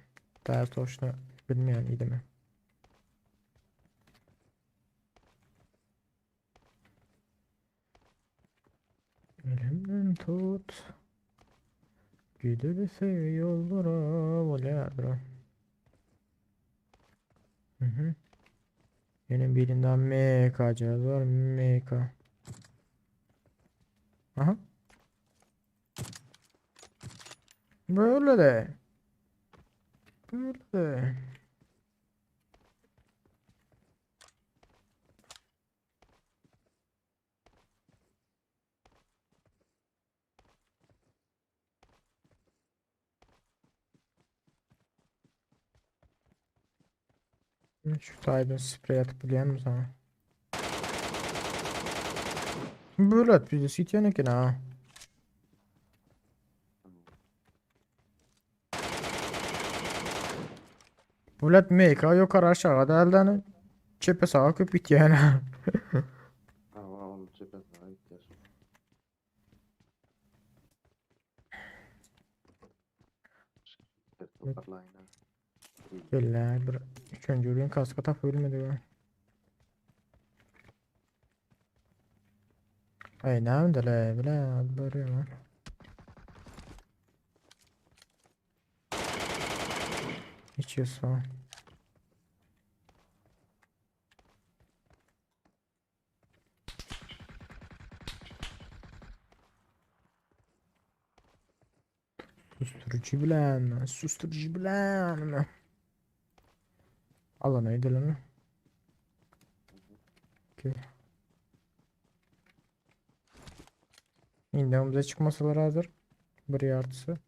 Ders hoşuna bilmeyen iyiydi mi? Elimden tut. Giderse yollara voladra. Hı hı. Benim birinden MK cihaz var MK. Aha. Böyle de. Böyle de. Şu Tayden sprey atıp biliyor musun sana? Böyle at bizi sitiyor ki ha. Bulat MK yukarı aşağıda elden çepe sağa köpük yani. Ha, onu çöpe sağa ihtiyaç. Toparlayın ha. Gel bir üçüncü ürün kaska tak ölmedi bu. Ay ne yaptı la bile böyle mi? İçiyorsa. Susturucu bilen. Allah neydi lan? Okay. İndamıza çıkmasalar hazır. Bir artısı.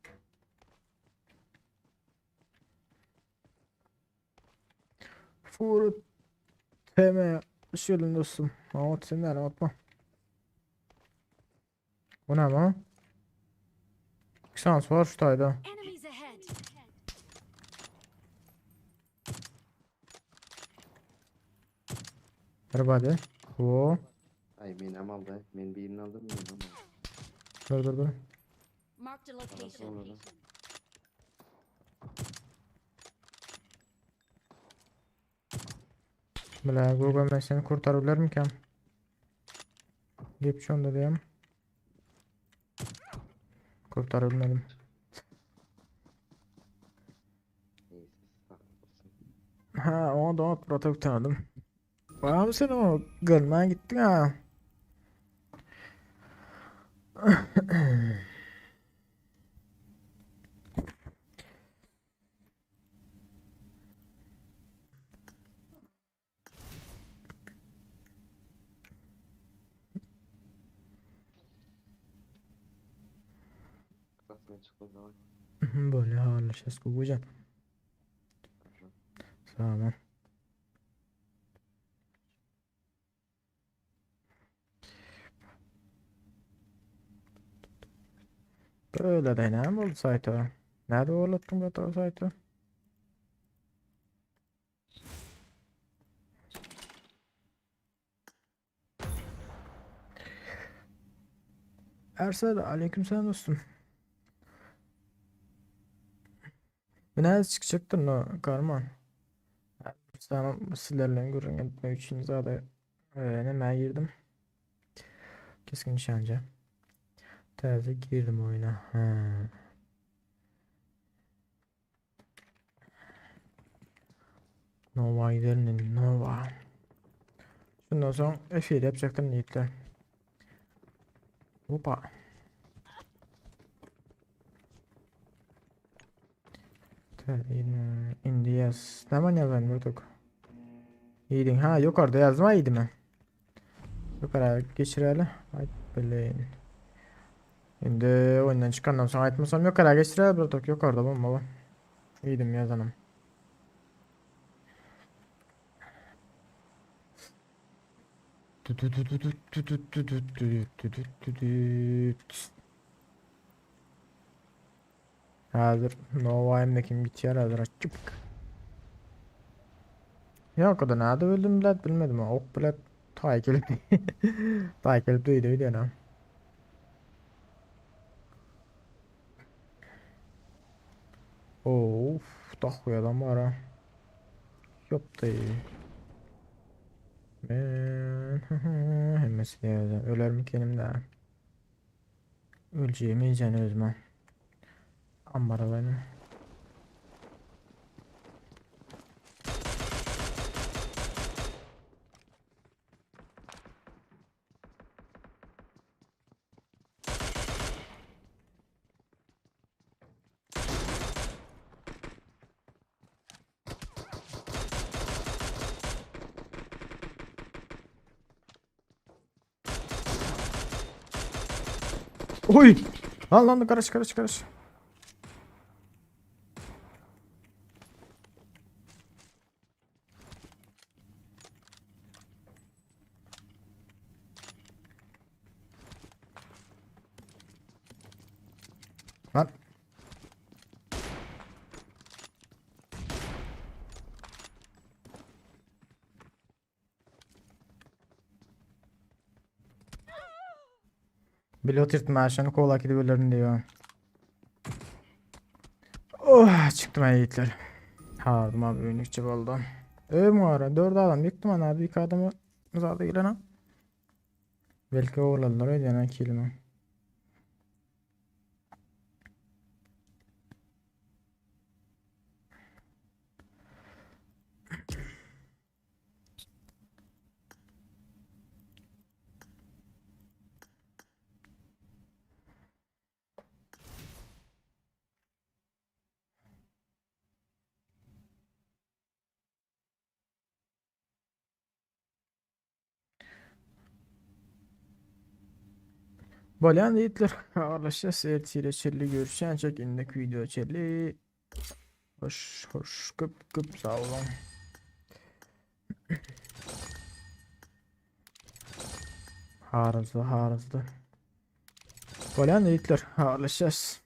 Fur teme şöyle dostum. Ama sen nerede atma. Bu ne ama? Şans var şu tayda. Enemies ahead. Hadi. Oo. Ay men amalda. Men birini aldım men amal. Dur. Marked a location. Sonra da. Bile Google ben seni kurtarabilir mi ki? Deyip şu anda diyeyim. Kurtarabilmedim. Neyse sağ olasın. Ha o da o protokol tanıdım. Var mı sen o görmeye gittin ha? Klasman çıktı zaman. Böyle haberleşeceğiz Gugucan. Sağ ol. Böyle de ne oldu sayta? Nerede uğurlattın bu sayta? Ersel aleykümselam dostum. Bu nerede çıkacaktın o karman? Sana sizlerle görün etme için zaten ne girdim. Keskin nişancı. Taze girdim oyuna. Ha. Nova gidelim Nova. Şundan sonra F7 yapacaktım niyetle. Hoppa. Indias. Ne zaman yazan bulduk? İyiydin. Ha yukarıda yazma iyiydi mi? Yukarı geçirelim. Haydi bilin. Şimdi oyundan çıkandan sonra aytmasam yukarı geçirelim bulduk. Yukarıda bomba var. İyiydim yazanım. Hazır Nova'yımda kim bitiyor hazır açıp. Yok o da nerede öldüm bilet bilmedim ama ok bilet takip takip duydu ana. Of takıyor adam var ha. Yok da iyi. Ben hemmesi de öler mi kendim de. Öleceğimi yiyeceğini özmem. Ambara benim. Oy! Lan karış. Lan. Pilot irtmaşını kola gidip ölürüm diyor. Oh çıktım yiğitler. Hardım abi önlükçe oldu. Mu ara 4 adam yıktım ana abi 2 adamı zaten giren ha. Belki oğlanlar öyle yana kelime. Bolan yiğitler. Ağırlaşa seyirciyle çelli görüşen çek indeki video çelli. Hoş kıp sağ olun. Harızlı. Bolan yiğitler. Ağırlaşacağız.